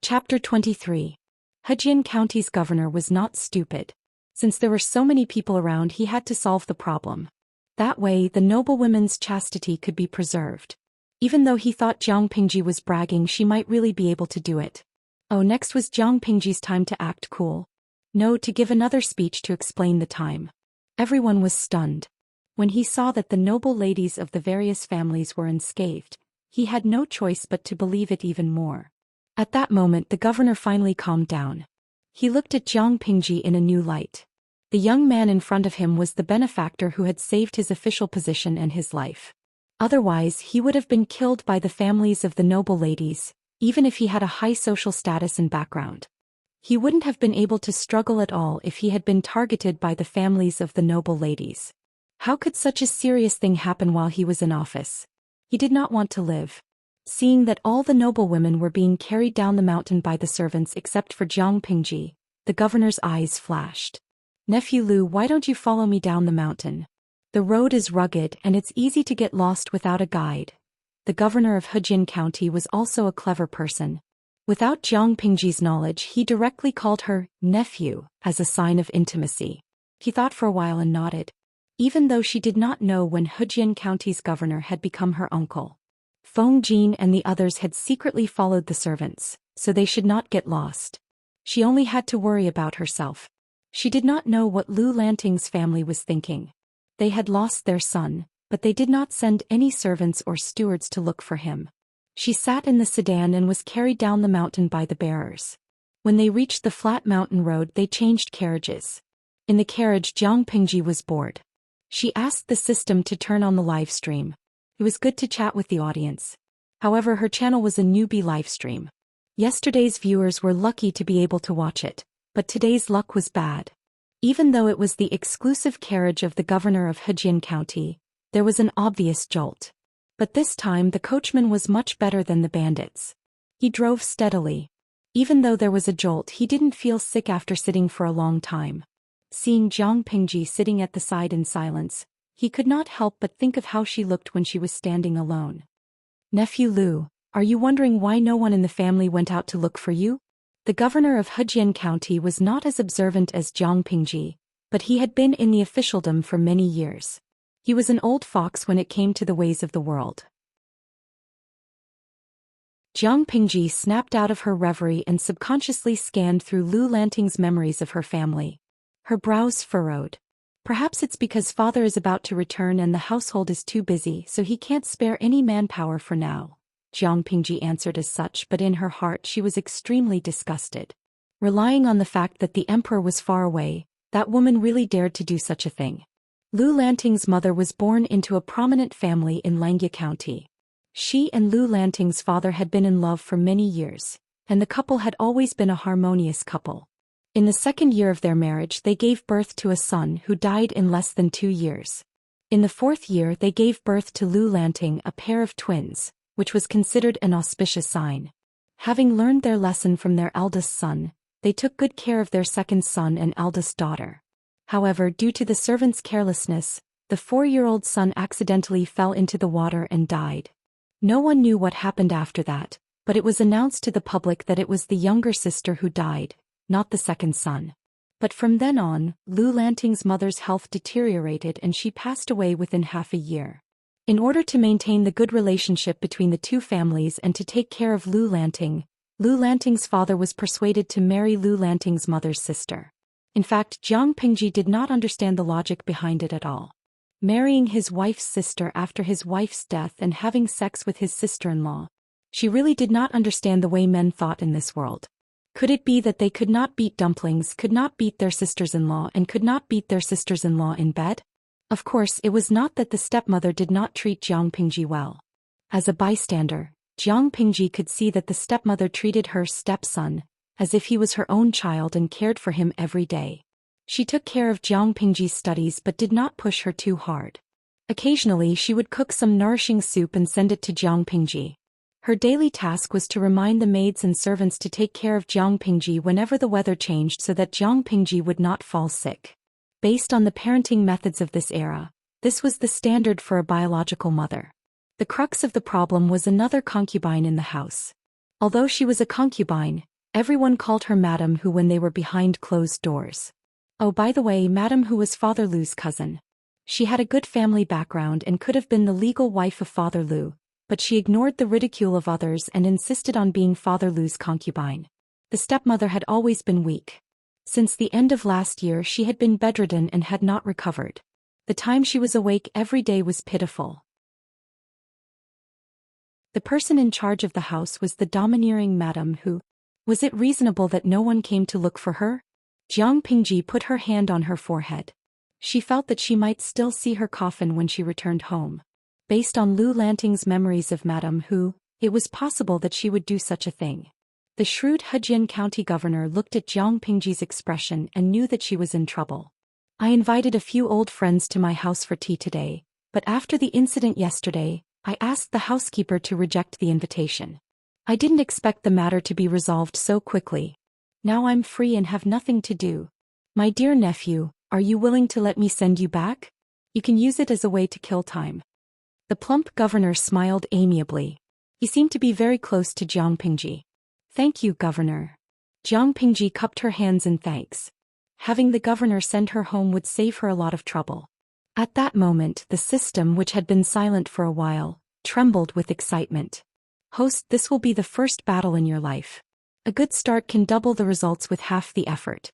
Chapter 23. Hejian County's governor was not stupid. Since there were so many people around, he had to solve the problem. That way, the noblewoman's chastity could be preserved. Even though he thought Jiang Pingji was bragging, she might really be able to do it. Oh, next was Jiang Pingji's time to act cool. No, to give another speech to explain the time. Everyone was stunned. When he saw that the noble ladies of the various families were unscathed, he had no choice but to believe it even more. At that moment, the governor finally calmed down. He looked at Jiang Pingji in a new light. The young man in front of him was the benefactor who had saved his official position and his life. Otherwise, he would have been killed by the families of the noble ladies, even if he had a high social status and background. He wouldn't have been able to struggle at all if he had been targeted by the families of the noble ladies. How could such a serious thing happen while he was in office? He did not want to live. Seeing that all the noblewomen were being carried down the mountain by the servants except for Jiang Pingji, the governor's eyes flashed. "Nephew Lu, why don't you follow me down the mountain? The road is rugged and it's easy to get lost without a guide." The governor of Hejian County was also a clever person. Without Jiang Pingji's knowledge, he directly called her nephew as a sign of intimacy. He thought for a while and nodded. Even though she did not know when Hejian County's governor had become her uncle. Feng Jin and the others had secretly followed the servants, so they should not get lost. She only had to worry about herself. She did not know what Lu Lanting's family was thinking. They had lost their son, but they did not send any servants or stewards to look for him. She sat in the sedan and was carried down the mountain by the bearers. When they reached the flat mountain road, they changed carriages. In the carriage, Jiang Pingji was bored. She asked the system to turn on the live stream. It was good to chat with the audience. However, her channel was a newbie live stream. Yesterday's viewers were lucky to be able to watch it, but today's luck was bad. Even though it was the exclusive carriage of the governor of Hejian County, there was an obvious jolt. But this time the coachman was much better than the bandits. He drove steadily. Even though there was a jolt, he didn't feel sick after sitting for a long time. Seeing Jiang Pingji sitting at the side in silence, he could not help but think of how she looked when she was standing alone. "Nephew Lu, are you wondering why no one in the family went out to look for you?" The governor of Hejian County was not as observant as Jiang Pingji, but he had been in the officialdom for many years. He was an old fox when it came to the ways of the world. Jiang Pingji snapped out of her reverie and subconsciously scanned through Lu Lanting's memories of her family. Her brows furrowed. Perhaps it's because father is about to return and the household is too busy, so he can't spare any manpower for now. Jiang Pingji answered as such, but in her heart she was extremely disgusted. Relying on the fact that the emperor was far away, that woman really dared to do such a thing. Lu Lanting's mother was born into a prominent family in Langia County. She and Lu Lanting's father had been in love for many years, and the couple had always been a harmonious couple. In the second year of their marriage, they gave birth to a son who died in less than 2 years. In the fourth year, they gave birth to Lu Lanting, a pair of twins, which was considered an auspicious sign. Having learned their lesson from their eldest son, they took good care of their second son and eldest daughter. However, due to the servants' carelessness, the 4-year-old son accidentally fell into the water and died. No one knew what happened after that, but it was announced to the public that it was the younger sister who died, not the second son. But from then on, Lu Lanting's mother's health deteriorated and she passed away within half a year. In order to maintain the good relationship between the two families and to take care of Lu Lanting's father was persuaded to marry Lu Lanting's mother's sister. In fact, Jiang Pingji did not understand the logic behind it at all. Marrying his wife's sister after his wife's death and having sex with his sister-in-law. She really did not understand the way men thought in this world. Could it be that they could not beat dumplings, could not beat their sisters-in-law, and could not beat their sisters-in-law in bed? Of course, it was not that the stepmother did not treat Jiang Pingji well. As a bystander, Jiang Pingji could see that the stepmother treated her stepson as if he was her own child and cared for him every day. She took care of Jiang Pingji's studies but did not push her too hard. Occasionally she would cook some nourishing soup and send it to Jiang Pingji. Her daily task was to remind the maids and servants to take care of Jiang Pingji whenever the weather changed so that Jiang Pingji would not fall sick. Based on the parenting methods of this era, this was the standard for a biological mother. The crux of the problem was another concubine in the house. Although she was a concubine, Everyone called her Madame Hu when they were behind closed doors. Oh, by the way, Madame Hu was Father Lu's cousin. She had a good family background and could have been the legal wife of Father Lu, but she ignored the ridicule of others and insisted on being Father Lu's concubine. The stepmother had always been weak. Since the end of last year she had been bedridden and had not recovered. The time she was awake every day was pitiful. The person in charge of the house was the domineering Madame Hu. Was it reasonable that no one came to look for her? Jiang Pingji put her hand on her forehead. She felt that she might still see her coffin when she returned home. Based on Lu Lanting's memories of Madame Hu, it was possible that she would do such a thing. The shrewd Hejian County governor looked at Jiang Pingji's expression and knew that she was in trouble. I invited a few old friends to my house for tea today, but after the incident yesterday, I asked the housekeeper to reject the invitation. I didn't expect the matter to be resolved so quickly. Now I'm free and have nothing to do. My dear nephew, are you willing to let me send you back? You can use it as a way to kill time. The plump governor smiled amiably. He seemed to be very close to Jiang Pingji. Thank you, governor. Jiang Pingji cupped her hands in thanks. Having the governor send her home would save her a lot of trouble. At that moment, the system, which had been silent for a while, trembled with excitement. Host, this will be the first battle in your life. A good start can double the results with half the effort.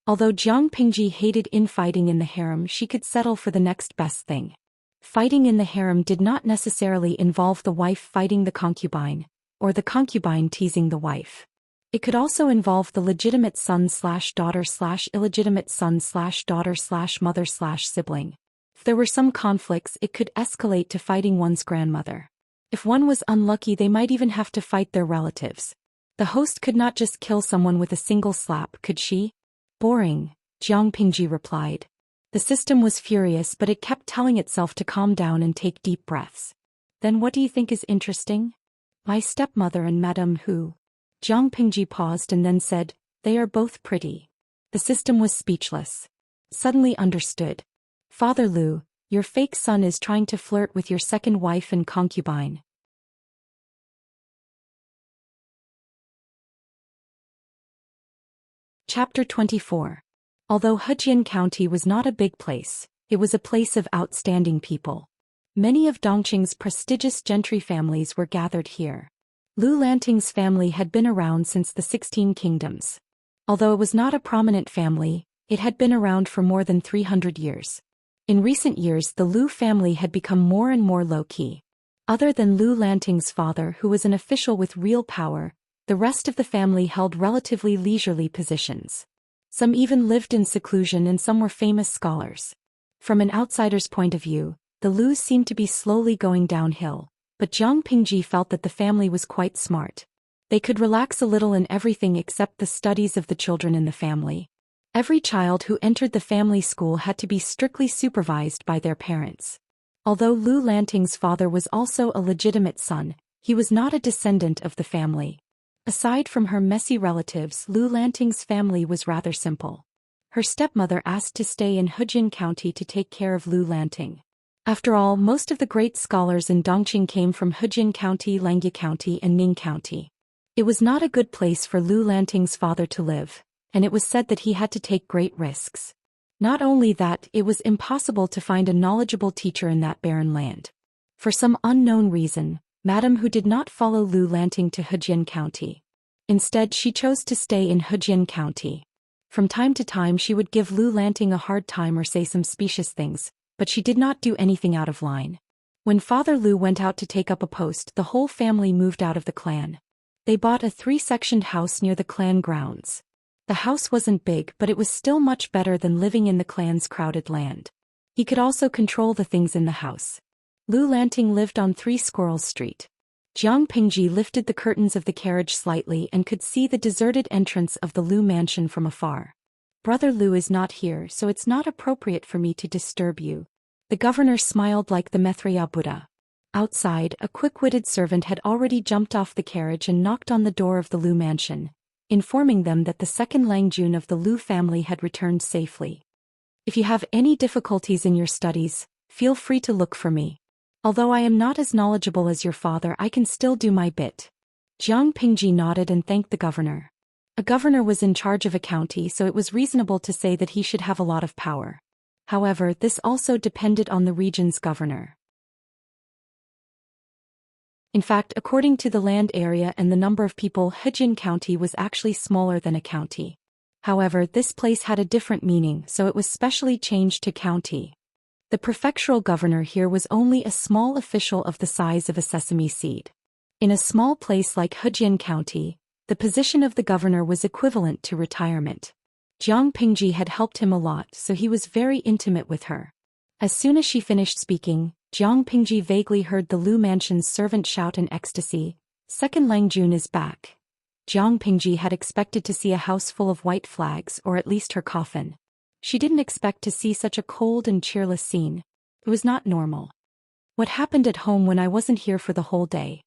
Although Jiang Pingji hated infighting in the harem, she could settle for the next best thing. Fighting in the harem did not necessarily involve the wife fighting the concubine, or the concubine teasing the wife. It could also involve the legitimate son/daughter/illegitimate son/daughter/mother/sibling. If there were some conflicts, it could escalate to fighting one's grandmother. If one was unlucky, they might even have to fight their relatives. The host could not just kill someone with a single slap, could she? Boring, Jiang Pingji replied. The system was furious, but it kept telling itself to calm down and take deep breaths. Then what do you think is interesting? My stepmother and Madame Hu. Jiang Pingji paused and then said, they are both pretty. The system was speechless. Suddenly understood. Father Lu, your fake son is trying to flirt with your second wife and concubine. Chapter 24. Although Hejian County was not a big place, it was a place of outstanding people. Many of Dongqing's prestigious gentry families were gathered here. Lu Lanting's family had been around since the 16 Kingdoms. Although it was not a prominent family, it had been around for more than 300 years. In recent years, the Lu family had become more and more low-key. Other than Lu Lanting's father, who was an official with real power, the rest of the family held relatively leisurely positions. Some even lived in seclusion and some were famous scholars. From an outsider's point of view, the Lus seemed to be slowly going downhill, but Jiang Pingji felt that the family was quite smart. They could relax a little in everything except the studies of the children in the family. Every child who entered the family school had to be strictly supervised by their parents. Although Lu Lanting's father was also a legitimate son, he was not a descendant of the family. Aside from her messy relatives, Lu Lanting's family was rather simple. Her stepmother asked to stay in Hejian County to take care of Lu Lanting. After all, most of the great scholars in Dongqing came from Hejian County, Langjie County, and Ning County. It was not a good place for Lu Lanting's father to live, and it was said that he had to take great risks. Not only that, it was impossible to find a knowledgeable teacher in that barren land. For some unknown reason, Madame Hu did not follow Lu Lanting to Hejian County. Instead, she chose to stay in Hejian County. From time to time she would give Lu Lanting a hard time or say some specious things, but she did not do anything out of line. When Father Lu went out to take up a post, the whole family moved out of the clan. They bought a 3-sectioned house near the clan grounds. The house wasn't big, but it was still much better than living in the clan's crowded land. He could also control the things in the house. Lu Lanting lived on 3 Squirrels Street. Jiang Pingji lifted the curtains of the carriage slightly and could see the deserted entrance of the Lu mansion from afar. Brother Lu is not here, so it's not appropriate for me to disturb you. The governor smiled like the Maitreya Buddha. Outside, a quick-witted servant had already jumped off the carriage and knocked on the door of the Lu mansion, informing them that the second Langjun of the Lu family had returned safely. If you have any difficulties in your studies, feel free to look for me. Although I am not as knowledgeable as your father, I can still do my bit. Jiang Pingji nodded and thanked the governor. A governor was in charge of a county, so it was reasonable to say that he should have a lot of power. However, this also depended on the region's governor. In fact, according to the land area and the number of people, Hejian County was actually smaller than a county. However, this place had a different meaning, so it was specially changed to county. The prefectural governor here was only a small official of the size of a sesame seed. In a small place like Hejian County, the position of the governor was equivalent to retirement. Jiang Pingji had helped him a lot, so he was very intimate with her. As soon as she finished speaking, Jiang Pingji vaguely heard the Lu mansion's servant shout in ecstasy, "Second Lang Jun is back." Jiang Pingji had expected to see a house full of white flags or at least her coffin. She didn't expect to see such a cold and cheerless scene. It was not normal. "What happened at home when I wasn't here for the whole day?"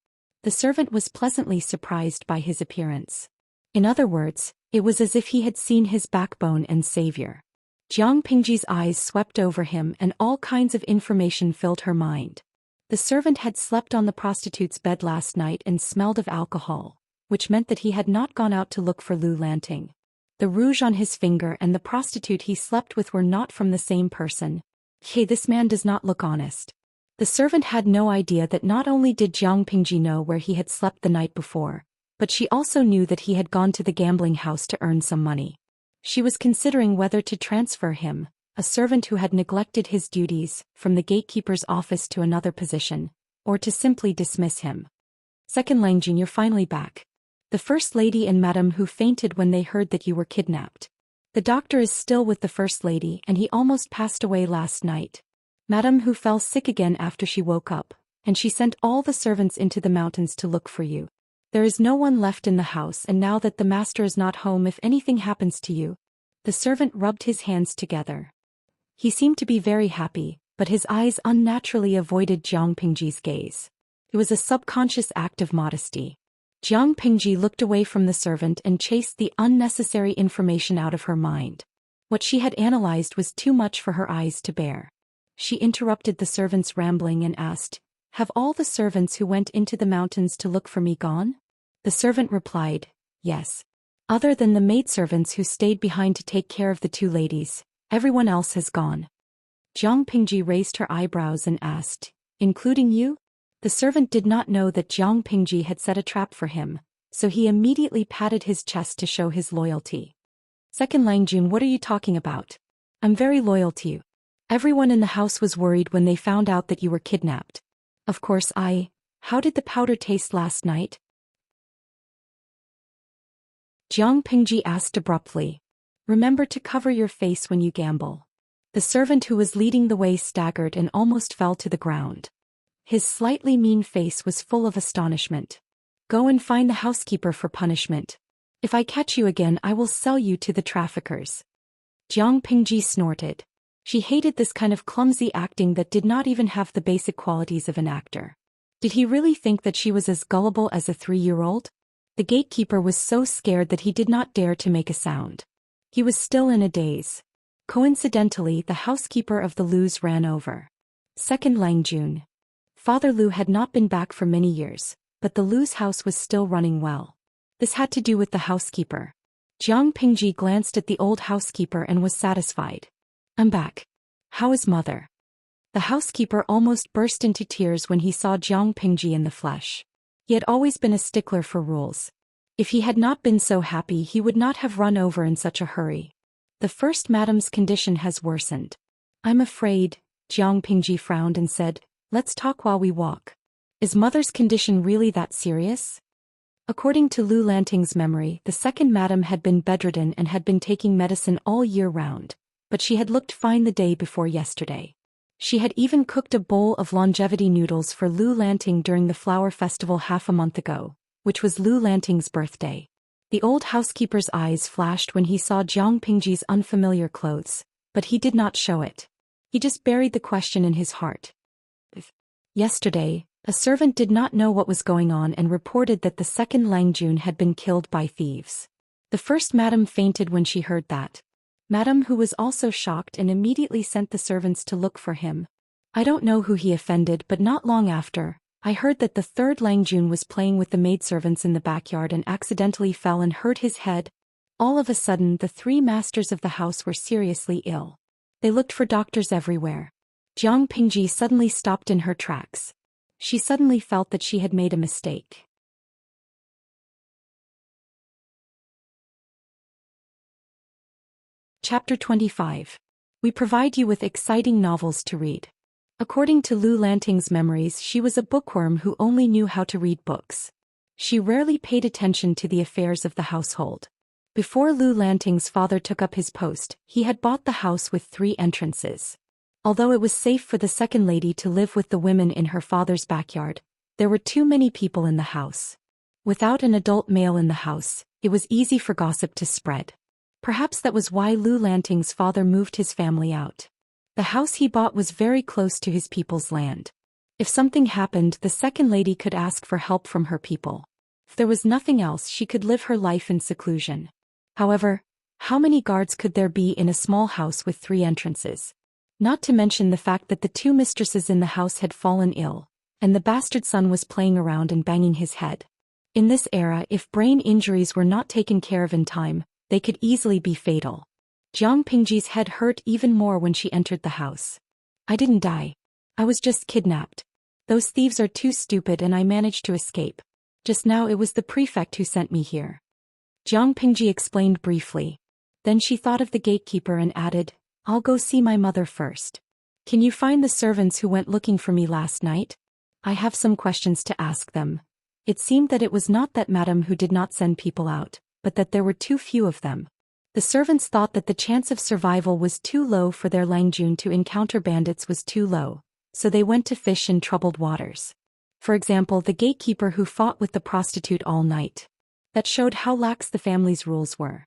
The servant was pleasantly surprised by his appearance. In other words, it was as if he had seen his backbone and savior. Jiang Pingji's eyes swept over him and all kinds of information filled her mind. The servant had slept on the prostitute's bed last night and smelled of alcohol, which meant that he had not gone out to look for Lu Lanting. The rouge on his finger and the prostitute he slept with were not from the same person. Hey, this man does not look honest. The servant had no idea that not only did Jiang Pingji know where he had slept the night before, but she also knew that he had gone to the gambling house to earn some money. She was considering whether to transfer him, a servant who had neglected his duties, from the gatekeeper's office to another position, or to simply dismiss him. "Second Lang Jun, you're finally back. The First Lady and Madam who fainted when they heard that you were kidnapped. The doctor is still with the First Lady and he almost passed away last night. Madam who fell sick again after she woke up, and she sent all the servants into the mountains to look for you. There is no one left in the house, and now that the master is not home, if anything happens to you." The servant rubbed his hands together. He seemed to be very happy, but his eyes unnaturally avoided Jiang Pingji's gaze. It was a subconscious act of modesty. Jiang Pingji looked away from the servant and chased the unnecessary information out of her mind. What she had analyzed was too much for her eyes to bear. She interrupted the servant's rambling and asked, "Have all the servants who went into the mountains to look for me gone?" The servant replied, "Yes. Other than the maidservants who stayed behind to take care of the two ladies, everyone else has gone." Jiang Pingji raised her eyebrows and asked, "Including you?" The servant did not know that Jiang Pingji had set a trap for him, so he immediately patted his chest to show his loyalty. "Second Lang Jun, what are you talking about? I'm very loyal to you. Everyone in the house was worried when they found out that you were kidnapped. Of course How did the powder taste last night?" Jiang Pingji asked abruptly. "Remember to cover your face when you gamble." The servant who was leading the way staggered and almost fell to the ground. His slightly mean face was full of astonishment. "Go and find the housekeeper for punishment. If I catch you again, I will sell you to the traffickers." Jiang Pingji snorted. She hated this kind of clumsy acting that did not even have the basic qualities of an actor. Did he really think that she was as gullible as a 3-year-old? The gatekeeper was so scared that he did not dare to make a sound. He was still in a daze. Coincidentally, the housekeeper of the Lus ran over. "Second Lang Jun." Father Lu had not been back for many years, but the Lu's house was still running well. This had to do with the housekeeper. Jiang Pingji glanced at the old housekeeper and was satisfied. "I'm back. How is mother?" The housekeeper almost burst into tears when he saw Jiang Pingji in the flesh. He had always been a stickler for rules. If he had not been so happy, he would not have run over in such a hurry. "The first madam's condition has worsened. I'm afraid," Jiang Pingji frowned and said, "Let's talk while we walk. Is mother's condition really that serious?" According to Lu Lanting's memory, the second madam had been bedridden and had been taking medicine all year round, but she had looked fine the day before yesterday. She had even cooked a bowl of longevity noodles for Lu Lanting during the flower festival half a month ago, which was Lu Lanting's birthday. The old housekeeper's eyes flashed when he saw Jiang Pingji's unfamiliar clothes, but he did not show it. He just buried the question in his heart. Yesterday, a servant did not know what was going on and reported that the second Lang Jun had been killed by thieves. The first madam fainted when she heard that. Madam who was also shocked and immediately sent the servants to look for him. I don't know who he offended, but not long after, I heard that the third Lang Jun was playing with the maidservants in the backyard and accidentally fell and hurt his head, All of a sudden the three masters of the house were seriously ill. They looked for doctors everywhere. Jiang Pingji suddenly stopped in her tracks. She suddenly felt that she had made a mistake. Chapter 25. We provide you with exciting novels to read. According to Lu Lanting's memories, she was a bookworm who only knew how to read books. She rarely paid attention to the affairs of the household. Before Lu Lanting's father took up his post, he had bought the house with 3 entrances. Although it was safe for the second lady to live with the women in her father's backyard, there were too many people in the house. Without an adult male in the house, it was easy for gossip to spread. Perhaps that was why Lu Lanting's father moved his family out. The house he bought was very close to his people's land. If something happened, the second lady could ask for help from her people. If there was nothing else, she could live her life in seclusion. However, how many guards could there be in a small house with 3 entrances? Not to mention the fact that the 2 mistresses in the house had fallen ill, and the bastard son was playing around and banging his head. In this era, if brain injuries were not taken care of in time, they could easily be fatal. Jiang Pingji's head hurt even more when she entered the house. I didn't die. I was just kidnapped. Those thieves are too stupid and I managed to escape. Just now it was the prefect who sent me here. Jiang Pingji explained briefly. Then she thought of the gatekeeper and added, I'll go see my mother first. Can you find the servants who went looking for me last night? I have some questions to ask them. It seemed that it was not that madam who did not send people out, but that there were too few of them. The servants thought that the chance of survival was too low for their Langjun to encounter bandits was too low, so they went to fish in troubled waters. For example, the gatekeeper who fought with the prostitute all night. That showed how lax the family's rules were.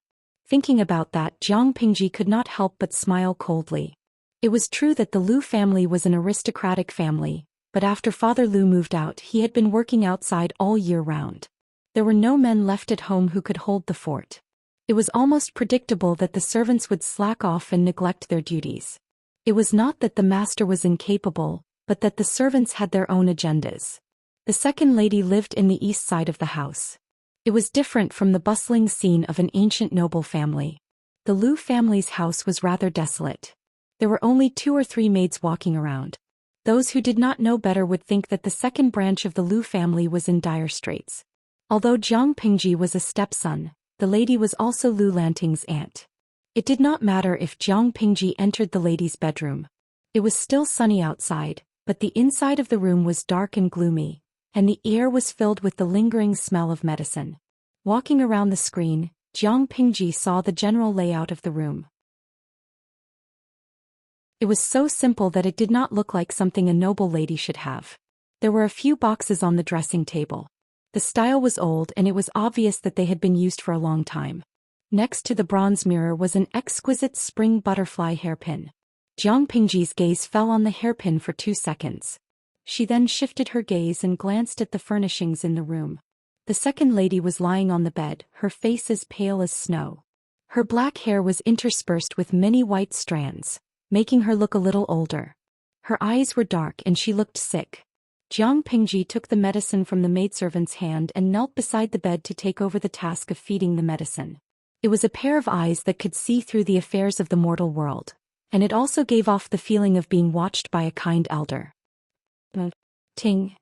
Thinking about that, Jiang Pingji could not help but smile coldly. It was true that the Lu family was an aristocratic family, but after Father Lu moved out, he had been working outside all year round. There were no men left at home who could hold the fort. It was almost predictable that the servants would slack off and neglect their duties. It was not that the master was incapable, but that the servants had their own agendas. The second lady lived in the east side of the house. It was different from the bustling scene of an ancient noble family. The Lu family's house was rather desolate. There were only 2 or 3 maids walking around. Those who did not know better would think that the second branch of the Lu family was in dire straits. Although Jiang Pingji was a stepson, the lady was also Lu Lanting's aunt. It did not matter if Jiang Pingji entered the lady's bedroom. It was still sunny outside, but the inside of the room was dark and gloomy, and the air was filled with the lingering smell of medicine. Walking around the screen, Jiang Pingji saw the general layout of the room. It was so simple that it did not look like something a noble lady should have. There were a few boxes on the dressing table. The style was old and it was obvious that they had been used for a long time. Next to the bronze mirror was an exquisite spring butterfly hairpin. Jiang Pingji's gaze fell on the hairpin for 2 seconds. She then shifted her gaze and glanced at the furnishings in the room. The second lady was lying on the bed, her face as pale as snow. Her black hair was interspersed with many white strands, making her look a little older. Her eyes were dark and she looked sick. Jiang Pingji took the medicine from the maidservant's hand and knelt beside the bed to take over the task of feeding the medicine. It was a pair of eyes that could see through the affairs of the mortal world, and it also gave off the feeling of being watched by a kind elder. Ting.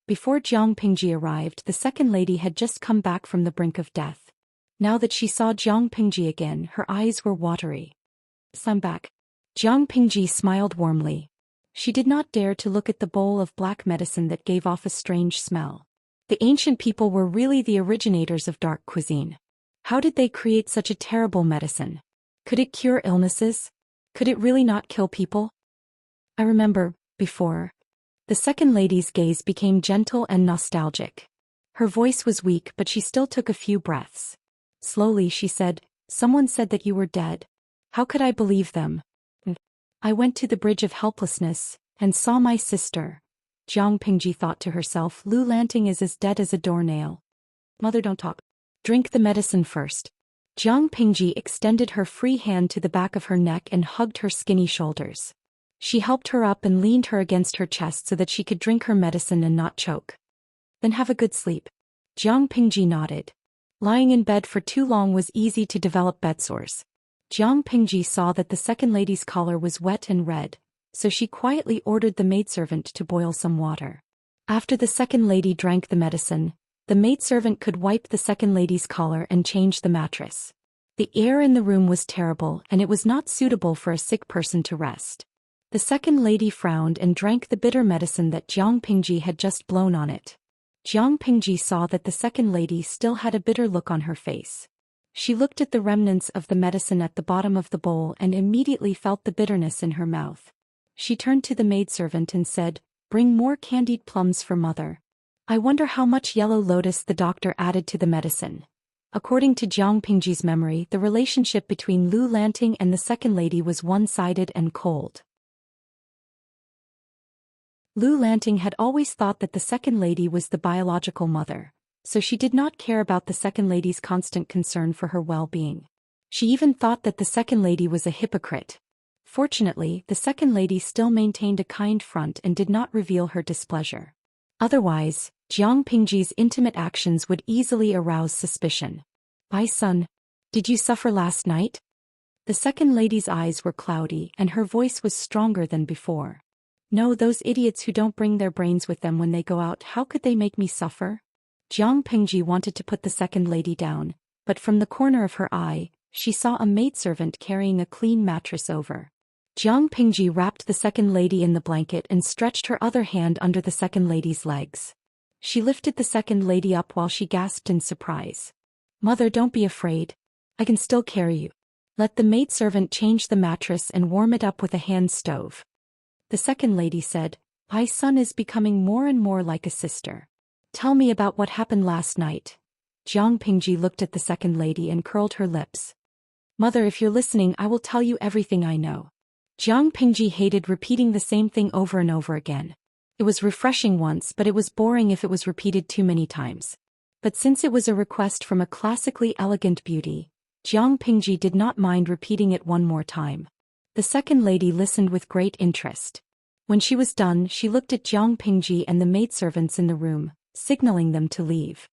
Before Jiang Pingji arrived, the second lady had just come back from the brink of death. Now that she saw Jiang Pingji again, her eyes were watery. I'm back. Jiang Pingji smiled warmly. She did not dare to look at the bowl of black medicine that gave off a strange smell. The ancient people were really the originators of dark cuisine. How did they create such a terrible medicine? Could it cure illnesses? Could it really not kill people? I remember, before. The second lady's gaze became gentle and nostalgic. Her voice was weak, but she still took a few breaths. Slowly she said, "Someone said that you were dead. How could I believe them? I went to the Bridge of Helplessness, and saw my sister." Jiang Pingji thought to herself, Lu Lanting is as dead as a doornail. Mother, don't talk. Drink the medicine first. Jiang Pingji extended her free hand to the back of her neck and hugged her skinny shoulders. She helped her up and leaned her against her chest so that she could drink her medicine and not choke. Then have a good sleep. Jiang Pingji nodded. Lying in bed for too long was easy to develop bedsores. Jiang Pingji saw that the second lady's collar was wet and red, so she quietly ordered the maidservant to boil some water. After the second lady drank the medicine, the maidservant could wipe the second lady's collar and change the mattress. The air in the room was terrible and it was not suitable for a sick person to rest. The second lady frowned and drank the bitter medicine that Jiang Pingji had just blown on it. Jiang Pingji saw that the second lady still had a bitter look on her face. She looked at the remnants of the medicine at the bottom of the bowl and immediately felt the bitterness in her mouth. She turned to the maidservant and said, "Bring more candied plums for mother." I wonder how much yellow lotus the doctor added to the medicine. According to Jiang Pingji's memory, the relationship between Lu Lanting and the second lady was one-sided and cold. Lu Lanting had always thought that the second lady was the biological mother, so she did not care about the second lady's constant concern for her well-being. She even thought that the second lady was a hypocrite. Fortunately, the second lady still maintained a kind front and did not reveal her displeasure. Otherwise, Jiang Pingji's intimate actions would easily arouse suspicion. "My son, did you suffer last night?" The second lady's eyes were cloudy and her voice was stronger than before. "No, those idiots who don't bring their brains with them when they go out, how could they make me suffer?" Jiang Pingji wanted to put the second lady down, but from the corner of her eye, she saw a maidservant carrying a clean mattress over. Jiang Pingji wrapped the second lady in the blanket and stretched her other hand under the second lady's legs. She lifted the second lady up while she gasped in surprise. "Mother, don't be afraid. I can still carry you." Let the maidservant change the mattress and warm it up with a hand stove. The second lady said, "My son is becoming more and more like a sister. Tell me about what happened last night." Jiang Pingji looked at the second lady and curled her lips. "Mother, if you're listening, I will tell you everything I know." Jiang Pingji hated repeating the same thing over and over again. It was refreshing once, but it was boring if it was repeated too many times. But since it was a request from a classically elegant beauty, Jiang Pingji did not mind repeating it one more time. The second lady listened with great interest. When she was done, she looked at Jiang Pingji and the maidservants in the room, signaling them to leave.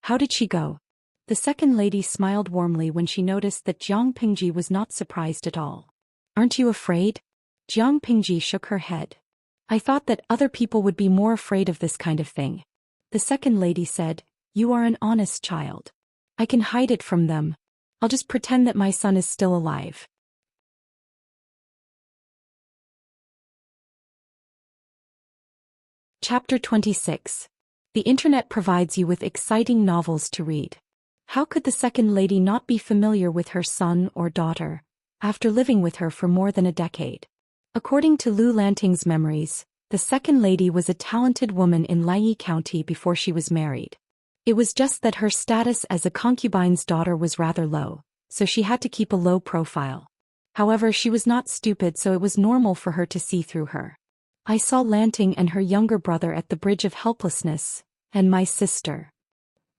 "How did she go?" The second lady smiled warmly when she noticed that Jiang Pingji was not surprised at all. "Aren't you afraid?" Jiang Pingji shook her head. "I thought that other people would be more afraid of this kind of thing." The second lady said, "You are an honest child. I can hide it from them. I'll just pretend that my son is still alive." Chapter 26. The Internet provides you with exciting novels to read. How could the second lady not be familiar with her son or daughter, after living with her for more than a decade? According to Lu Lanting's memories, the second lady was a talented woman in Laiyi County before she was married. It was just that her status as a concubine's daughter was rather low, so she had to keep a low profile. However, she was not stupid, so it was normal for her to see through her. "I saw Lanting and her younger brother at the Bridge of Helplessness, and my sister,"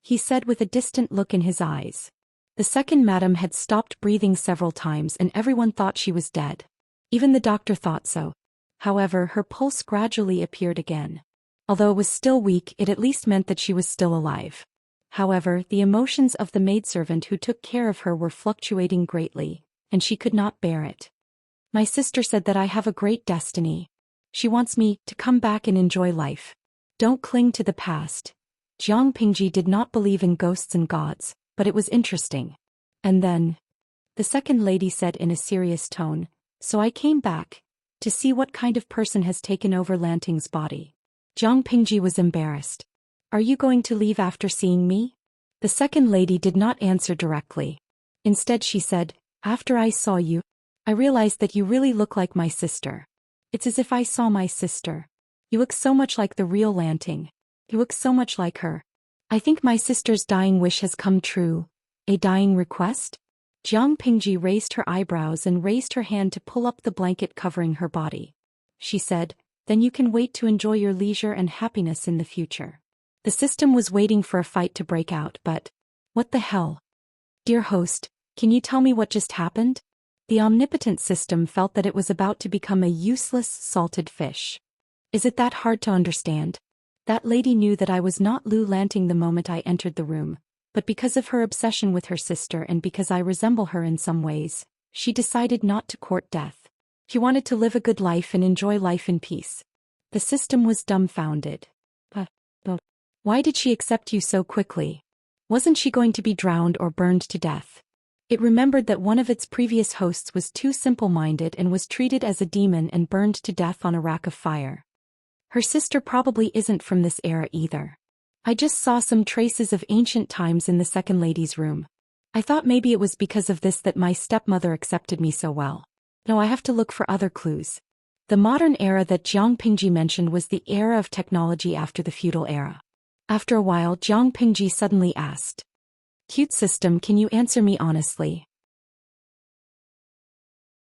he said with a distant look in his eyes. The second madam had stopped breathing several times and everyone thought she was dead. Even the doctor thought so. However, her pulse gradually appeared again. Although it was still weak, it at least meant that she was still alive. However, the emotions of the maidservant who took care of her were fluctuating greatly, and she could not bear it. "My sister said that I have a great destiny. She wants me to come back and enjoy life. Don't cling to the past." Jiang Pingji did not believe in ghosts and gods, but it was interesting. "And then," the second lady said in a serious tone, "so I came back to see what kind of person has taken over Lanting's body." Jiang Pingji was embarrassed. "Are you going to leave after seeing me?" The second lady did not answer directly. Instead she said, "After I saw you, I realized that you really look like my sister. It's as if I saw my sister. You look so much like the real Lanting. You look so much like her. I think my sister's dying wish has come true." "A dying request?" Jiang Pingji raised her eyebrows and raised her hand to pull up the blanket covering her body. She said, "Then you can wait to enjoy your leisure and happiness in the future." The system was waiting for a fight to break out, but what the hell? "Dear host, can you tell me what just happened?" The omnipotent system felt that it was about to become a useless salted fish. "Is it that hard to understand? That lady knew that I was not Lu Lanting the moment I entered the room, But because of her obsession with her sister and because I resemble her in some ways, she decided not to court death. She wanted to live a good life and enjoy life in peace. The system was dumbfounded. But why did she accept you so quickly? Wasn't she going to be drowned or burned to death? It remembered that one of its previous hosts was too simple-minded and was treated as a demon and burned to death on a rack of fire. Her sister probably isn't from this era either. I just saw some traces of ancient times in the second lady's room. I thought maybe it was because of this that my stepmother accepted me so well. No, I have to look for other clues. The modern era that Jiang Pingji mentioned was the era of technology after the feudal era. After a while, Jiang Pingji suddenly asked, "Cute system, can you answer me honestly?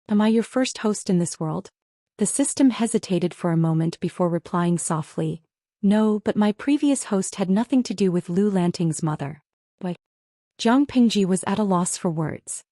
Am I your first host in this world?" The system hesitated for a moment before replying softly, "No, but my previous host had nothing to do with Lu Lanting's mother." What? Jiang Pingji was at a loss for words.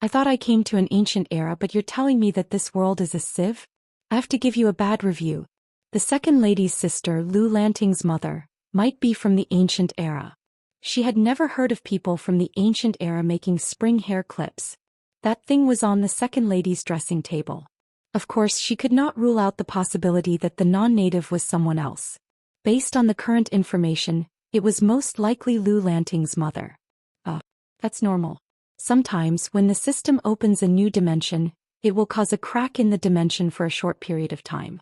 I thought I came to an ancient era, but you're telling me that this world is a sieve? I have to give you a bad review. The second lady's sister, Lu Lanting's mother, might be from the ancient era. She had never heard of people from the ancient era making spring hair clips. That thing was on the second lady's dressing table. Of course, she could not rule out the possibility that the non-native was someone else. Based on the current information, it was most likely Lu Lanting's mother. That's normal. Sometimes, when the system opens a new dimension, it will cause a crack in the dimension for a short period of time.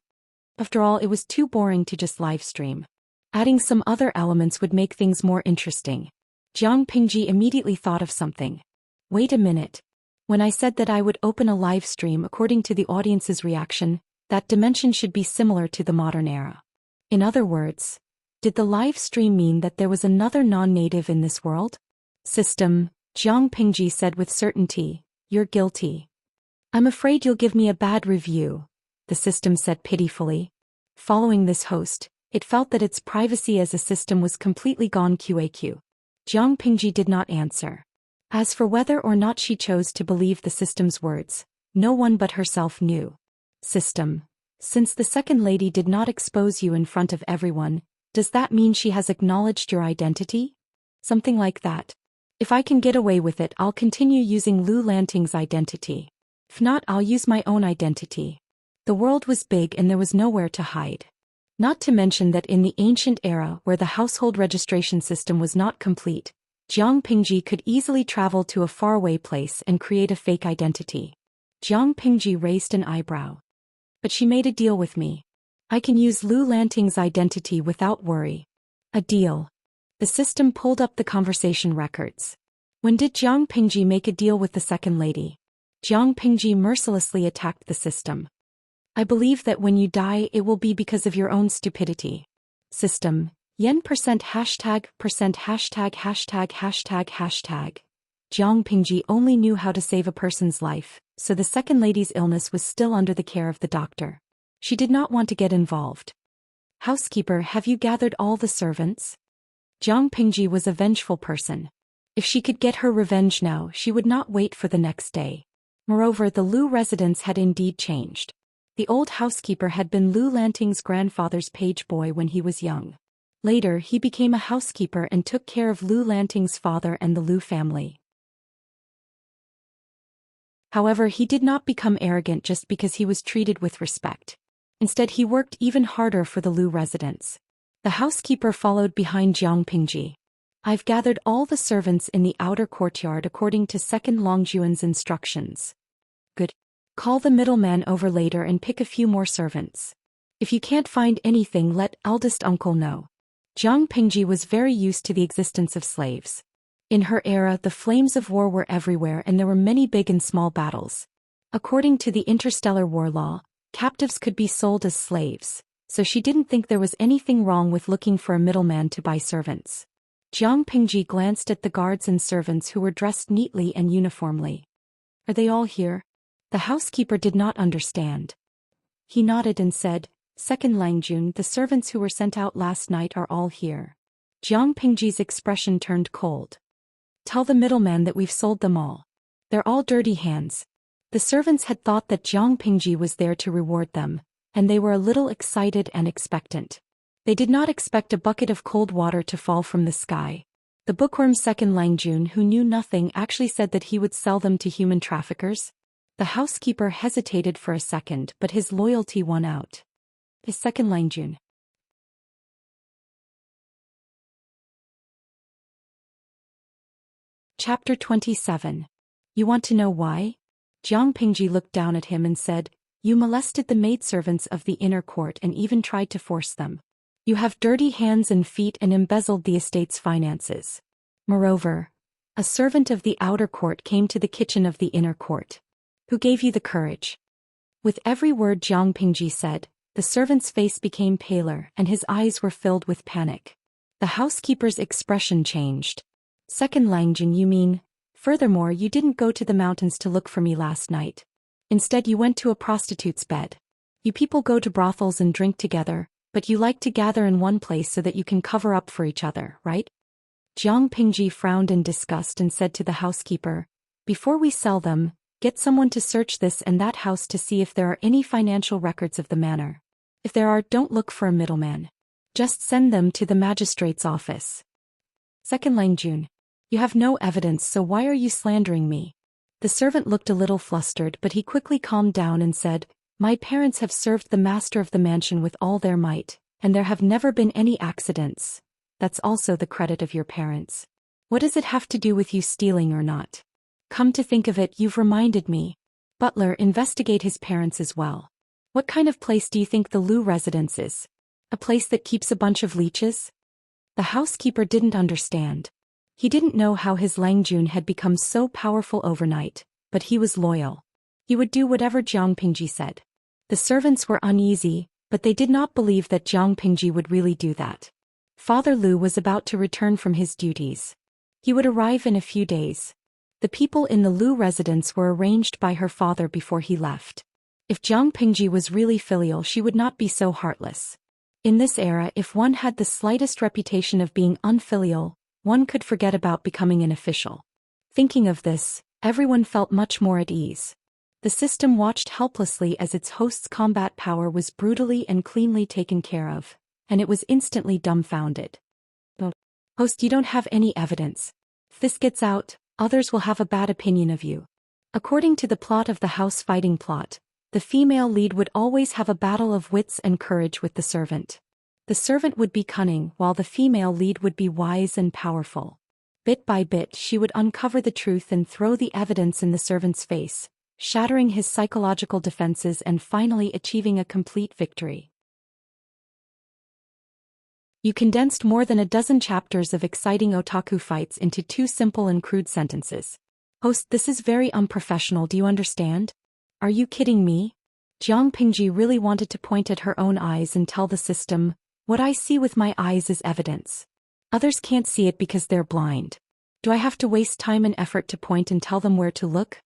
After all, it was too boring to just live stream. Adding some other elements would make things more interesting. Jiang Pingji immediately thought of something. Wait a minute. When I said that I would open a live stream according to the audience's reaction, that dimension should be similar to the modern era. In other words, did the live stream mean that there was another non-native in this world? System, Jiang Pingji said with certainty, "You're guilty." "I'm afraid you'll give me a bad review," the system said pitifully. Following this host, it felt that its privacy as a system was completely gone QAQ. Jiang Pingji did not answer. As for whether or not she chose to believe the system's words, no one but herself knew. System, since the second lady did not expose you in front of everyone, does that mean she has acknowledged your identity? Something like that. If I can get away with it, I'll continue using Lu Lanting's identity. If not, I'll use my own identity. The world was big and there was nowhere to hide. Not to mention that in the ancient era where the household registration system was not complete, Jiang Pingji could easily travel to a faraway place and create a fake identity. Jiang Pingji raised an eyebrow. But she made a deal with me. I can use Lu Lanting's identity without worry. A deal. The system pulled up the conversation records. When did Jiang Pingji make a deal with the second lady? Jiang Pingji mercilessly attacked the system. I believe that when you die it will be because of your own stupidity. System, yen %######. Jiang Pingji only knew how to save a person's life, so the second lady's illness was still under the care of the doctor. She did not want to get involved. Housekeeper, have you gathered all the servants? Jiang Pingji was a vengeful person. If she could get her revenge now, she would not wait for the next day. Moreover, the Lu residence had indeed changed. The old housekeeper had been Lu Lanting's grandfather's page boy when he was young. Later, he became a housekeeper and took care of Lu Lanting's father and the Lu family. However, he did not become arrogant just because he was treated with respect. Instead, he worked even harder for the Lu residence. The housekeeper followed behind Jiang Pingji. I've gathered all the servants in the outer courtyard according to second Longjuan's instructions. Good. Call the middleman over later and pick a few more servants. If you can't find anything, let eldest uncle know. Jiang Pingji was very used to the existence of slaves. In her era, the flames of war were everywhere and there were many big and small battles. According to the interstellar war law, captives could be sold as slaves, so she didn't think there was anything wrong with looking for a middleman to buy servants. Jiang Pingji glanced at the guards and servants who were dressed neatly and uniformly. Are they all here? The housekeeper did not understand. He nodded and said, Second Langjun, the servants who were sent out last night are all here. Jiang Pingji's expression turned cold. Tell the middleman that we've sold them all. They're all dirty hands. The servants had thought that Jiang Pingji was there to reward them, and they were a little excited and expectant. They did not expect a bucket of cold water to fall from the sky. The bookworm's second Langjun, who knew nothing, actually said that he would sell them to human traffickers. The housekeeper hesitated for a second, but his loyalty won out. His second Langjun. Chapter 27. You want to know why? Jiang Pingji looked down at him and said, "You molested the maidservants of the inner court and even tried to force them. You have dirty hands and feet and embezzled the estate's finances. Moreover, a servant of the outer court came to the kitchen of the inner court. Who gave you the courage?" With every word Jiang Pingji said, the servant's face became paler and his eyes were filled with panic. The housekeeper's expression changed. "Second Langjun, you mean? Furthermore, you didn't go to the mountains to look for me last night. Instead, you went to a prostitute's bed. You people go to brothels and drink together, but you like to gather in one place so that you can cover up for each other, right?" Jiang Pingji frowned in disgust and said to the housekeeper, "Before we sell them, get someone to search this and that house to see if there are any financial records of the manor. If there are, don't look for a middleman. Just send them to the magistrate's office." Second Langjun. "You have no evidence, so why are you slandering me?" The servant looked a little flustered, but he quickly calmed down and said, "My parents have served the master of the mansion with all their might, and there have never been any accidents. That's also the credit of your parents. What does it have to do with you stealing or not? Come to think of it, you've reminded me. Butler, investigate his parents as well. What kind of place do you think the Lu residence is? A place that keeps a bunch of leeches?" The housekeeper didn't understand. He didn't know how his Langjun had become so powerful overnight, but he was loyal. He would do whatever Jiang Pingji said. The servants were uneasy, but they did not believe that Jiang Pingji would really do that. Father Lu was about to return from his duties. He would arrive in a few days. The people in the Lu residence were arranged by her father before he left. If Jiang Pingji was really filial, she would not be so heartless. In this era, if one had the slightest reputation of being unfilial, one could forget about becoming an official. Thinking of this, everyone felt much more at ease. The system watched helplessly as its host's combat power was brutally and cleanly taken care of, and it was instantly dumbfounded. "Host, you don't have any evidence. If this gets out, others will have a bad opinion of you." According to the plot of the house fighting plot, the female lead would always have a battle of wits and courage with the servant. The servant would be cunning, while the female lead would be wise and powerful. Bit by bit, she would uncover the truth and throw the evidence in the servant's face, shattering his psychological defenses and finally achieving a complete victory. You condensed more than a dozen chapters of exciting otaku fights into 2 simple and crude sentences. Host, this is very unprofessional, do you understand? Are you kidding me? Jiang Pingji really wanted to point at her own eyes and tell the system, "What I see with my eyes is evidence. Others can't see it because they're blind. Do I have to waste time and effort to point and tell them where to look?"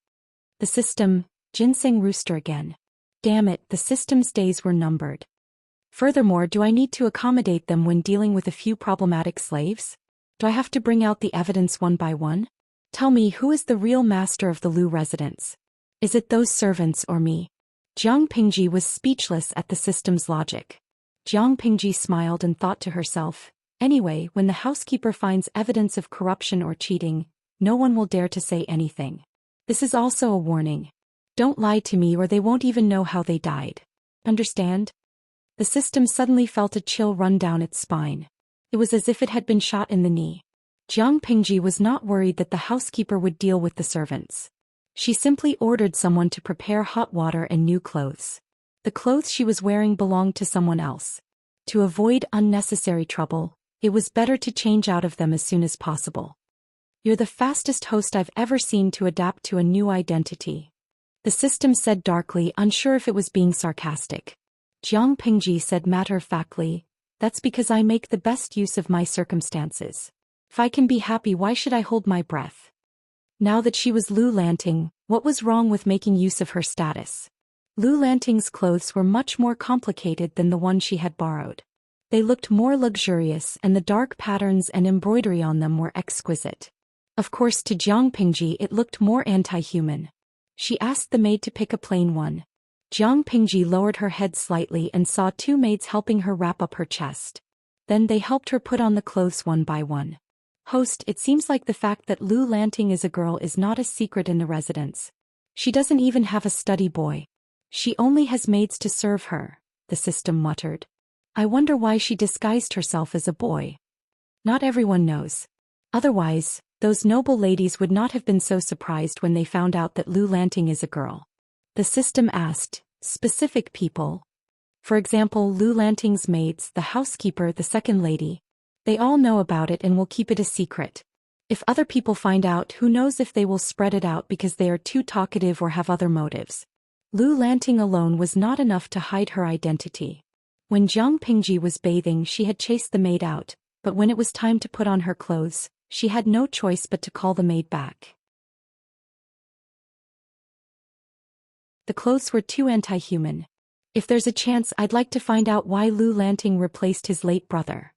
The system, ginseng rooster again. Damn it, the system's days were numbered. Furthermore, do I need to accommodate them when dealing with a few problematic slaves? Do I have to bring out the evidence one by one? Tell me, who is the real master of the Lu residence? Is it those servants or me? Jiang Pingji was speechless at the system's logic. Jiang Pingji smiled and thought to herself, anyway, when the housekeeper finds evidence of corruption or cheating, no one will dare to say anything. This is also a warning. Don't lie to me or they won't even know how they died. Understand? The system suddenly felt a chill run down its spine. It was as if it had been shot in the knee. Jiang Pingji was not worried that the housekeeper would deal with the servants. She simply ordered someone to prepare hot water and new clothes. The clothes she was wearing belonged to someone else. To avoid unnecessary trouble, it was better to change out of them as soon as possible. You're the fastest host I've ever seen to adapt to a new identity. The system said darkly, unsure if it was being sarcastic. Jiang Pingji said matter-of-factly, that's because I make the best use of my circumstances. If I can be happy, why should I hold my breath? Now that she was Lu Lanting, what was wrong with making use of her status? Lu Lanting's clothes were much more complicated than the one she had borrowed. They looked more luxurious and the dark patterns and embroidery on them were exquisite. Of course, to Jiang Pingji it looked more anti-human. She asked the maid to pick a plain one. Jiang Pingji lowered her head slightly and saw 2 maids helping her wrap up her chest. Then they helped her put on the clothes one by one. Host, it seems like the fact that Lu Lanting is a girl is not a secret in the residence. She doesn't even have a study boy. She only has maids to serve her, the system muttered. I wonder why she disguised herself as a boy. Not everyone knows. Otherwise, those noble ladies would not have been so surprised when they found out that Lu Lanting is a girl. The system asked, specific people. For example, Lu Lanting's maids, the housekeeper, the second lady. They all know about it and will keep it a secret. If other people find out, who knows if they will spread it out because they are too talkative or have other motives. Lu Lanting alone was not enough to hide her identity. When Jiang Pingji was bathing, she had chased the maid out, but when it was time to put on her clothes, she had no choice but to call the maid back. The clothes were too anti-human. If there's a chance, I'd like to find out why Lu Lanting replaced his late brother.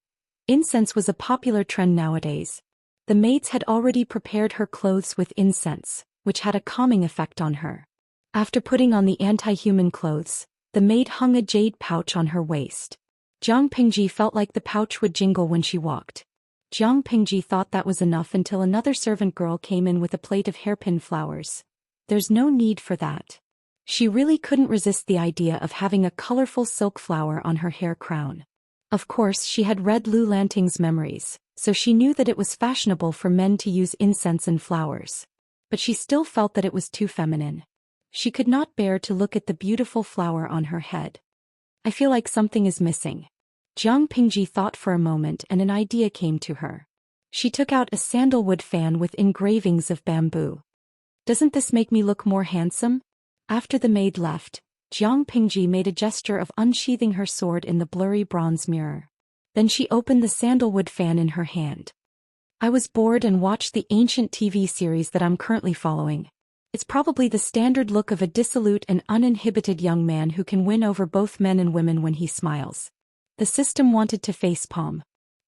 Incense was a popular trend nowadays. The maids had already prepared her clothes with incense, which had a calming effect on her. After putting on the anti-human clothes, the maid hung a jade pouch on her waist. Jiang Pingji felt like the pouch would jingle when she walked. Jiang Pingji thought that was enough until another servant girl came in with a plate of hairpin flowers. There's no need for that. She really couldn't resist the idea of having a colorful silk flower on her hair crown. Of course, she had read Lu Lanting's memories, so she knew that it was fashionable for men to use incense and flowers. But she still felt that it was too feminine. She could not bear to look at the beautiful flower on her head. I feel like something is missing. Jiang Pingji thought for a moment and an idea came to her. She took out a sandalwood fan with engravings of bamboo. Doesn't this make me look more handsome? After the maid left, Jiang Pingji made a gesture of unsheathing her sword in the blurry bronze mirror. Then she opened the sandalwood fan in her hand. I was bored and watched the ancient TV series that I'm currently following. It's probably the standard look of a dissolute and uninhibited young man who can win over both men and women when he smiles. The system wanted to facepalm.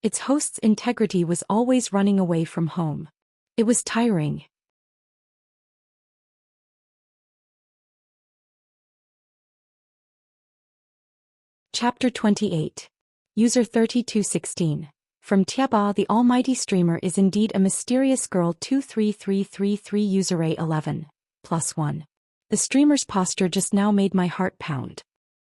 Its host's integrity was always running away from home. It was tiring. Chapter 28. User 3216. From Tiaba, the almighty streamer is indeed a mysterious girl. 23333 User A11. +1. The streamer's posture just now made my heart pound.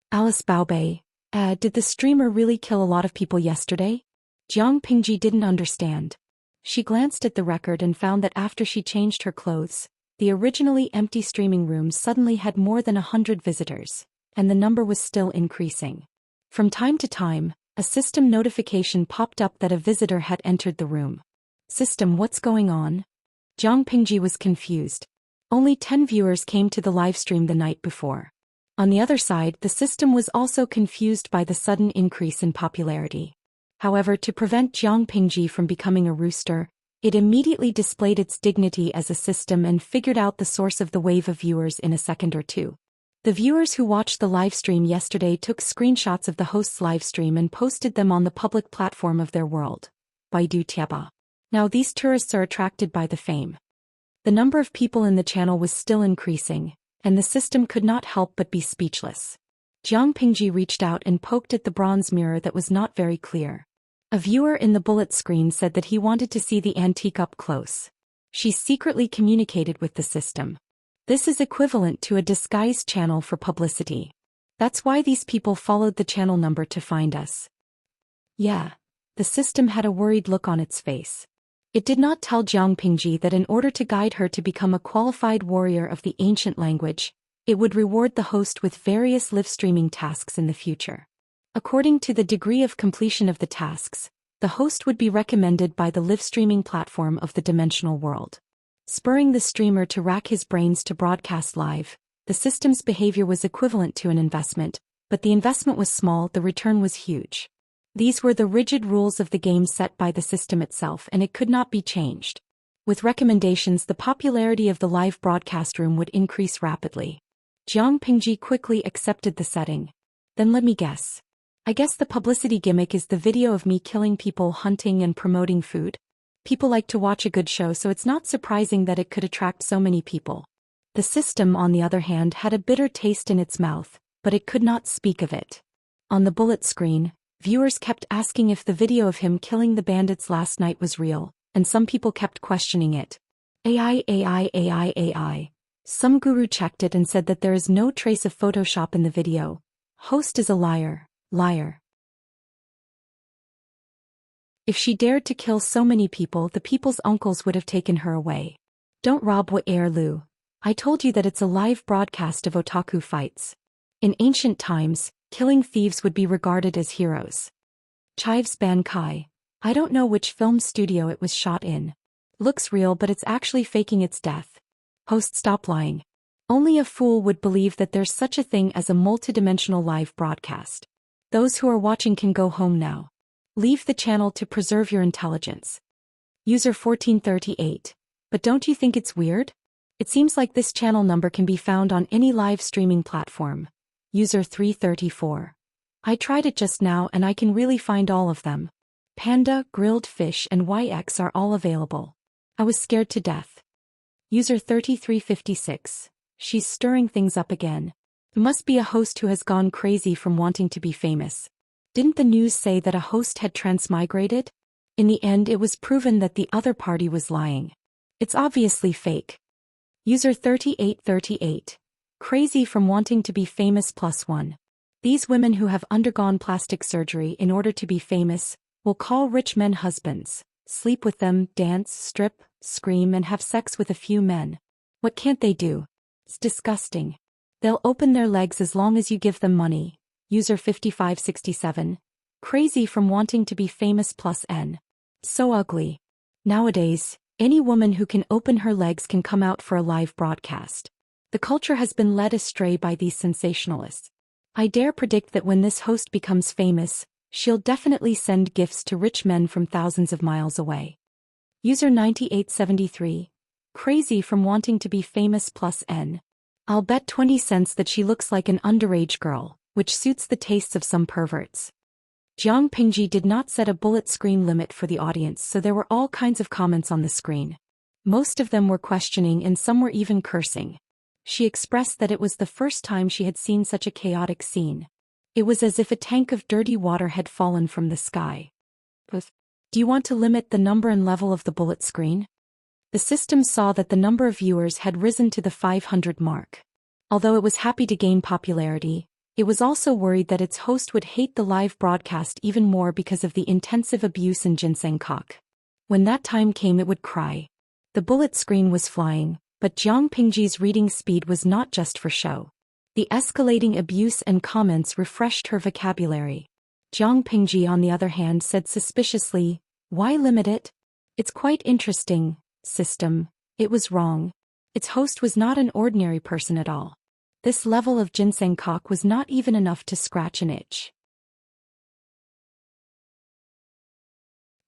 Alice Baobei. Did the streamer really kill a lot of people yesterday? Jiang Pingji didn't understand. She glanced at the record and found that after she changed her clothes, the originally empty streaming room suddenly had more than 100 visitors, and the number was still increasing. From time to time, a system notification popped up that a visitor had entered the room. System, what's going on? Jiang Pingji was confused. Only 10 viewers came to the livestream the night before. On the other side, the system was also confused by the sudden increase in popularity. However, to prevent Jiang Pingji from becoming a rooster, it immediately displayed its dignity as a system and figured out the source of the wave of viewers in a second or two. The viewers who watched the livestream yesterday took screenshots of the host's livestream and posted them on the public platform of their world, Baidu Tiaba. Now these tourists are attracted by the fame. The number of people in the channel was still increasing, and the system could not help but be speechless. Jiang Pingji reached out and poked at the bronze mirror that was not very clear. A viewer in the bullet screen said that he wanted to see the antique up close. She secretly communicated with the system. This is equivalent to a disguised channel for publicity. That's why these people followed the channel number to find us. Yeah. The system had a worried look on its face. It did not tell Jiang Pingji that in order to guide her to become a qualified warrior of the ancient language, it would reward the host with various live streaming tasks in the future. According to the degree of completion of the tasks, the host would be recommended by the live streaming platform of the dimensional world. Spurring the streamer to rack his brains to broadcast live, the system's behavior was equivalent to an investment, but the investment was small, the return was huge. These were the rigid rules of the game set by the system itself, and it could not be changed. With recommendations, the popularity of the live broadcast room would increase rapidly. Jiang Pingji quickly accepted the setting. Then let me guess. I guess the publicity gimmick is the video of me killing people, hunting and promoting food. People like to watch a good show, so it's not surprising that it could attract so many people. The system, on the other hand, had a bitter taste in its mouth, but it could not speak of it. On the bullet screen, viewers kept asking if the video of him killing the bandits last night was real, and some people kept questioning it. AI, AI, AI, AI. Some guru checked it and said that there is no trace of Photoshop in the video. Host is a liar, liar. If she dared to kill so many people, the people's uncles would have taken her away. Don't rob what air Lu. I told you that it's a live broadcast of otaku fights. In ancient times, killing thieves would be regarded as heroes. Chives Ban Kai. I don't know which film studio it was shot in. Looks real, but it's actually faking its death. Host, stop lying. Only a fool would believe that there's such a thing as a multidimensional live broadcast. Those who are watching can go home now. Leave the channel to preserve your intelligence. User 1438. But don't you think it's weird? It seems like this channel number can be found on any live streaming platform. User 334. I tried it just now and I can really find all of them. Panda, grilled fish and YX are all available. I was scared to death. User 3356. She's stirring things up again. It must be a host who has gone crazy from wanting to be famous. Didn't the news say that a host had transmigrated? In the end, it was proven that the other party was lying. It's obviously fake. User 3838. Crazy from wanting to be famous +1. These women who have undergone plastic surgery in order to be famous will call rich men husbands, sleep with them, dance, strip, scream and have sex with a few men. What can't they do? It's disgusting. They'll open their legs as long as you give them money. User 5567. Crazy from wanting to be famous +N. So ugly. Nowadays, any woman who can open her legs can come out for a live broadcast. The culture has been led astray by these sensationalists. I dare predict that when this host becomes famous, she'll definitely send gifts to rich men from thousands of miles away. User 9873. Crazy from wanting to be famous +N. I'll bet 20 cents that she looks like an underage girl, which suits the tastes of some perverts. Jiang Pingji did not set a bullet screen limit for the audience, so there were all kinds of comments on the screen. Most of them were questioning and some were even cursing. She expressed that it was the first time she had seen such a chaotic scene. It was as if a tank of dirty water had fallen from the sky. Do you want to limit the number and level of the bullet screen? The system saw that the number of viewers had risen to the 500 mark. Although it was happy to gain popularity, it was also worried that its host would hate the live broadcast even more because of the intensive abuse and ginseng cock. When that time came, it would cry. The bullet screen was flying, but Jiang Pingji's reading speed was not just for show. The escalating abuse and comments refreshed her vocabulary. Jiang Pingji, on the other hand, said suspiciously, "Why limit it? It's quite interesting, system. It was wrong. Its host was not an ordinary person at all. This level of ginseng cock was not even enough to scratch an itch."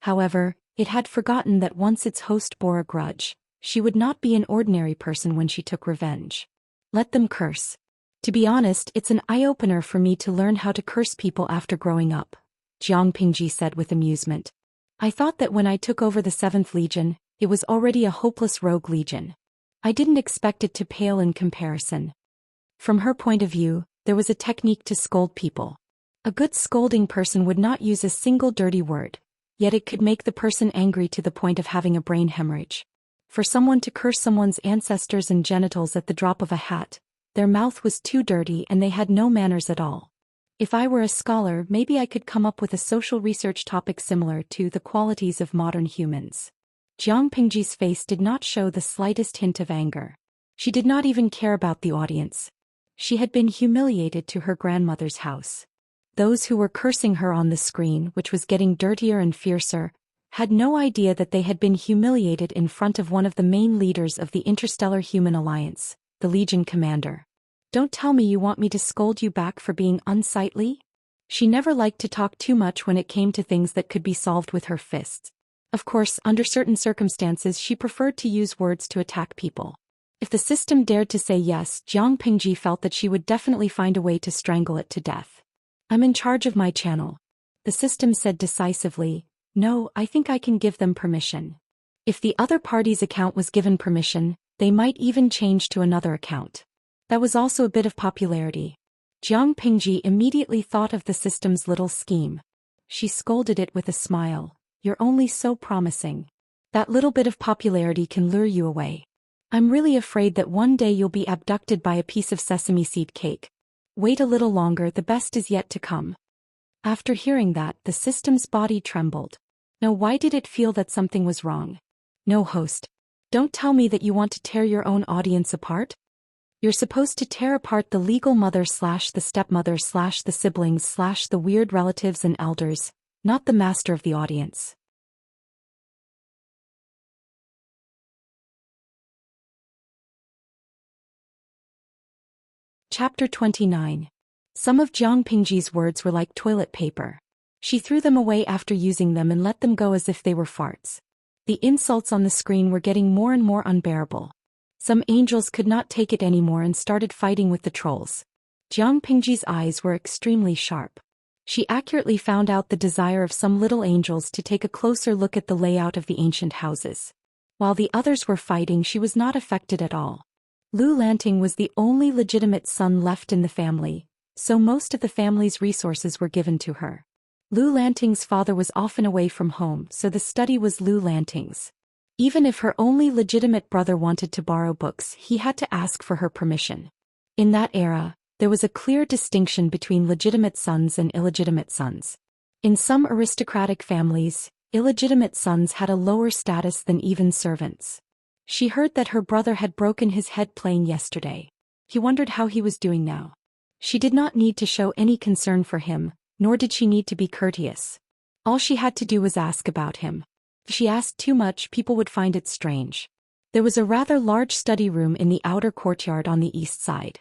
However, it had forgotten that once its host bore a grudge, she would not be an ordinary person when she took revenge. Let them curse. To be honest, it's an eye-opener for me to learn how to curse people after growing up, Jiang Pingji said with amusement. I thought that when I took over the 7th Legion, it was already a hopeless rogue legion. I didn't expect it to pale in comparison. From her point of view, there was a technique to scold people. A good scolding person would not use a single dirty word, yet it could make the person angry to the point of having a brain hemorrhage. For someone to curse someone's ancestors and genitals at the drop of a hat, their mouth was too dirty and they had no manners at all. If I were a scholar, maybe I could come up with a social research topic similar to the qualities of modern humans. Jiang Pingji's face did not show the slightest hint of anger. She did not even care about the audience. She had been humiliated to her grandmother's house. Those who were cursing her on the screen, which was getting dirtier and fiercer, had no idea that they had been humiliated in front of one of the main leaders of the Interstellar Human Alliance, the Legion commander. Don't tell me you want me to scold you back for being unsightly? She never liked to talk too much when it came to things that could be solved with her fists. Of course, under certain circumstances she preferred to use words to attack people. If the system dared to say yes, Jiang Pingji felt that she would definitely find a way to strangle it to death. I'm in charge of my channel. The system said decisively. No, I think I can give them permission. If the other party's account was given permission, they might even change to another account. That was also a bit of popularity. Jiang Pingji immediately thought of the system's little scheme. She scolded it with a smile. You're only so promising. That little bit of popularity can lure you away. I'm really afraid that one day you'll be abducted by a piece of sesame seed cake. Wait a little longer, the best is yet to come. After hearing that, the system's body trembled. No, why did it feel that something was wrong? No, host. Don't tell me that you want to tear your own audience apart? You're supposed to tear apart the legal mother / the stepmother / the siblings / the weird relatives and elders, not the master of the audience. Chapter 29. Some of Jiang Pingji's words were like toilet paper. She threw them away after using them and let them go as if they were farts. The insults on the screen were getting more and more unbearable. Some angels could not take it anymore and started fighting with the trolls. Jiang Pingji's eyes were extremely sharp. She accurately found out the desire of some little angels to take a closer look at the layout of the ancient houses. While the others were fighting, she was not affected at all. Lu Lanting was the only legitimate son left in the family, so most of the family's resources were given to her. Lu Lanting's father was often away from home, so the study was Lu Lanting's. Even if her only legitimate brother wanted to borrow books, he had to ask for her permission. In that era, there was a clear distinction between legitimate sons and illegitimate sons. In some aristocratic families, illegitimate sons had a lower status than even servants. She heard that her brother had broken his head playing yesterday. He wondered how he was doing now. She did not need to show any concern for him, nor did she need to be courteous. All she had to do was ask about him. If she asked too much, people would find it strange. There was a rather large study room in the outer courtyard on the east side.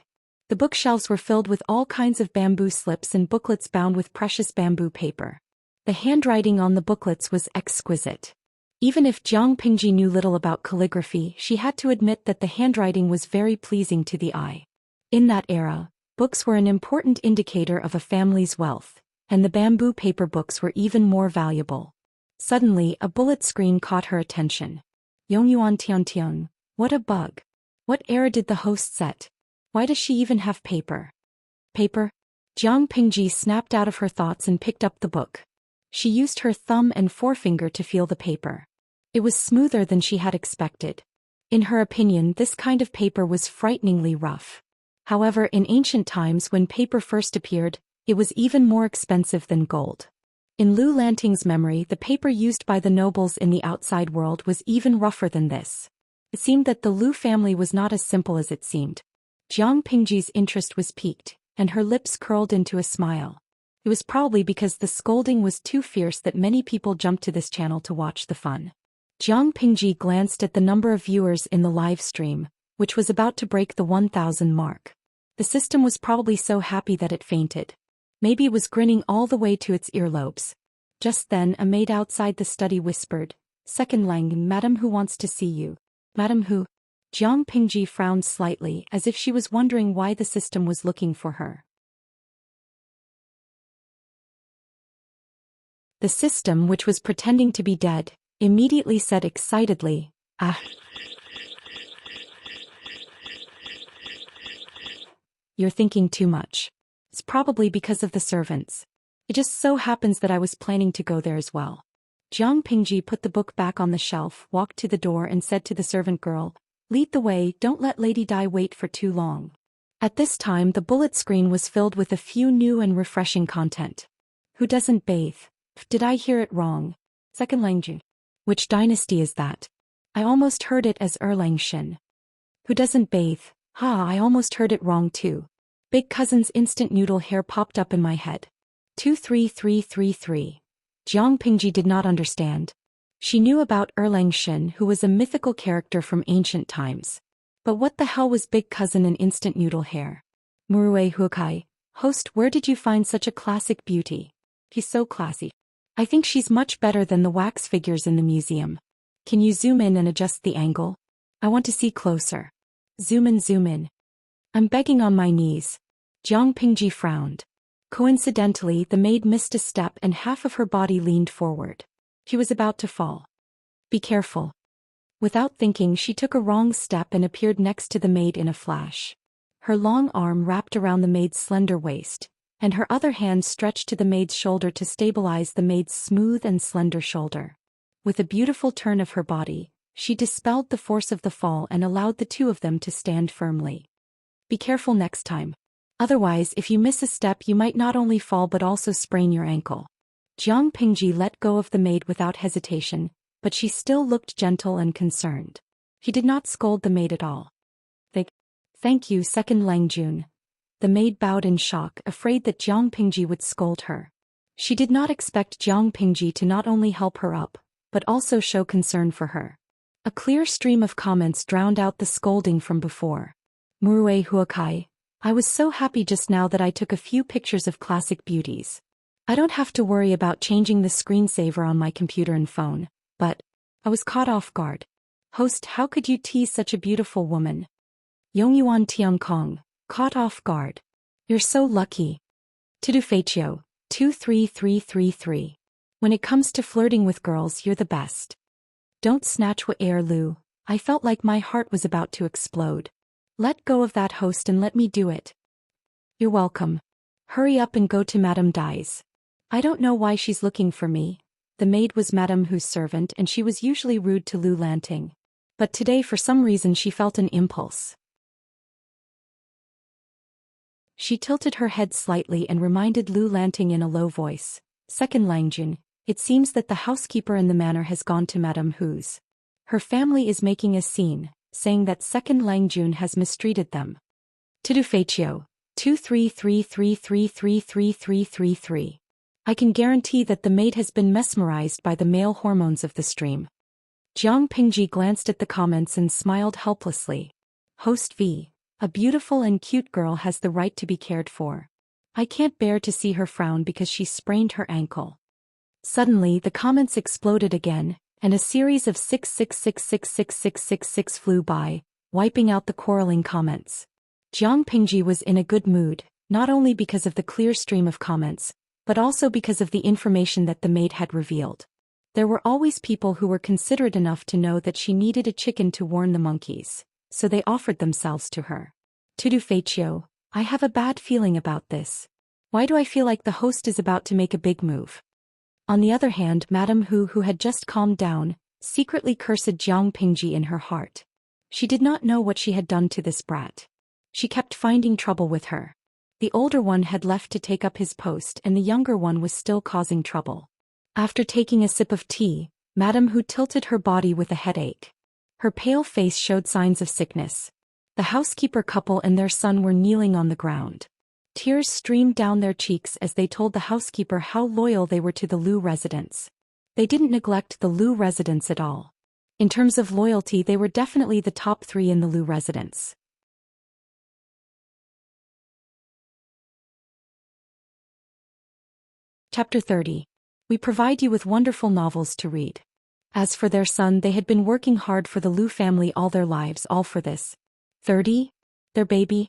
The bookshelves were filled with all kinds of bamboo slips and booklets bound with precious bamboo paper. The handwriting on the booklets was exquisite. Even if Jiang Pingji knew little about calligraphy, she had to admit that the handwriting was very pleasing to the eye. In that era, books were an important indicator of a family's wealth, and the bamboo paper books were even more valuable. Suddenly, a bullet screen caught her attention. Yongyuan Tiantiang, what a bug. What error did the host set? Why does she even have paper? Paper? Jiang Pingji snapped out of her thoughts and picked up the book. She used her thumb and forefinger to feel the paper. It was smoother than she had expected. In her opinion, this kind of paper was frighteningly rough. However, in ancient times when paper first appeared, it was even more expensive than gold. In Lu Lanting's memory, the paper used by the nobles in the outside world was even rougher than this. It seemed that the Lu family was not as simple as it seemed. Jiang Pingji's interest was piqued, and her lips curled into a smile. It was probably because the scolding was too fierce that many people jumped to this channel to watch the fun. Jiang Pingji glanced at the number of viewers in the live stream, which was about to break the 1,000 mark. The system was probably so happy that it fainted. Maybe it was grinning all the way to its earlobes. Just then a maid outside the study whispered, "Second Lang, Madam Who wants to see you." Madam Who? Jiang Pingji frowned slightly as if she was wondering why the system was looking for her. The system, which was pretending to be dead, immediately said excitedly, "Ah. You're thinking too much. It's probably because of the servants. It just so happens that I was planning to go there as well." Jiang Pingji put the book back on the shelf, walked to the door and said to the servant girl, "Lead the way, don't let Lady Di wait for too long." At this time the bullet screen was filled with a few new and refreshing content. Who doesn't bathe? Did I hear it wrong? Second Langjun. Which dynasty is that? I almost heard it as Erlangshin. Who doesn't bathe? I almost heard it wrong too. Big cousin's instant noodle hair popped up in my head. 23333. Jiang Pingji did not understand. She knew about Erlangshin, who was a mythical character from ancient times. But what the hell was big cousin and instant noodle hair? Murue Hukai, host, where did you find such a classic beauty? He's so classy. I think she's much better than the wax figures in the museum. Can you zoom in and adjust the angle? I want to see closer. Zoom in, zoom in. I'm begging on my knees. Jiang Pingji frowned. Coincidentally, the maid missed a step and half of her body leaned forward. She was about to fall. Be careful. Without thinking, she took a wrong step and appeared next to the maid in a flash. Her long arm wrapped around the maid's slender waist, and her other hand stretched to the maid's shoulder to stabilize the maid's smooth and slender shoulder. With a beautiful turn of her body, she dispelled the force of the fall and allowed the two of them to stand firmly. Be careful next time. Otherwise, if you miss a step, you might not only fall but also sprain your ankle. Jiang Pingji let go of the maid without hesitation, but she still looked gentle and concerned. He did not scold the maid at all. Thank you, second Lang Jun. The maid bowed in shock, afraid that Jiang Pingji would scold her. She did not expect Jiang Pingji to not only help her up, but also show concern for her. A clear stream of comments drowned out the scolding from before. Murue Huakai, I was so happy just now that I took a few pictures of classic beauties. I don't have to worry about changing the screensaver on my computer and phone, but I was caught off guard. Host, how could you tease such a beautiful woman? Yongyuan Tiangkong, caught off guard. You're so lucky. Tudufeichio, 23333. When it comes to flirting with girls, you're the best. Don't snatch what air, Lu. I felt like my heart was about to explode. Let go of that, host, and let me do it. You're welcome. Hurry up and go to Madame Dai's. I don't know why she's looking for me. The maid was Madame Hu's servant and she was usually rude to Lu Lanting. But today for some reason she felt an impulse. She tilted her head slightly and reminded Lu Lanting in a low voice. Second Langjun, it seems that the housekeeper in the manor has gone to Madame Hu's. Her family is making a scene, saying that second Langjun has mistreated them. Tudufeichio, 23333333333. I can guarantee that the maid has been mesmerized by the male hormones of the stream. Jiang Pingji glanced at the comments and smiled helplessly. Host V. A beautiful and cute girl has the right to be cared for. I can't bear to see her frown because she sprained her ankle. Suddenly the comments exploded again, and a series of 666666666 flew by, wiping out the quarreling comments. Jiang Pingji was in a good mood, not only because of the clear stream of comments, but also because of the information that the maid had revealed. There were always people who were considerate enough to know that she needed a chicken to warn the monkeys, so they offered themselves to her. Tudufeichio, I have a bad feeling about this. Why do I feel like the host is about to make a big move? On the other hand, Madame Hu, who had just calmed down, secretly cursed Jiang Pingji in her heart. She did not know what she had done to this brat. She kept finding trouble with her. The older one had left to take up his post and the younger one was still causing trouble. After taking a sip of tea, Madame Hu tilted her body with a headache. Her pale face showed signs of sickness. The housekeeper couple and their son were kneeling on the ground. Tears streamed down their cheeks as they told the housekeeper how loyal they were to the Lu residents. They didn't neglect the Lu residents at all. In terms of loyalty, they were definitely the top 3 in the Lu residents. Chapter 30. We provide you with wonderful novels to read. As for their son, they had been working hard for the Lu family all their lives, all for this. 30? Their baby?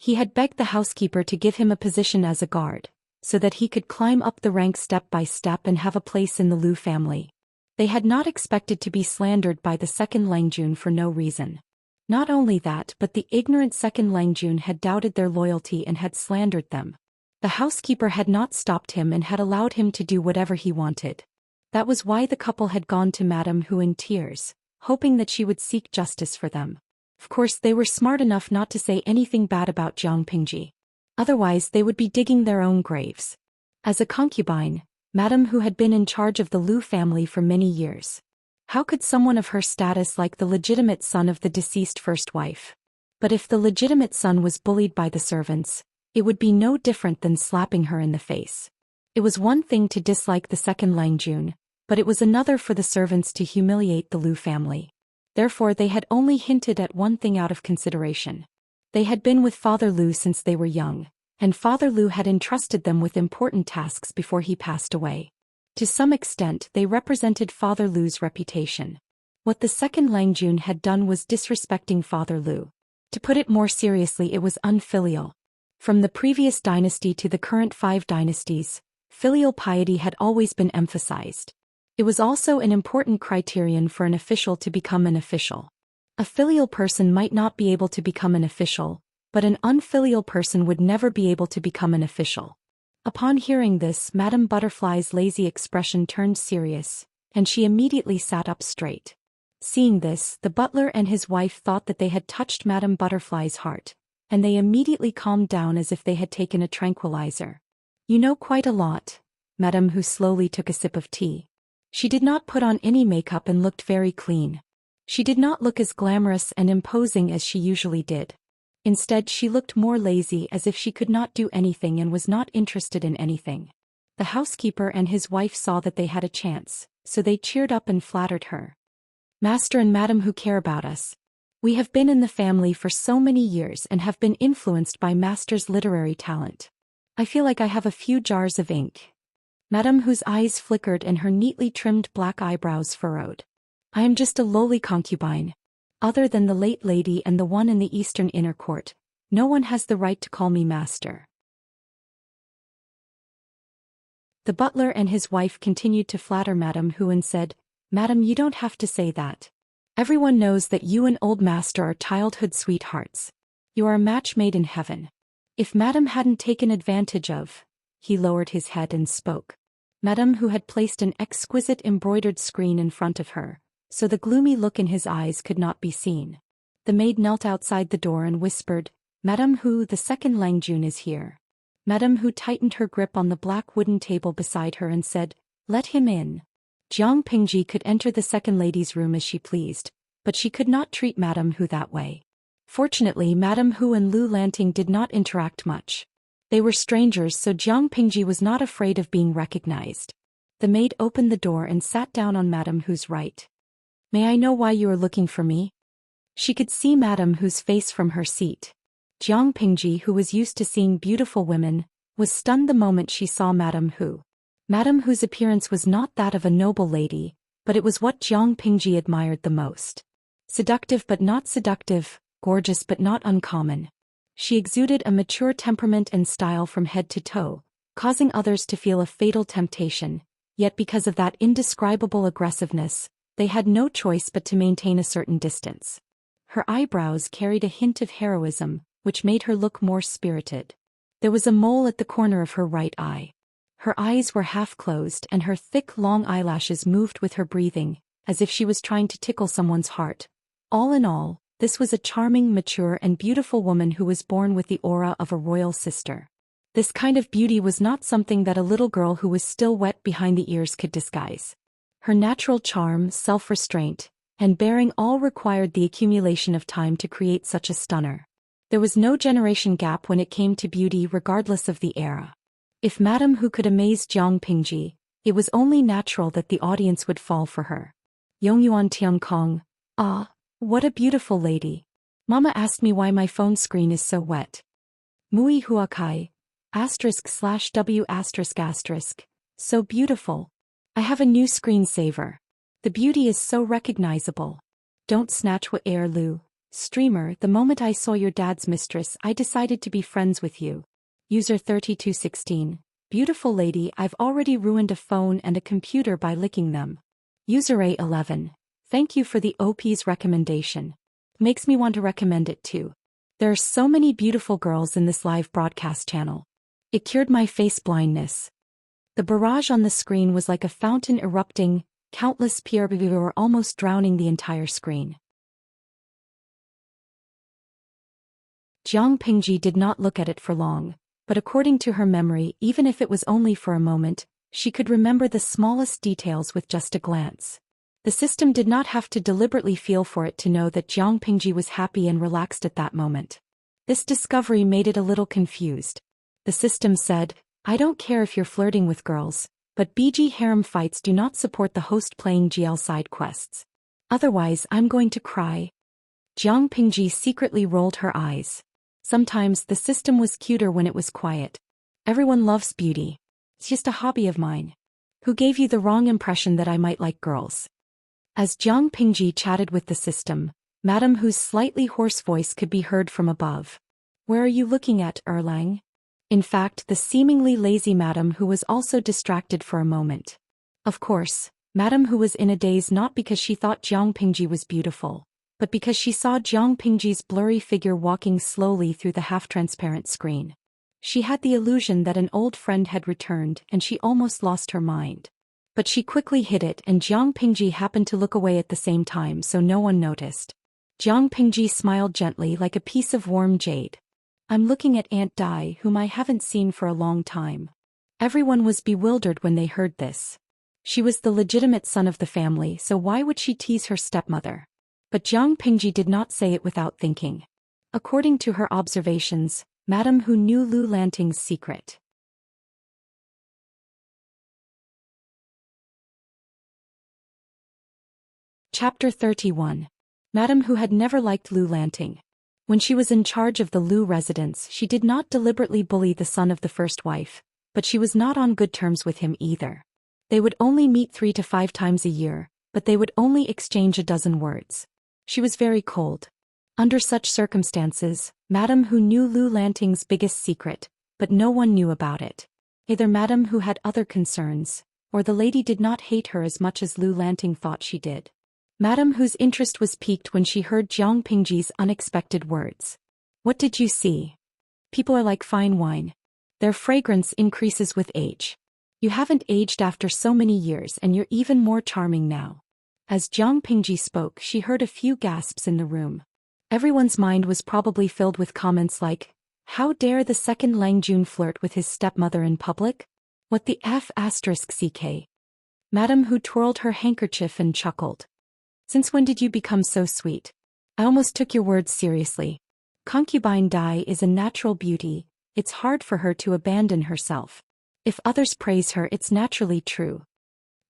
He had begged the housekeeper to give him a position as a guard, so that he could climb up the ranks step by step and have a place in the Lu family. They had not expected to be slandered by the second Langjun for no reason. Not only that, but the ignorant second Langjun had doubted their loyalty and had slandered them. The housekeeper had not stopped him and had allowed him to do whatever he wanted. That was why the couple had gone to Madame Hu in tears, hoping that she would seek justice for them. Of course, they were smart enough not to say anything bad about Jiang Pingji. Otherwise, they would be digging their own graves. As a concubine, Madame Hu had been in charge of the Lu family for many years. How could someone of her status like the legitimate son of the deceased first wife? But if the legitimate son was bullied by the servants, it would be no different than slapping her in the face. It was one thing to dislike the second Langjun, but it was another for the servants to humiliate the Lu family. Therefore they had only hinted at one thing out of consideration. They had been with Father Lu since they were young, and Father Lu had entrusted them with important tasks before he passed away. To some extent they represented Father Lu's reputation. What the second Langjun had done was disrespecting Father Lu. To put it more seriously, it was unfilial. From the previous dynasty to the current 5 dynasties, filial piety had always been emphasized. It was also an important criterion for an official to become an official. A filial person might not be able to become an official, but an unfilial person would never be able to become an official. Upon hearing this, Madame Butterfly's lazy expression turned serious. and she immediately sat up straight. Seeing this, the butler and his wife thought that they had touched Madame Butterfly's heart, and they immediately calmed down as if they had taken a tranquilizer. "You know quite a lot," Madame Hu slowly took a sip of tea. She did not put on any makeup and looked very clean. She did not look as glamorous and imposing as she usually did. Instead, she looked more lazy, as if she could not do anything and was not interested in anything. The housekeeper and his wife saw that they had a chance, so they cheered up and flattered her. "Master and Madam Hu care about us. We have been in the family for so many years and have been influenced by Master's literary talent. I feel like I have a few jars of ink." Madame Hu's eyes flickered and her neatly trimmed black eyebrows furrowed. "I am just a lowly concubine. Other than the late lady and the one in the eastern inner court, no one has the right to call me master." The butler and his wife continued to flatter Madame Hu and said, "Madam, you don't have to say that. Everyone knows that you and old master are childhood sweethearts. You are a match made in heaven. If Madame hadn't taken advantage of—" He lowered his head and spoke. Madame Hu had placed an exquisite embroidered screen in front of her, so the gloomy look in his eyes could not be seen. The maid knelt outside the door and whispered, "Madame Hu, the second Langjun is here." Madame Hu tightened her grip on the black wooden table beside her and said, "Let him in." Jiang Pingji could enter the second lady's room as she pleased, but she could not treat Madame Hu that way. Fortunately, Madame Hu and Lu Lanting did not interact much. They were strangers, so Jiang Pingji was not afraid of being recognized. The maid opened the door and sat down on Madame Hu's right. "May I know why you are looking for me?" She could see Madame Hu's face from her seat. Jiang Pingji, who was used to seeing beautiful women, was stunned the moment she saw Madame Hu. Madame Hu's appearance was not that of a noble lady, but it was what Jiang Pingji admired the most. Seductive but not seductive, gorgeous but not uncommon. She exuded a mature temperament and style from head to toe, causing others to feel a fatal temptation, yet because of that indescribable aggressiveness, they had no choice but to maintain a certain distance. Her eyebrows carried a hint of heroism, which made her look more spirited. There was a mole at the corner of her right eye. Her eyes were half closed and her thick long eyelashes moved with her breathing, as if she was trying to tickle someone's heart. All in all, this was a charming, mature and beautiful woman who was born with the aura of a royal sister. This kind of beauty was not something that a little girl who was still wet behind the ears could disguise. Her natural charm, self-restraint, and bearing all required the accumulation of time to create such a stunner. There was no generation gap when it came to beauty regardless of the era. If Madame Hu could amaze Jiang Pingji, it was only natural that the audience would fall for her. Yongyuan Tiangkong, "Ah, what a beautiful lady. Mama asked me why my phone screen is so wet. Mui Huakai, */w***, so beautiful. I have a new screensaver. The beauty is so recognizable. Don't snatch what air Lu. Streamer, the moment I saw your dad's mistress, I decided to be friends with you. User 3216. Beautiful lady, I've already ruined a phone and a computer by licking them. User A11. Thank you for the OP's recommendation. Makes me want to recommend it too. There are so many beautiful girls in this live broadcast channel. It cured my face blindness." The barrage on the screen was like a fountain erupting, countless PRBV were almost drowning the entire screen. Jiang Pingji did not look at it for long, but according to her memory, even if it was only for a moment, she could remember the smallest details with just a glance. The system did not have to deliberately feel for it to know that Jiang Pingji was happy and relaxed at that moment. This discovery made it a little confused. The system said, "I don't care if you're flirting with girls, but BG harem fights do not support the host playing GL side quests. Otherwise, I'm going to cry." Jiang Pingji secretly rolled her eyes. Sometimes the system was cuter when it was quiet. Everyone loves beauty. It's just a hobby of mine. Who gave you the wrong impression that I might like girls? As Jiang Pingji chatted with the system, Madame Hu's slightly hoarse voice could be heard from above. "Where are you looking at, Erlang?" In fact, the seemingly lazy Madame Hu was also distracted for a moment. Of course, Madame Hu was in a daze not because she thought Jiang Pingji was beautiful, but because she saw Jiang Pingji's blurry figure walking slowly through the half-transparent screen. She had the illusion that an old friend had returned and she almost lost her mind. But she quickly hid it and Jiang Pingji happened to look away at the same time so no one noticed. Jiang Pingji smiled gently like a piece of warm jade. I'm looking at Aunt Dai whom I haven't seen for a long time. Everyone was bewildered when they heard this. She was the legitimate son of the family so why would she tease her stepmother? But Jiang Pingji did not say it without thinking. According to her observations, Madame Hu knew Lu Lanting's secret. Chapter 31. Madame Hu had never liked Lu Lanting. When she was in charge of the Lu residence, she did not deliberately bully the son of the first wife, but she was not on good terms with him either. They would only meet 3 to 5 times a year, but they would only exchange a dozen words. She was very cold. Under such circumstances, Madame Hu knew Lu Lanting's biggest secret, but no one knew about it. Either Madame Hu had other concerns, or the lady did not hate her as much as Lu Lanting thought she did. Madame Hu's interest was piqued when she heard Jiang Pingji's unexpected words. What did you see? People are like fine wine. Their fragrance increases with age. You haven't aged after so many years and you're even more charming now. As Jiang Pingji spoke, she heard a few gasps in the room. Everyone's mind was probably filled with comments like, how dare the second Lang Jun flirt with his stepmother in public? What the F***ck? Madame Hu twirled her handkerchief and chuckled. Since when did you become so sweet? I almost took your words seriously. Concubine Dai is a natural beauty, it's hard for her to abandon herself. If others praise her, it's naturally true.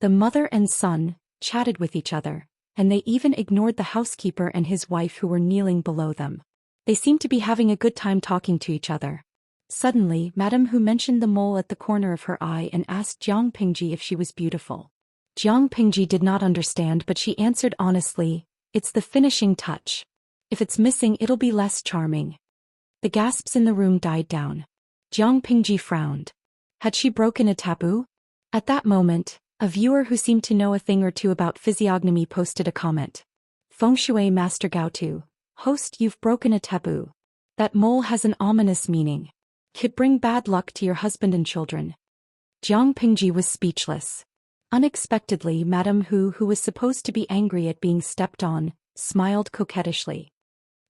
The mother and son chatted with each other, and they even ignored the housekeeper and his wife who were kneeling below them. They seemed to be having a good time talking to each other. Suddenly, Madame Hu mentioned the mole at the corner of her eye and asked Jiang Pingji if she was beautiful. Jiang Pingji did not understand but she answered honestly, it's the finishing touch. If it's missing it'll be less charming. The gasps in the room died down. Jiang Pingji frowned. Had she broken a taboo? At that moment, a viewer who seemed to know a thing or two about physiognomy posted a comment. Feng Shui Master Gaotu, host, you've broken a taboo. That mole has an ominous meaning. Could bring bad luck to your husband and children. Jiang Pingji was speechless. Unexpectedly, Madame Hu, who was supposed to be angry at being stepped on, smiled coquettishly.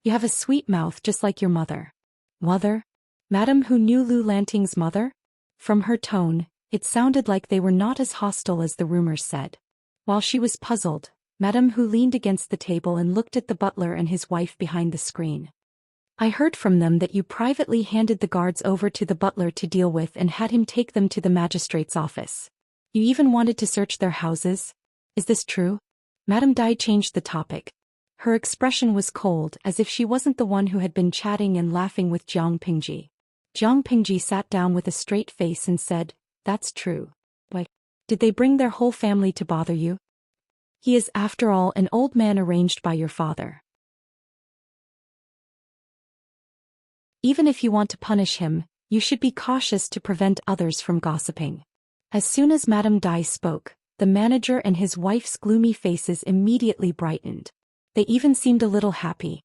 You have a sweet mouth just like your mother. Mother? Madame Hu knew Lu Lanting's mother? From her tone, it sounded like they were not as hostile as the rumors said. While she was puzzled, Madame Hu leaned against the table and looked at the butler and his wife behind the screen. I heard from them that you privately handed the guards over to the butler to deal with and had him take them to the magistrate's office. You even wanted to search their houses? Is this true? Madame Dai changed the topic. Her expression was cold, as if she wasn't the one who had been chatting and laughing with Jiang Pingji. Jiang Pingji sat down with a straight face and said, that's true. Why? Did they bring their whole family to bother you? He is after all an old man arranged by your father. Even if you want to punish him, you should be cautious to prevent others from gossiping. As soon as Madame Dai spoke, the manager and his wife's gloomy faces immediately brightened. They even seemed a little happy.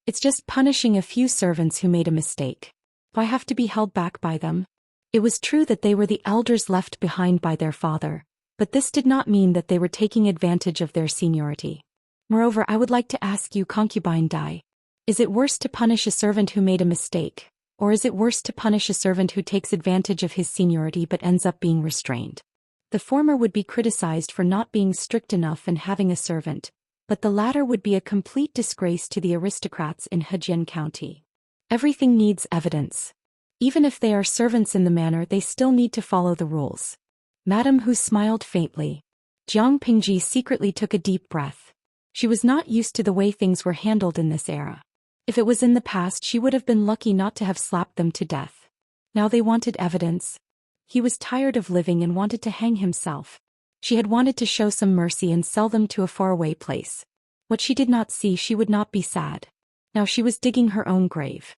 It's just punishing a few servants who made a mistake. Why have to be held back by them? It was true that they were the elders left behind by their father, but this did not mean that they were taking advantage of their seniority. Moreover, I would like to ask you, Concubine Dai, is it worse to punish a servant who made a mistake? Or is it worse to punish a servant who takes advantage of his seniority but ends up being restrained? The former would be criticized for not being strict enough and having a servant, but the latter would be a complete disgrace to the aristocrats in Hejian County. Everything needs evidence. Even if they are servants in the manor, they still need to follow the rules. Madame Hu smiled faintly. Jiang Pingji secretly took a deep breath. She was not used to the way things were handled in this era. If it was in the past, she would have been lucky not to have slapped them to death. Now they wanted evidence. He was tired of living and wanted to hang himself. She had wanted to show some mercy and sell them to a faraway place. What she did not see, she would not be sad. Now she was digging her own grave.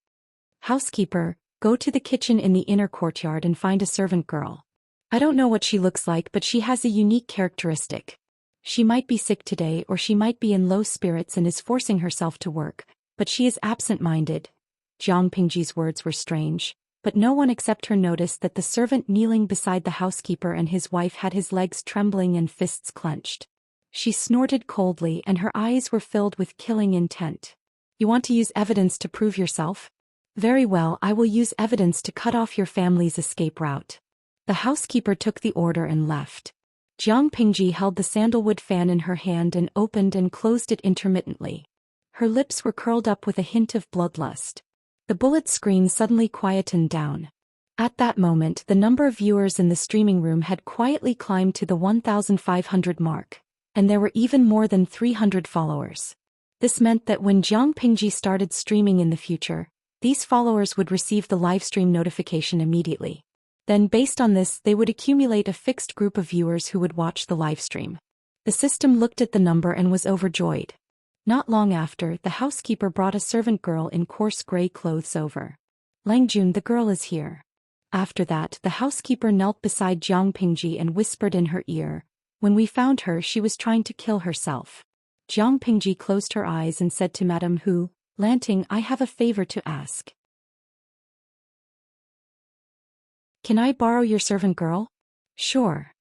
Housekeeper, go to the kitchen in the inner courtyard and find a servant girl. I don't know what she looks like, but she has a unique characteristic. She might be sick today, or she might be in low spirits and is forcing herself to work, but she is absent-minded. Jiang Pingji's words were strange. but no one except her noticed that the servant kneeling beside the housekeeper and his wife had his legs trembling and fists clenched. She snorted coldly and her eyes were filled with killing intent. You want to use evidence to prove yourself? Very well, I will use evidence to cut off your family's escape route. The housekeeper took the order and left. Jiang Pingji held the sandalwood fan in her hand and opened and closed it intermittently. Her lips were curled up with a hint of bloodlust. The bullet screen suddenly quietened down. At that moment, the number of viewers in the streaming room had quietly climbed to the 1,500 mark, and there were even more than 300 followers. This meant that when Jiang Pingji started streaming in the future, these followers would receive the livestream notification immediately. Then based on this, they would accumulate a fixed group of viewers who would watch the livestream. The system looked at the number and was overjoyed. Not long after, the housekeeper brought a servant girl in coarse gray clothes over. Langjun, the girl is here. After that, the housekeeper knelt beside Jiang Pingji and whispered in her ear, when we found her, she was trying to kill herself. Jiang Pingji closed her eyes and said to Madame Hu, Lanting, I have a favor to ask. Can I borrow your servant girl? Sure.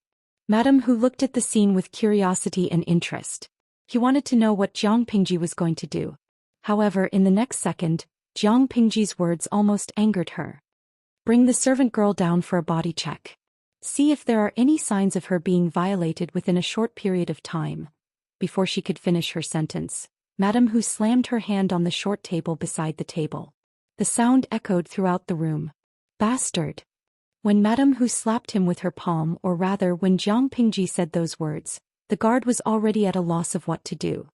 Madame Hu looked at the scene with curiosity and interest. He wanted to know what Jiang Pingji was going to do. However, in the next second, Jiang Pingji's words almost angered her. Bring the servant girl down for a body check. See if there are any signs of her being violated within a short period of time. Before she could finish her sentence, Madame Hu slammed her hand on the short table beside the table. The sound echoed throughout the room. Bastard! When Madame Hu slapped him with her palm, or rather when Jiang Pingji said those words, the guard was already at a loss of what to do.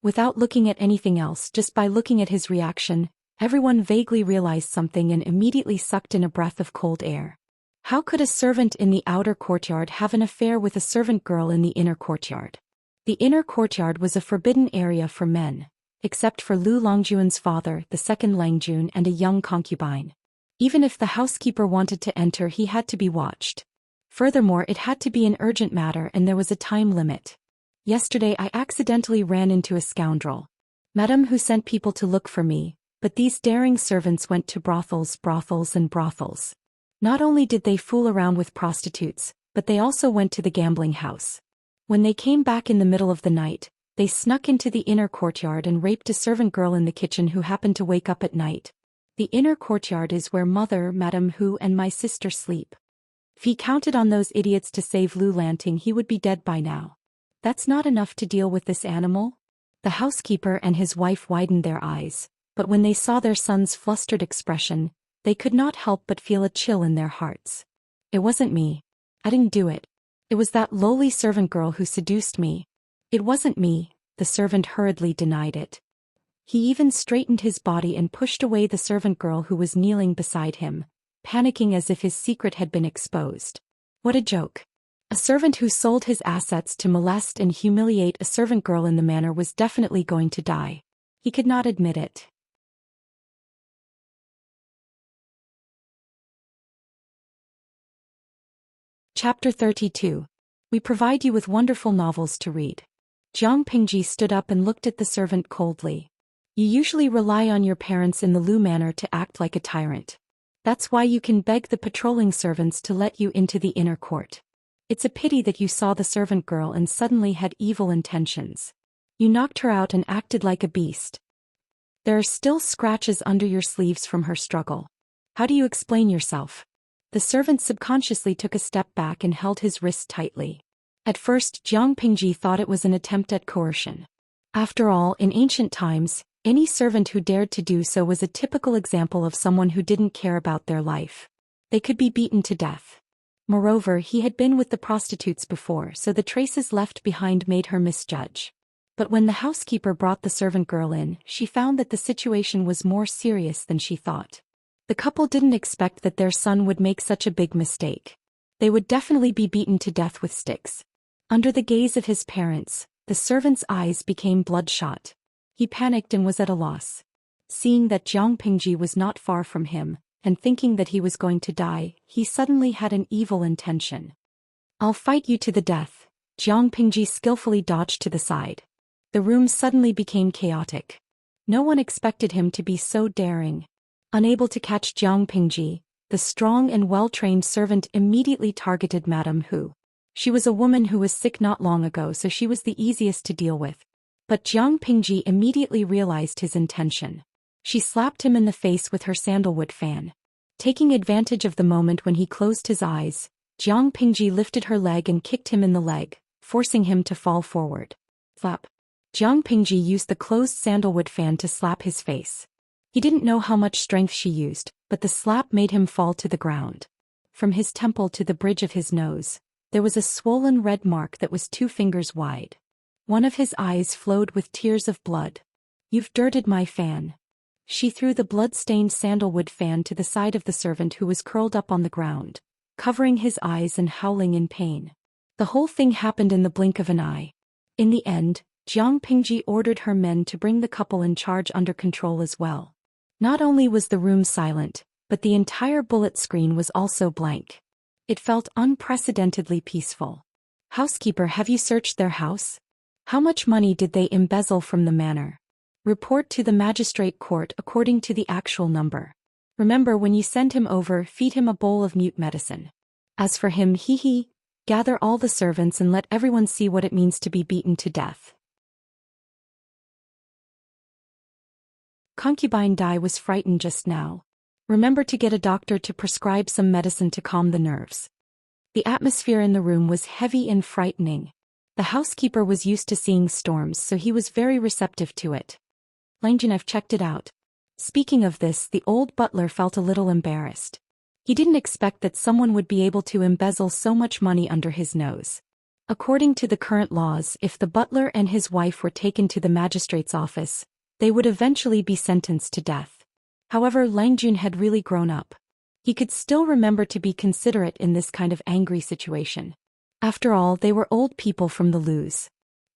Without looking at anything else, just by looking at his reaction, everyone vaguely realized something and immediately sucked in a breath of cold air. How could a servant in the outer courtyard have an affair with a servant girl in the inner courtyard? The inner courtyard was a forbidden area for men, except for Lu Longjuan's father, the second Langjun, and a young concubine. Even if the housekeeper wanted to enter, he had to be watched. Furthermore, it had to be an urgent matter and there was a time limit. Yesterday I accidentally ran into a scoundrel. Madame Hu sent people to look for me, but these daring servants went to brothels and brothels. Not only did they fool around with prostitutes, but they also went to the gambling house. When they came back in the middle of the night, they snuck into the inner courtyard and raped a servant girl in the kitchen who happened to wake up at night. The inner courtyard is where Mother, Madame Hu, and my sister sleep. If he counted on those idiots to save Lu Lanting, he would be dead by now. That's not enough to deal with this animal? The housekeeper and his wife widened their eyes, but when they saw their son's flustered expression, they could not help but feel a chill in their hearts. It wasn't me. I didn't do it. It was that lowly servant girl who seduced me. It wasn't me, the servant hurriedly denied it. He even straightened his body and pushed away the servant girl who was kneeling beside him, panicking as if his secret had been exposed. What a joke. A servant who sold his assets to molest and humiliate a servant girl in the manner was definitely going to die. He could not admit it. Chapter 32. We provide you with wonderful novels to read. Jiang Pingji stood up and looked at the servant coldly. You usually rely on your parents in the Lu manor to act like a tyrant. That's why you can beg the patrolling servants to let you into the inner court. It's a pity that you saw the servant girl and suddenly had evil intentions. You knocked her out and acted like a beast. There are still scratches under your sleeves from her struggle. How do you explain yourself? The servant subconsciously took a step back and held his wrist tightly. At first, Jiang Pingji thought it was an attempt at coercion. After all, in ancient times, any servant who dared to do so was a typical example of someone who didn't care about their life. They could be beaten to death. Moreover, he had been with the prostitutes before, so the traces left behind made her misjudge. But when the housekeeper brought the servant girl in, she found that the situation was more serious than she thought. The couple didn't expect that their son would make such a big mistake. They would definitely be beaten to death with sticks. Under the gaze of his parents, the servant's eyes became bloodshot. He panicked and was at a loss. Seeing that Jiang Pingji was not far from him, and thinking that he was going to die, he suddenly had an evil intention. I'll fight you to the death. Jiang Pingji skillfully dodged to the side. The room suddenly became chaotic. No one expected him to be so daring. Unable to catch Jiang Pingji, The strong and well-trained servant immediately targeted Madame Hu. She was a woman who was sick not long ago, so she was the easiest to deal with. But Jiang Pingji immediately realized his intention. She slapped him in the face with her sandalwood fan. Taking advantage of the moment when he closed his eyes, Jiang Pingji lifted her leg and kicked him in the leg, forcing him to fall forward. Slap. Jiang Pingji used the closed sandalwood fan to slap his face. He didn't know how much strength she used, but the slap made him fall to the ground. From his temple to the bridge of his nose, there was a swollen red mark that was 2 fingers wide. One of his eyes flowed with tears of blood. "You've dirted my fan." She threw the blood-stained sandalwood fan to the side of the servant who was curled up on the ground, covering his eyes and howling in pain. The whole thing happened in the blink of an eye. In the end, Jiang Pingji ordered her men to bring the couple in charge under control as well. Not only was the room silent, but the entire bullet screen was also blank. It felt unprecedentedly peaceful. "Housekeeper, have you searched their house? How much money did they embezzle from the manor? Report to the magistrate court according to the actual number. Remember, when you send him over, feed him a bowl of mute medicine. As for him, gather all the servants and let everyone see what it means to be beaten to death." Concubine Dai was frightened just now. "Remember to get a doctor to prescribe some medicine to calm the nerves." The atmosphere in the room was heavy and frightening. The housekeeper was used to seeing storms, so he was very receptive to it. "Langjun, I've checked it out." Speaking of this, the old butler felt a little embarrassed. He didn't expect that someone would be able to embezzle so much money under his nose. According to the current laws, if the butler and his wife were taken to the magistrate's office, they would eventually be sentenced to death. However, Langjun had really grown up. He could still remember to be considerate in this kind of angry situation. After all, they were old people from the Lus,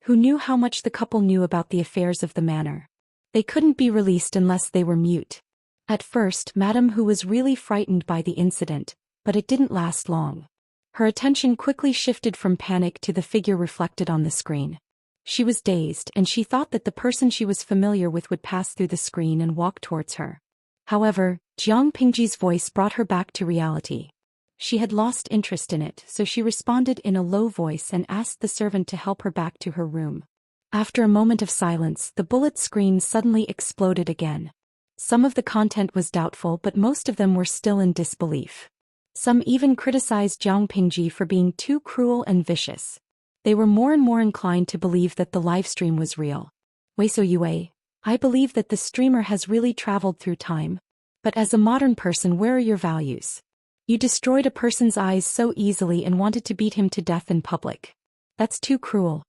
who knew how much the couple knew about the affairs of the manor. They couldn't be released unless they were mute. At first, Madame Hu was really frightened by the incident, but it didn't last long. Her attention quickly shifted from panic to the figure reflected on the screen. She was dazed, and she thought that the person she was familiar with would pass through the screen and walk towards her. However, Jiang Pingji's voice brought her back to reality. She had lost interest in it, so she responded in a low voice and asked the servant to help her back to her room. After a moment of silence, the bullet screen suddenly exploded again. Some of the content was doubtful, but most of them were still in disbelief. Some even criticized Jiang Pingji for being too cruel and vicious. They were more and more inclined to believe that the livestream was real. "Wei So Yue, I believe that the streamer has really traveled through time. But as a modern person, where are your values? You destroyed a person's eyes so easily and wanted to beat him to death in public. That's too cruel."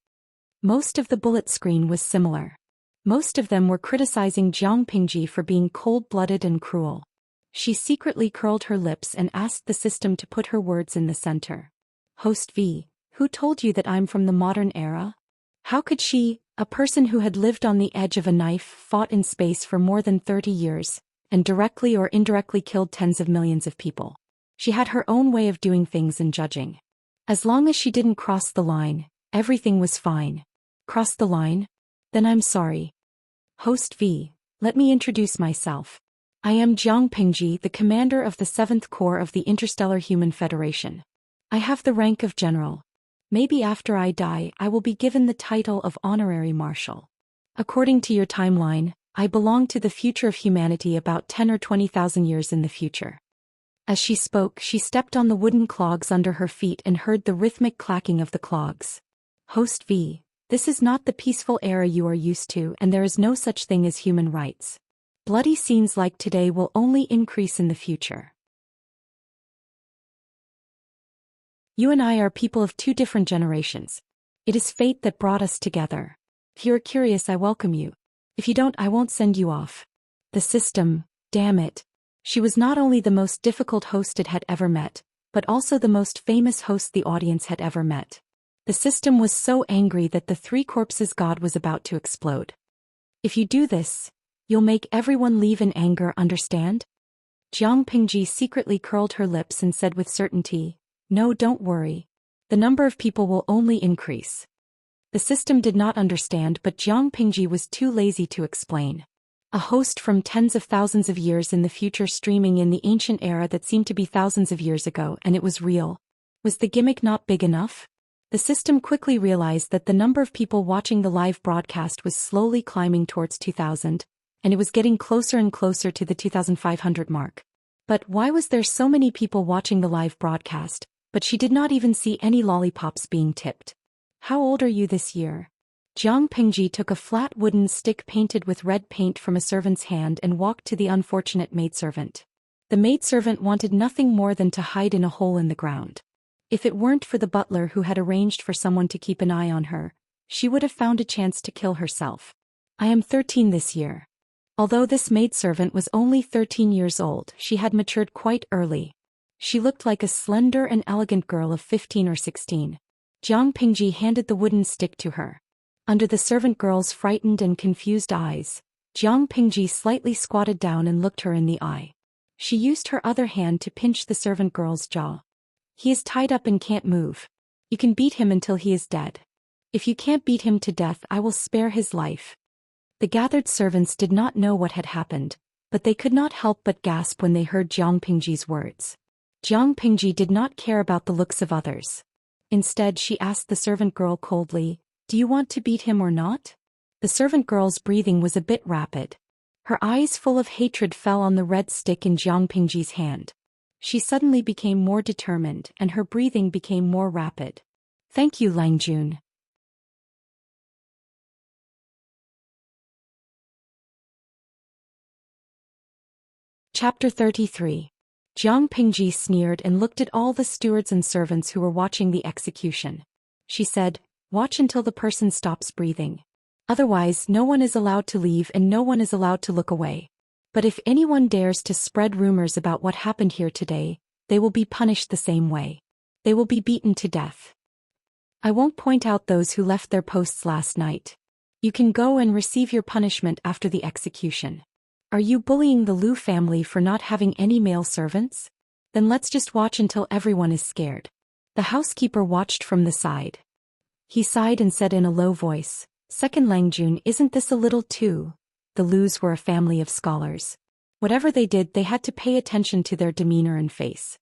Most of the bullet screen was similar. Most of them were criticizing Jiang Pingji for being cold-blooded and cruel. She secretly curled her lips and asked the system to put her words in the center. "Host V, who told you that I'm from the modern era? How could she, a person who had lived on the edge of a knife, fought in space for more than 30 years, and directly or indirectly killed tens of millions of people? She had her own way of doing things and judging. As long as she didn't cross the line, everything was fine. Cross the line? Then I'm sorry. Host V, let me introduce myself. I am Jiang Pingji, the commander of the 7th Corps of the Interstellar Human Federation. I have the rank of general. Maybe after I die, I will be given the title of honorary marshal. According to your timeline, I belong to the future of humanity, about 10 or 20,000 years in the future." As she spoke, she stepped on the wooden clogs under her feet and heard the rhythmic clacking of the clogs. "Host V, this is not the peaceful era you are used to, and there is no such thing as human rights. Bloody scenes like today will only increase in the future. You and I are people of 2 different generations. It is fate that brought us together. If you are curious, I welcome you. If you don't, I won't send you off." The system, damn it. She was not only the most difficult host it had ever met, but also the most famous host the audience had ever met. The system was so angry that the 3 corpses god was about to explode. "If you do this, you'll make everyone leave in anger, understand?" Jiang Pingji secretly curled her lips and said with certainty, "No, don't worry. The number of people will only increase." The system did not understand, but Jiang Pingji was too lazy to explain. A host from tens of thousands of years in the future streaming in the ancient era that seemed to be thousands of years ago, and it was real. Was the gimmick not big enough? The system quickly realized that the number of people watching the live broadcast was slowly climbing towards 2,000, and it was getting closer and closer to the 2,500 mark. But why was there so many people watching the live broadcast, but she did not even see any lollipops being tipped? How old are you this year? Jiang Pingji took a flat wooden stick painted with red paint from a servant's hand and walked to the unfortunate maidservant. The maidservant wanted nothing more than to hide in a hole in the ground. If it weren't for the butler who had arranged for someone to keep an eye on her, she would have found a chance to kill herself. I am 13 this year. Although this maidservant was only 13 years old, she had matured quite early. She looked like a slender and elegant girl of 15 or 16. Jiang Pingji handed the wooden stick to her. Under the servant girl's frightened and confused eyes, Jiang Pingji slightly squatted down and looked her in the eye. She used her other hand to pinch the servant girl's jaw. He is tied up and can't move. You can beat him until he is dead. If you can't beat him to death, I will spare his life. The gathered servants did not know what had happened, but they could not help but gasp when they heard Jiang Pingji's words. Jiang Pingji did not care about the looks of others. Instead, she asked the servant girl coldly, "Do you want to beat him or not?" The servant girl's breathing was a bit rapid. Her eyes full of hatred fell on the red stick in Jiang Pingji's hand. She suddenly became more determined and her breathing became more rapid. "Thank you, Lang Jun." Chapter 33. Jiang Pingji sneered and looked at all the stewards and servants who were watching the execution. She said, "Watch until the person stops breathing. Otherwise, no one is allowed to leave and no one is allowed to look away. But if anyone dares to spread rumors about what happened here today, they will be punished the same way. They will be beaten to death. I won't point out those who left their posts last night. You can go and receive your punishment after the execution. Are you bullying the Lu family for not having any male servants? Then let's just watch until everyone is scared." The housekeeper watched from the side. He sighed and said in a low voice, "Second Langjun, isn't this a little too?" The Lus were a family of scholars. Whatever they did, they had to pay attention to their demeanor and face.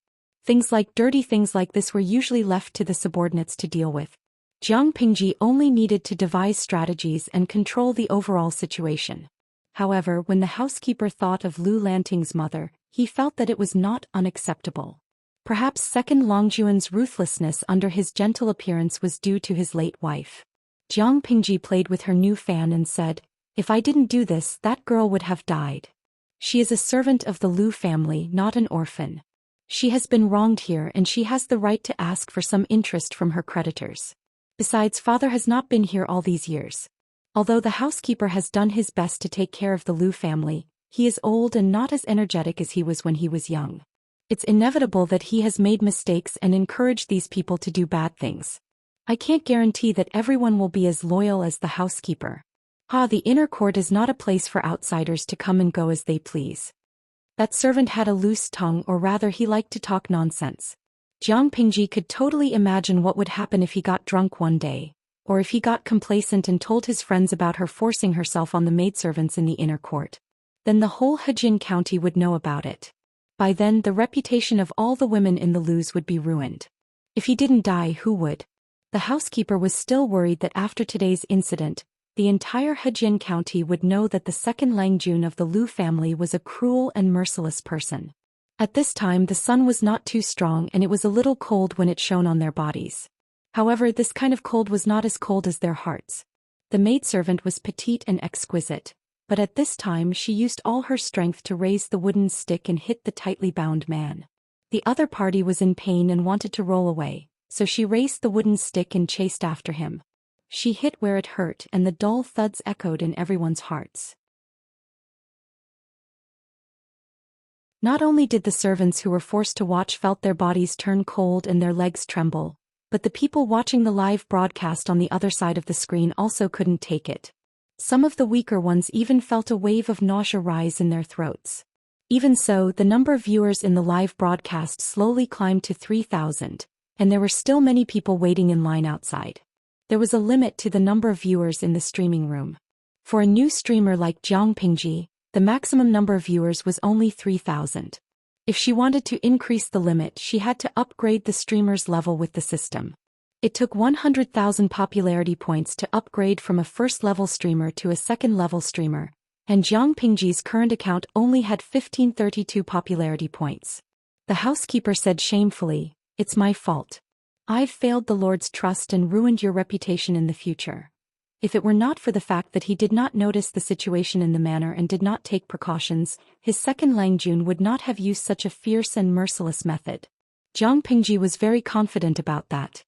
Dirty things like this were usually left to the subordinates to deal with. Jiang Pingji only needed to devise strategies and control the overall situation. However, when the housekeeper thought of Lu Lanting's mother, he felt that it was not unacceptable. Perhaps Second Longjuan's ruthlessness under his gentle appearance was due to his late wife. Jiang Pingji played with her new fan and said, "If I didn't do this, that girl would have died. She is a servant of the Lu family, not an orphan. She has been wronged here and she has the right to ask for some interest from her creditors. Besides, father has not been here all these years. Although the housekeeper has done his best to take care of the Lu family, he is old and not as energetic as he was when he was young. It's inevitable that he has made mistakes and encouraged these people to do bad things. I can't guarantee that everyone will be as loyal as the housekeeper. The inner court is not a place for outsiders to come and go as they please." That servant had a loose tongue, or rather he liked to talk nonsense. Jiang Pingji could totally imagine what would happen if he got drunk one day, or if he got complacent and told his friends about her forcing herself on the maidservants in the inner court. Then the whole Hejin county would know about it. By then, the reputation of all the women in the Lus would be ruined. If he didn't die, who would? The housekeeper was still worried that after today's incident, the entire Hejin county would know that the second Langjun of the Lu family was a cruel and merciless person. At this time, the sun was not too strong and it was a little cold when it shone on their bodies. However, this kind of cold was not as cold as their hearts. The maidservant was petite and exquisite, but at this time she used all her strength to raise the wooden stick and hit the tightly bound man. The other party was in pain and wanted to roll away, so she raised the wooden stick and chased after him. She hit where it hurt and the dull thuds echoed in everyone's hearts. Not only did the servants who were forced to watch felt their bodies turn cold and their legs tremble, but the people watching the live broadcast on the other side of the screen also couldn't take it. Some of the weaker ones even felt a wave of nausea rise in their throats. Even so, the number of viewers in the live broadcast slowly climbed to 3,000, and there were still many people waiting in line outside. There was a limit to the number of viewers in the streaming room. For a new streamer like Jiang Pingji, The maximum number of viewers was only 3,000. If she wanted to increase the limit, she had to upgrade the streamer's level with the system. It took 100,000 popularity points to upgrade from a first-level streamer to a second-level streamer, and Jiang Pingji's current account only had 1532 popularity points. The housekeeper said shamefully, "It's my fault. I've failed the Lord's trust and ruined your reputation in the future. If it were not for the fact that he did not notice the situation in the manner and did not take precautions, his second Langjun would not have used such a fierce and merciless method." Jiang Pingji was very confident about that.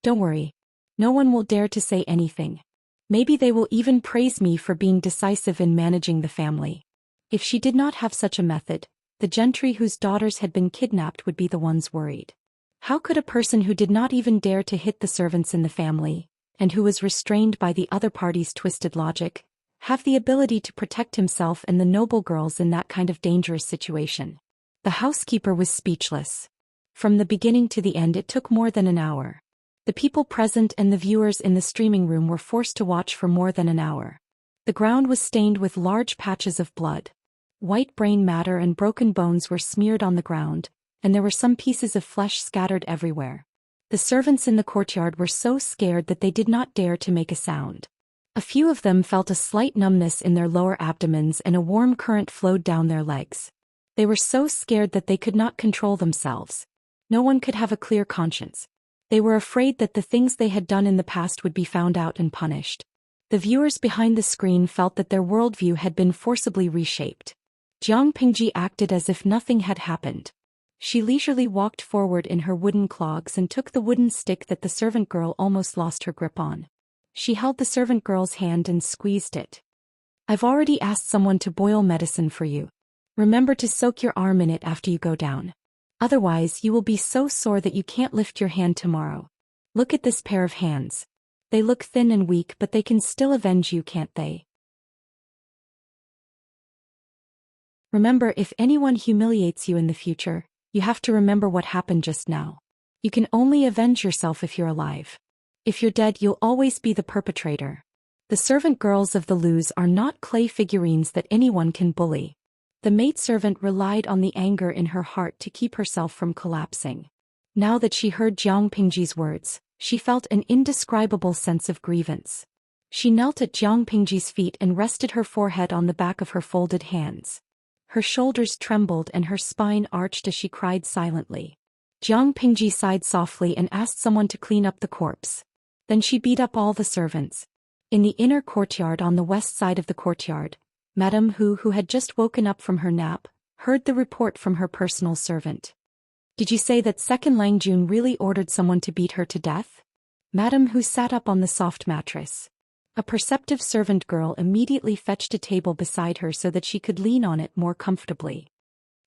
"Don't worry. No one will dare to say anything. Maybe they will even praise me for being decisive in managing the family." If she did not have such a method, the gentry whose daughters had been kidnapped would be the ones worried. How could a person who did not even dare to hit the servants in the family, and who was restrained by the other party's twisted logic, have the ability to protect himself and the noble girls in that kind of dangerous situation? The housekeeper was speechless. From the beginning to the end it took more than an hour. The people present and the viewers in the streaming room were forced to watch for more than an hour. The ground was stained with large patches of blood. White brain matter and broken bones were smeared on the ground, and there were some pieces of flesh scattered everywhere. The servants in the courtyard were so scared that they did not dare to make a sound. A few of them felt a slight numbness in their lower abdomens and a warm current flowed down their legs. They were so scared that they could not control themselves. No one could have a clear conscience. They were afraid that the things they had done in the past would be found out and punished. The viewers behind the screen felt that their worldview had been forcibly reshaped. Jiang Pingji acted as if nothing had happened. She leisurely walked forward in her wooden clogs and took the wooden stick that the servant girl almost lost her grip on. She held the servant girl's hand and squeezed it. "I've already asked someone to boil medicine for you. Remember to soak your arm in it after you go down. Otherwise, you will be so sore that you can't lift your hand tomorrow. Look at this pair of hands. They look thin and weak, but they can still avenge you, can't they? Remember, if anyone humiliates you in the future, you have to remember what happened just now. You can only avenge yourself if you're alive. If you're dead, you'll always be the perpetrator. The servant girls of the Lus are not clay figurines that anyone can bully." The maidservant relied on the anger in her heart to keep herself from collapsing. Now that she heard Jiang Pingji's words, she felt an indescribable sense of grievance. She knelt at Jiang Pingji's feet and rested her forehead on the back of her folded hands. Her shoulders trembled and her spine arched as she cried silently. Jiang Pingji sighed softly and asked someone to clean up the corpse. Then she beat up all the servants. In the inner courtyard on the west side of the courtyard, Madame Hu, who had just woken up from her nap, heard the report from her personal servant. "Did you say that second Langjun really ordered someone to beat her to death?" Madame Hu sat up on the soft mattress. A perceptive servant girl immediately fetched a table beside her so that she could lean on it more comfortably.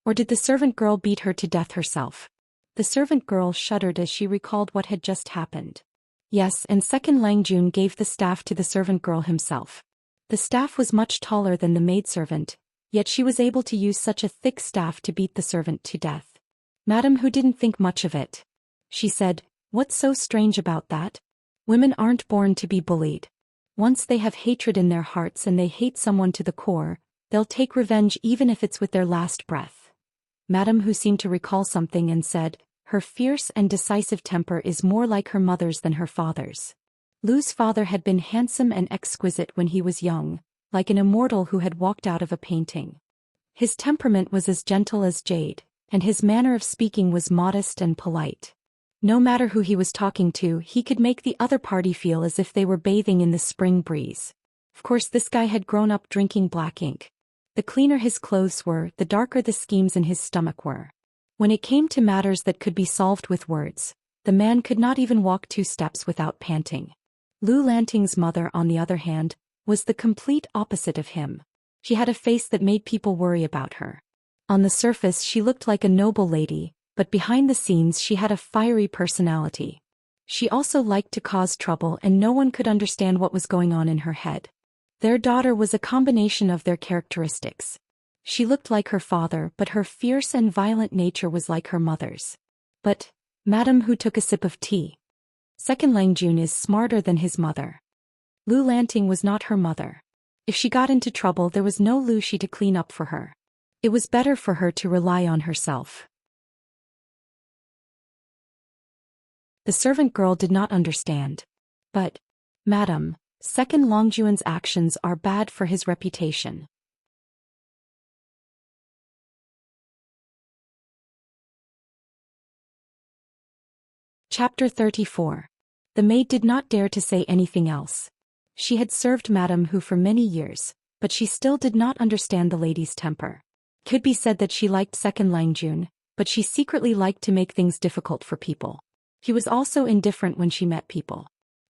"Or did the servant girl beat her to death herself?" The servant girl shuddered as she recalled what had just happened. "Yes, and second Langjun gave the staff to the servant girl himself. The staff was much taller than the maidservant, yet she was able to use such a thick staff to beat the servant to death." Madame Hu didn't think much of it. She said, "What's so strange about that? Women aren't born to be bullied. Once they have hatred in their hearts and they hate someone to the core, they'll take revenge even if it's with their last breath." Madame Hu seemed to recall something and said, "Her fierce and decisive temper is more like her mother's than her father's." Lu's father had been handsome and exquisite when he was young, like an immortal who had walked out of a painting. His temperament was as gentle as jade, and his manner of speaking was modest and polite. No matter who he was talking to, he could make the other party feel as if they were bathing in the spring breeze. Of course, this guy had grown up drinking black ink. The cleaner his clothes were, the darker the schemes in his stomach were. When it came to matters that could be solved with words, the man could not even walk 2 steps without panting. Lu Lanting's mother, on the other hand, was the complete opposite of him. She had a face that made people worry about her. On the surface she looked like a noble lady, but behind the scenes she had a fiery personality. She also liked to cause trouble and no one could understand what was going on in her head. Their daughter was a combination of their characteristics. She looked like her father, but her fierce and violent nature was like her mother's. But Madame Hu took a sip of tea. Second Langjun is smarter than his mother. Lu Lanting was not her mother. If she got into trouble, there was no Lu Shi to clean up for her. It was better for her to rely on herself. The servant girl did not understand. But, Madam, Second Longjuan's actions are bad for his reputation. Chapter 34. The maid did not dare to say anything else. She had served Madame Hu for many years, but she still did not understand the lady's temper. Could be said that she liked Second Langjun, but she secretly liked to make things difficult for people. He was also indifferent when she met people.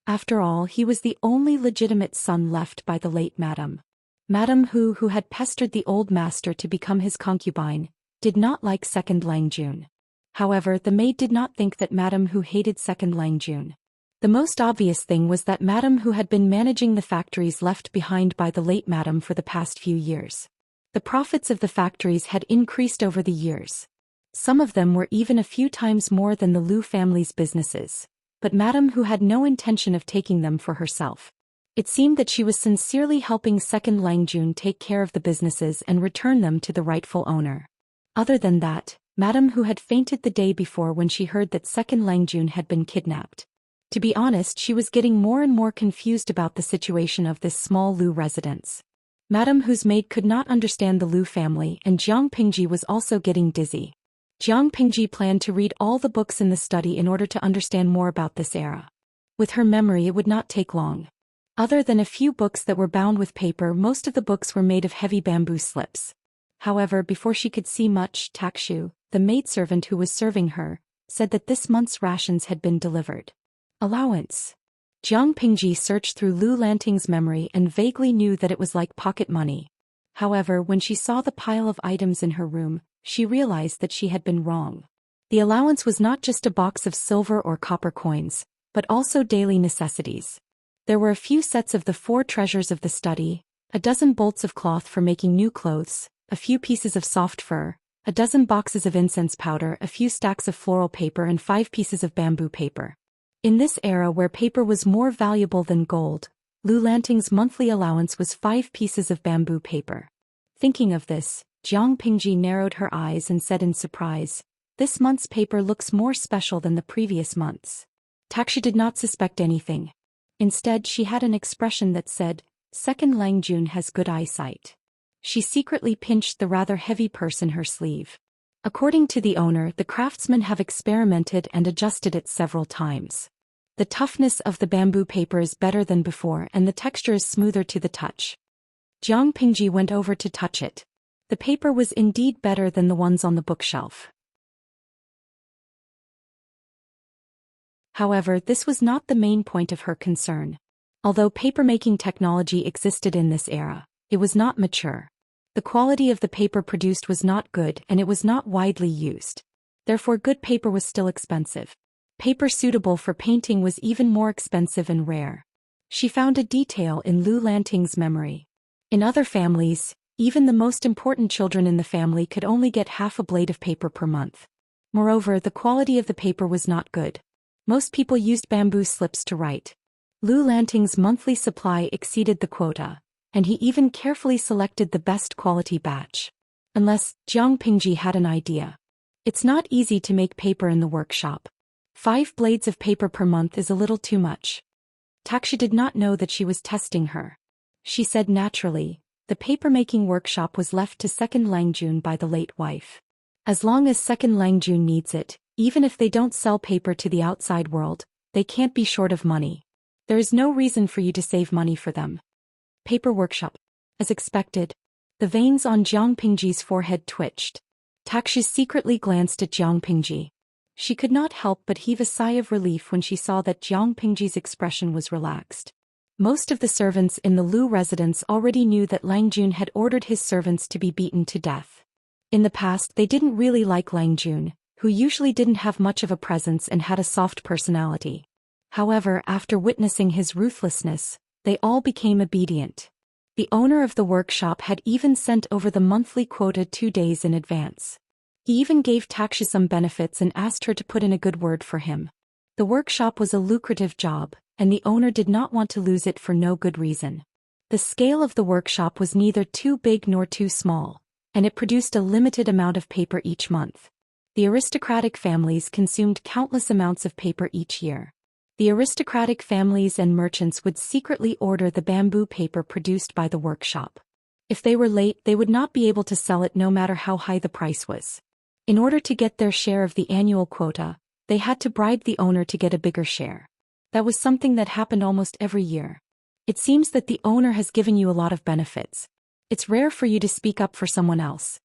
After all, he was the only legitimate son left by the late Madame. Madame Hu, who had pestered the old master to become his concubine, did not like Second Langjun. However, the maid did not think that Madame Hu hated Second Langjun. The most obvious thing was that Madame Hu had been managing the factories left behind by the late Madame for the past few years. The profits of the factories had increased over the years. Some of them were even a few times more than the Lu family's businesses. But Madame Hu had no intention of taking them for herself. It seemed that she was sincerely helping Second Langjun take care of the businesses and return them to the rightful owner. Other than that, Madame Hu had fainted the day before when she heard that Second Langjun had been kidnapped. To be honest, she was getting more and more confused about the situation of this small Lu residence. Madame Hu's maid could not understand the Lu family, and Jiang Pingji was also getting dizzy. Jiang Pingji planned to read all the books in the study in order to understand more about this era. With her memory, it would not take long. Other than a few books that were bound with paper, most of the books were made of heavy bamboo slips. However, before she could see much, Takshu, the maidservant who was serving her, said that this month's rations had been delivered. Allowance. Jiang Pingji searched through Lu Lanting's memory and vaguely knew that it was like pocket money. However, when she saw the pile of items in her room, she realized that she had been wrong. The allowance was not just a box of silver or copper coins, but also daily necessities. There were a few sets of the 4 treasures of the study, a dozen bolts of cloth for making new clothes, a few pieces of soft fur, a dozen boxes of incense powder, a few stacks of floral paper, and 5 pieces of bamboo paper. In this era where paper was more valuable than gold, Lu Lanting's monthly allowance was 5 pieces of bamboo paper. Thinking of this, Jiang Pingji narrowed her eyes and said in surprise, "This month's paper looks more special than the previous months." Takshu did not suspect anything. Instead, she had an expression that said, "Second Langjun has good eyesight." She secretly pinched the rather heavy purse in her sleeve. According to the owner, the craftsmen have experimented and adjusted it several times. The toughness of the bamboo paper is better than before and the texture is smoother to the touch. Jiang Pingji went over to touch it. The paper was indeed better than the ones on the bookshelf. However, this was not the main point of her concern. Although paper-making technology existed in this era, it was not mature. The quality of the paper produced was not good and it was not widely used. Therefore, good paper was still expensive. Paper suitable for painting was even more expensive and rare. She found a detail in Lu Lanting's memory. In other families, even the most important children in the family could only get half a blade of paper per month. Moreover, the quality of the paper was not good. Most people used bamboo slips to write. Lu Lanting's monthly supply exceeded the quota, and he even carefully selected the best quality batch. Unless, Jiang Pingji had an idea. It's not easy to make paper in the workshop. 5 blades of paper per month is a little too much. Takshu did not know that she was testing her. She said naturally, the paper-making workshop was left to Second Langjun by the late wife. As long as Second Langjun needs it, even if they don't sell paper to the outside world, they can't be short of money. There is no reason for you to save money for them. Paper workshop. As expected, the veins on Jiang Pingji's forehead twitched. Takshu secretly glanced at Jiang Pingji. She could not help but heave a sigh of relief when she saw that Jiang Pingji's expression was relaxed. Most of the servants in the Lu residence already knew that Langjun had ordered his servants to be beaten to death. In the past, they didn't really like Langjun, who usually didn't have much of a presence and had a soft personality. However, after witnessing his ruthlessness, they all became obedient. The owner of the workshop had even sent over the monthly quota 2 days in advance. He even gave Takshu some benefits and asked her to put in a good word for him. The workshop was a lucrative job, and the owner did not want to lose it for no good reason. The scale of the workshop was neither too big nor too small, and it produced a limited amount of paper each month. The aristocratic families consumed countless amounts of paper each year. The aristocratic families and merchants would secretly order the bamboo paper produced by the workshop. If they were late, they would not be able to sell it no matter how high the price was. In order to get their share of the annual quota, they had to bribe the owner to get a bigger share. That was something that happened almost every year. It seems that the owner has given you a lot of benefits. It's rare for you to speak up for someone else.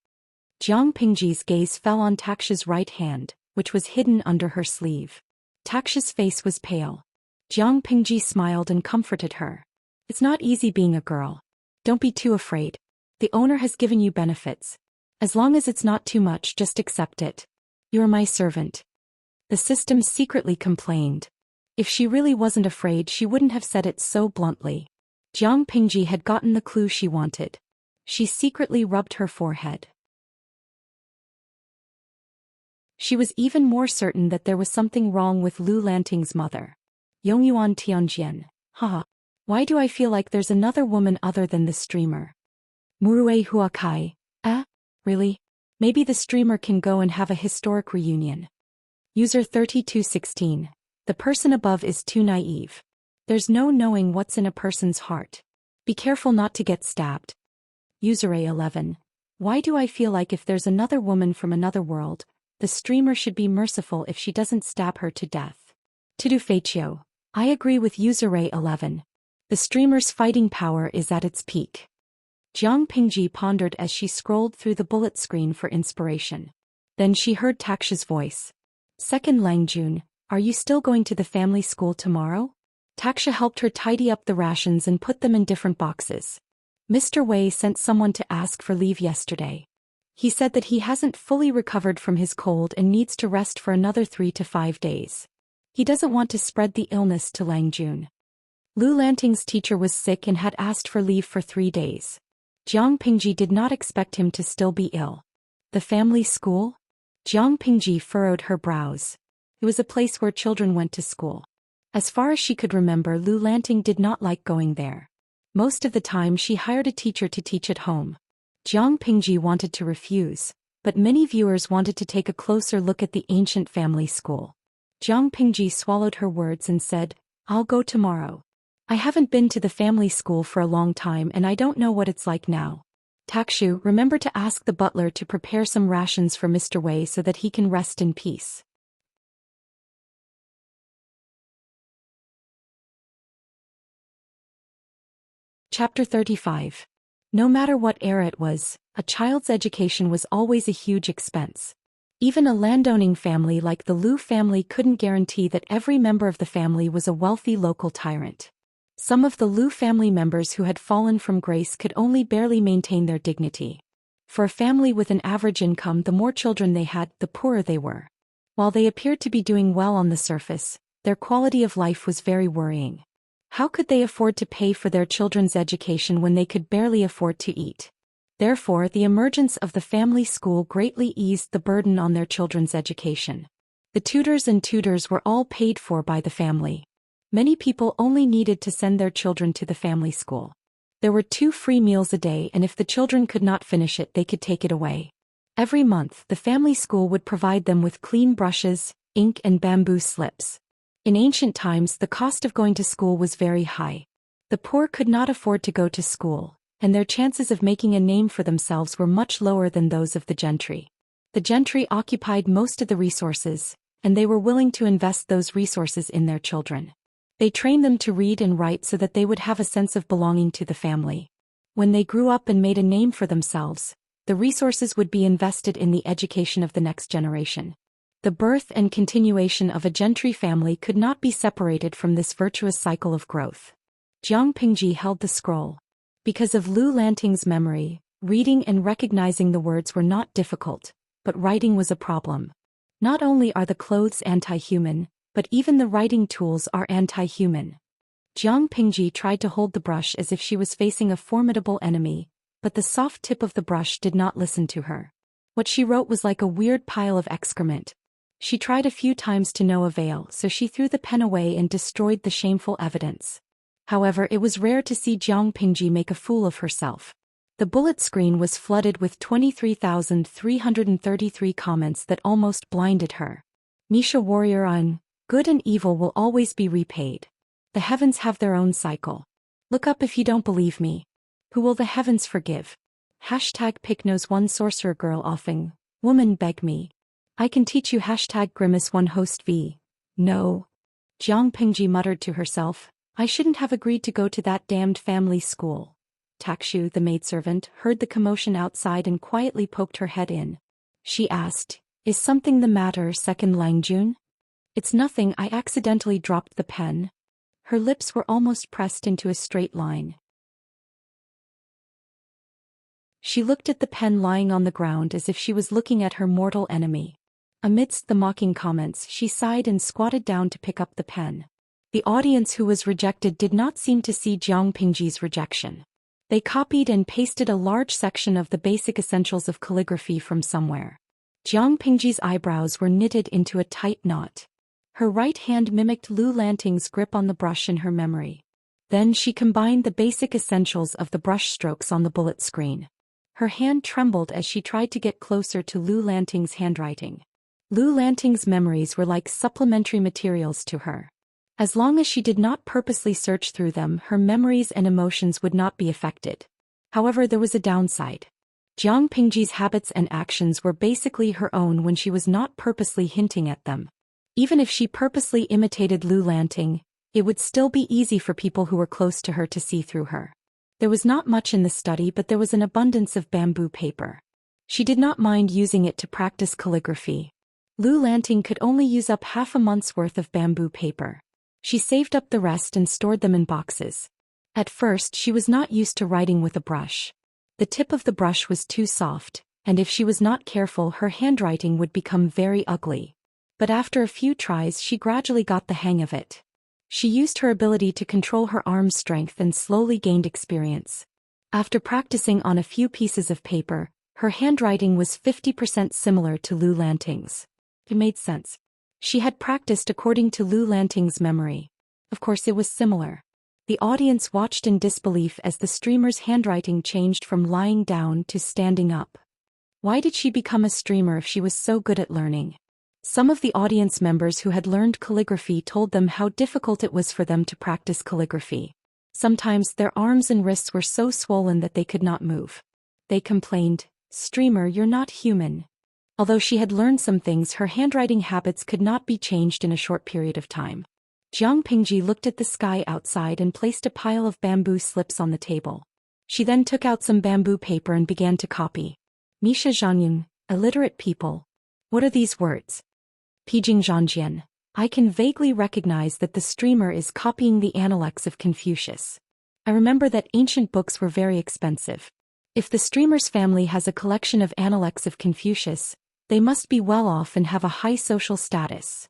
Jiang Pingji's gaze fell on Taksha's right hand, which was hidden under her sleeve. Taksha's face was pale. Jiang Pingji smiled and comforted her. It's not easy being a girl. Don't be too afraid. The owner has given you benefits. As long as it's not too much, just accept it. You're my servant. The system secretly complained. If she really wasn't afraid, she wouldn't have said it so bluntly. Jiang Pingji had gotten the clue she wanted. She secretly rubbed her forehead. She was even more certain that there was something wrong with Lu Lanting's mother. Yongyuan Tianjian. Haha. Why do I feel like there's another woman other than the streamer? Murue Huakai. Really? Maybe the streamer can go and have a historic reunion. User 3216. The person above is too naive. There's no knowing what's in a person's heart. Be careful not to get stabbed. User A11. Why do I feel like if there's another woman from another world, the streamer should be merciful if she doesn't stab her to death? Tudu Feichio. I agree with User A11. The streamer's fighting power is at its peak. Jiang Pingji pondered as she scrolled through the bullet screen for inspiration. Then she heard Taksha's voice. Second Langjun, are you still going to the family school tomorrow? Taksha helped her tidy up the rations and put them in different boxes. Mr. Wei sent someone to ask for leave yesterday. He said that he hasn't fully recovered from his cold and needs to rest for another 3 to 5 days. He doesn't want to spread the illness to Langjun. Lu Lanting's teacher was sick and had asked for leave for 3 days. Jiang Pingji did not expect him to still be ill. The family school? Jiang Pingji furrowed her brows. It was a place where children went to school. As far as she could remember, Lu Lanting did not like going there. Most of the time she hired a teacher to teach at home. Jiang Pingji wanted to refuse, but many viewers wanted to take a closer look at the ancient family school. Jiang Pingji swallowed her words and said, I'll go tomorrow. I haven't been to the family school for a long time and I don't know what it's like now. Takshu, remember to ask the butler to prepare some rations for Mr. Wei so that he can rest in peace. Chapter 35. No matter what era it was, a child's education was always a huge expense. Even a landowning family like the Lu family couldn't guarantee that every member of the family was a wealthy local tyrant. Some of the Lu family members who had fallen from grace could only barely maintain their dignity. For a family with an average income, the more children they had, the poorer they were. While they appeared to be doing well on the surface, their quality of life was very worrying. How could they afford to pay for their children's education when they could barely afford to eat? Therefore, the emergence of the family school greatly eased the burden on their children's education. The tutors and tutors were all paid for by the family. Many people only needed to send their children to the family school. There were 2 free meals a day, and if the children could not finish it, they could take it away. Every month, the family school would provide them with clean brushes, ink, and bamboo slips. In ancient times, the cost of going to school was very high. The poor could not afford to go to school, and their chances of making a name for themselves were much lower than those of the gentry. The gentry occupied most of the resources, and they were willing to invest those resources in their children. They trained them to read and write so that they would have a sense of belonging to the family. When they grew up and made a name for themselves, the resources would be invested in the education of the next generation. The birth and continuation of a gentry family could not be separated from this virtuous cycle of growth. Jiang Pingji held the scroll. Because of Lu Lanting's memory, reading and recognizing the words were not difficult, but writing was a problem. Not only are the clothes anti-human, but even the writing tools are anti-human. Jiang Pingji tried to hold the brush as if she was facing a formidable enemy, but the soft tip of the brush did not listen to her. What she wrote was like a weird pile of excrement. She tried a few times to no avail, so she threw the pen away and destroyed the shameful evidence. However, it was rare to see Jiang Pingji make a fool of herself. The bullet screen was flooded with 23,333 comments that almost blinded her. Misha Warrior on, good and evil will always be repaid. The heavens have their own cycle. Look up if you don't believe me. Who will the heavens forgive? Hashtag pick knows one sorcerer girl offing. Woman beg me. I can teach you. Hashtag grimace one host v. No. Jiang Pingji muttered to herself, I shouldn't have agreed to go to that damned family school. Takshu, the maidservant, heard the commotion outside and quietly poked her head in. She asked, Is something the matter, second Langjun? It's nothing, I accidentally dropped the pen. Her lips were almost pressed into a straight line. She looked at the pen lying on the ground as if she was looking at her mortal enemy. Amidst the mocking comments, she sighed and squatted down to pick up the pen. The audience who was rejected did not seem to see Jiang Pingji's rejection. They copied and pasted a large section of the basic essentials of calligraphy from somewhere. Jiang Pingji's eyebrows were knitted into a tight knot. Her right hand mimicked Lu Lanting's grip on the brush in her memory. Then she combined the basic essentials of the brush strokes on the bullet screen. Her hand trembled as she tried to get closer to Lu Lanting's handwriting. Lu Lanting's memories were like supplementary materials to her. As long as she did not purposely search through them, her memories and emotions would not be affected. However, there was a downside. Jiang Pingji's habits and actions were basically her own when she was not purposely hinting at them. Even if she purposely imitated Lu Lanting, it would still be easy for people who were close to her to see through her. There was not much in the study, but there was an abundance of bamboo paper. She did not mind using it to practice calligraphy. Lu Lanting could only use up half a month's worth of bamboo paper. She saved up the rest and stored them in boxes. At first, she was not used to writing with a brush. The tip of the brush was too soft, and if she was not careful, her handwriting would become very ugly. But after a few tries, she gradually got the hang of it. She used her ability to control her arm's strength and slowly gained experience. After practicing on a few pieces of paper, her handwriting was 50% similar to Lu Lanting's. It made sense. She had practiced according to Lu Lanting's memory. Of course, it was similar. The audience watched in disbelief as the streamer's handwriting changed from lying down to standing up. Why did she become a streamer if she was so good at learning? Some of the audience members who had learned calligraphy told them how difficult it was for them to practice calligraphy. Sometimes their arms and wrists were so swollen that they could not move. They complained, "Streamer, you're not human." Although she had learned some things, her handwriting habits could not be changed in a short period of time. Jiang Pingji looked at the sky outside and placed a pile of bamboo slips on the table. She then took out some bamboo paper and began to copy. Misha Zhangyun, illiterate people. What are these words? Pijing Zhanjian. I can vaguely recognize that the streamer is copying the Analects of Confucius. I remember that ancient books were very expensive. If the streamer's family has a collection of Analects of Confucius, they must be well off and have a high social status.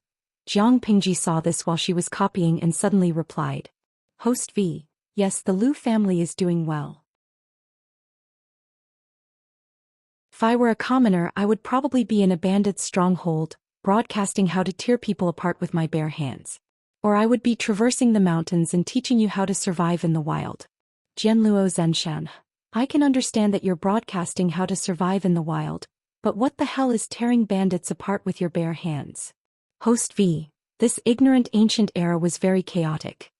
Jiang Pingji saw this while she was copying and suddenly replied. Host V. Yes, the Lu family is doing well. If I were a commoner, I would probably be in a bandit's stronghold, broadcasting how to tear people apart with my bare hands. Or I would be traversing the mountains and teaching you how to survive in the wild. Jianluo Zenshan. I can understand that you're broadcasting how to survive in the wild, but what the hell is tearing bandits apart with your bare hands? Host V. This ignorant ancient era was very chaotic.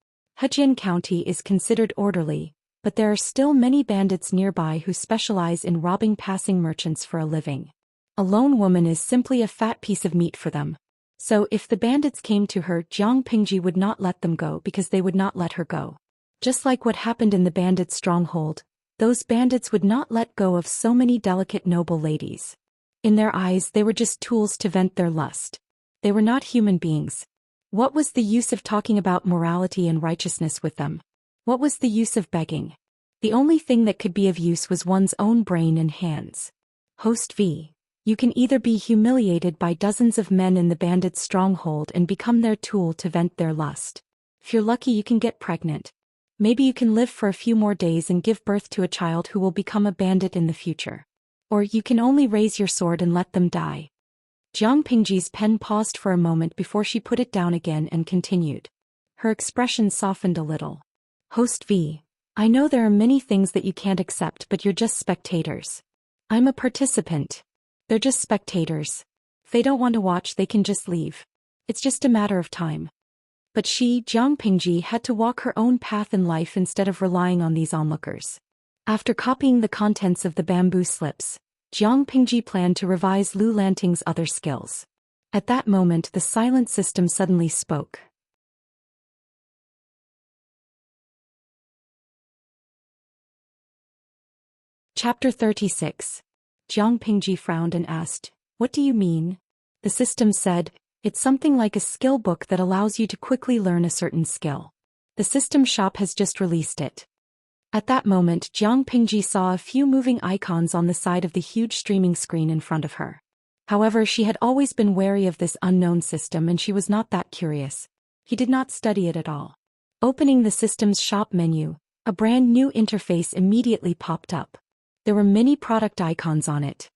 Hejian County is considered orderly, but there are still many bandits nearby who specialize in robbing passing merchants for a living. A lone woman is simply a fat piece of meat for them. So if the bandits came to her, Jiang Pingji would not let them go because they would not let her go. Just like what happened in the bandits' stronghold, those bandits would not let go of so many delicate noble ladies. In their eyes, they were just tools to vent their lust. They were not human beings. What was the use of talking about morality and righteousness with them? What was the use of begging? The only thing that could be of use was one's own brain and hands. Host V. You can either be humiliated by dozens of men in the bandits' stronghold and become their tool to vent their lust. If you're lucky, you can get pregnant. Maybe you can live for a few more days and give birth to a child who will become a bandit in the future. Or you can only raise your sword and let them die. Jiang Pingji's pen paused for a moment before she put it down again and continued. Her expression softened a little. Host V. I know there are many things that you can't accept, but you're just spectators. I'm a participant. They're just spectators. If they don't want to watch, they can just leave. It's just a matter of time. But she, Jiang Pingji, had to walk her own path in life instead of relying on these onlookers. After copying the contents of the bamboo slips, Jiang Pingji planned to revise Lu Lanting's other skills. At that moment, the silent system suddenly spoke. Chapter 36. Jiang Pingji frowned and asked, "What do you mean?" The system said, "It's something like a skill book that allows you to quickly learn a certain skill. The system shop has just released it." At that moment, Jiang Pingji saw a few moving icons on the side of the huge streaming screen in front of her. However, she had always been wary of this unknown system and she was not that curious. He did not study it at all. Opening the system's shop menu, a brand new interface immediately popped up. There were many product icons on it.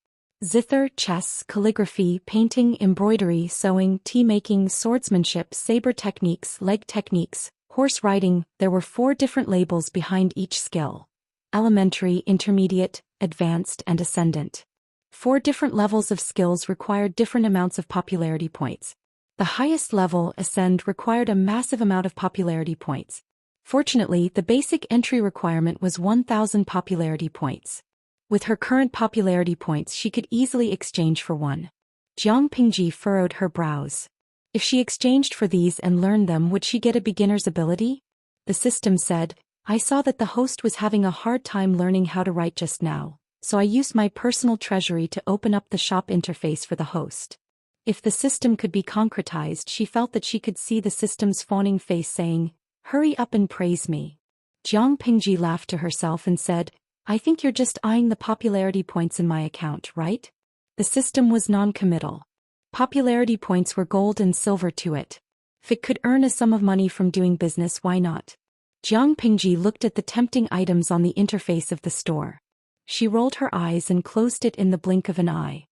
Zither, chess, calligraphy, painting, embroidery, sewing, tea-making, swordsmanship, saber techniques, leg techniques, horse riding. There were 4 different labels behind each skill: elementary, intermediate, advanced, and ascendant. 4 different levels of skills required different amounts of popularity points. The highest level, Ascend, required a massive amount of popularity points. Fortunately, the basic entry requirement was 1,000 popularity points. With her current popularity points, she could easily exchange for one. Jiang Pingji furrowed her brows. If she exchanged for these and learned them, would she get a beginner's ability? The system said, "I saw that the host was having a hard time learning how to write just now, so I used my personal treasury to open up the shop interface for the host." If the system could be concretized, she felt that she could see the system's fawning face saying, "Hurry up and praise me." Jiang Pingji laughed to herself and said, "I think you're just eyeing the popularity points in my account, right?" The system was non-committal. Popularity points were gold and silver to it. If it could earn a sum of money from doing business, why not? Jiang Pingji looked at the tempting items on the interface of the store. She rolled her eyes and closed it in the blink of an eye.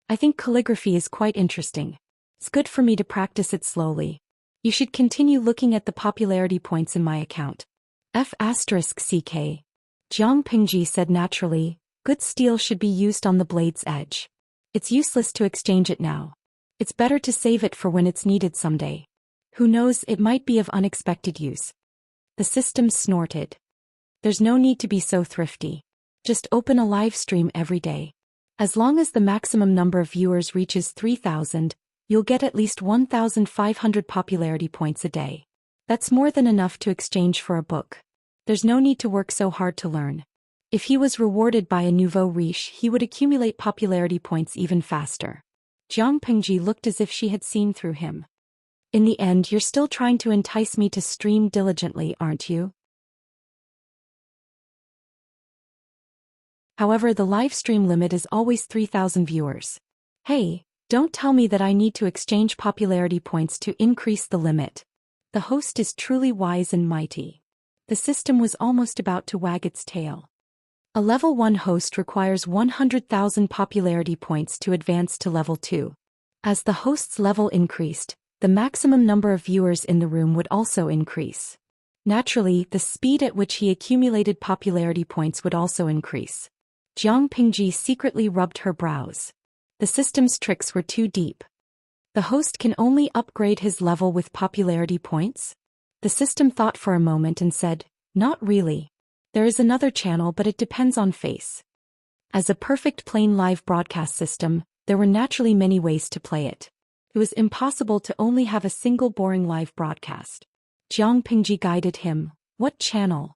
"I think calligraphy is quite interesting. It's good for me to practice it slowly. You should continue looking at the popularity points in my account." F***CK. Jiang Pingji said naturally, "Good steel should be used on the blade's edge. It's useless to exchange it now. It's better to save it for when it's needed someday. Who knows, it might be of unexpected use." The system snorted. "There's no need to be so thrifty. Just open a live stream every day. As long as the maximum number of viewers reaches 3,000, you'll get at least 1,500 popularity points a day. That's more than enough to exchange for a book. There's no need to work so hard to learn." If he was rewarded by a nouveau riche, he would accumulate popularity points even faster. Jiang Pingji looked as if she had seen through him. "In the end, you're still trying to entice me to stream diligently, aren't you?" However, the live stream limit is always 3,000 viewers. Hey, don't tell me that I need to exchange popularity points to increase the limit. The host is truly wise and mighty. The system was almost about to wag its tail. A level 1 host requires 100,000 popularity points to advance to level 2. As the host's level increased, the maximum number of viewers in the room would also increase. Naturally, the speed at which he accumulated popularity points would also increase. Jiang Pingji secretly rubbed her brows. The system's tricks were too deep. The host can only upgrade his level with popularity points? The system thought for a moment and said, "Not really. There is another channel, but it depends on face." As a perfect plain live broadcast system, there were naturally many ways to play it. It was impossible to only have a single boring live broadcast. Jiang Pingji guided him. "What channel?"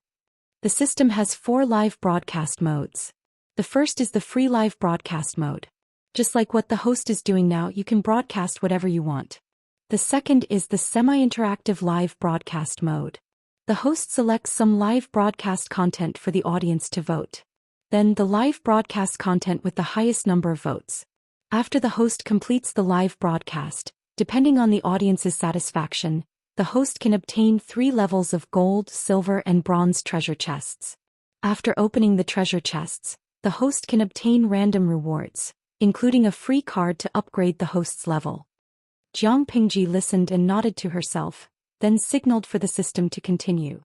The system has 4 live broadcast modes. The first is the free live broadcast mode. Just like what the host is doing now, you can broadcast whatever you want. The second is the semi-interactive live broadcast mode. The host selects some live broadcast content for the audience to vote. Then the live broadcast content with the highest number of votes. After the host completes the live broadcast, depending on the audience's satisfaction, the host can obtain 3 levels of gold, silver, and bronze treasure chests. After opening the treasure chests, the host can obtain random rewards, including a free card to upgrade the host's level. Jiang Pingji listened and nodded to herself, then signaled for the system to continue.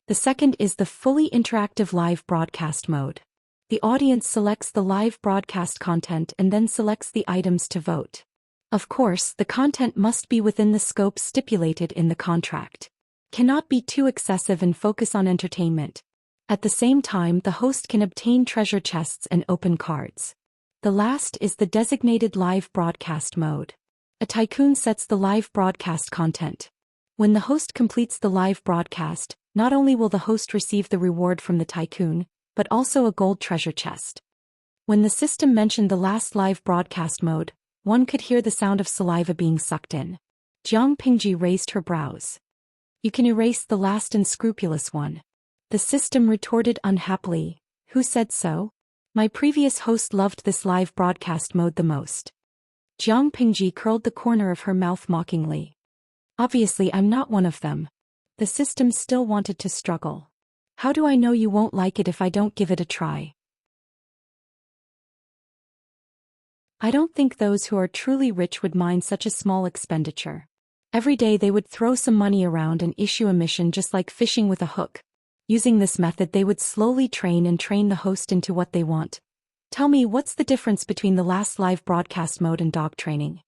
The second is the fully interactive live broadcast mode. The audience selects the live broadcast content and then selects the items to vote. Of course, the content must be within the scope stipulated in the contract. Cannot be too excessive and focus on entertainment. At the same time, the host can obtain treasure chests and open cards. The last is the designated live broadcast mode. A tycoon sets the live broadcast content. When the host completes the live broadcast, not only will the host receive the reward from the tycoon, but also a gold treasure chest. When the system mentioned the last live broadcast mode, one could hear the sound of saliva being sucked in. Jiang Pingji raised her brows. You can erase the last unscrupulous one. The system retorted unhappily. Who said so? My previous host loved this live broadcast mode the most. Jiang Pingji curled the corner of her mouth mockingly. Obviously I'm not one of them. The system still wanted to struggle. How do I know you won't like it if I don't give it a try? I don't think those who are truly rich would mind such a small expenditure. Every day they would throw some money around and issue a mission just like fishing with a hook. Using this method they would slowly train the host into what they want. Tell me, what's the difference between the last live broadcast mode and dog training?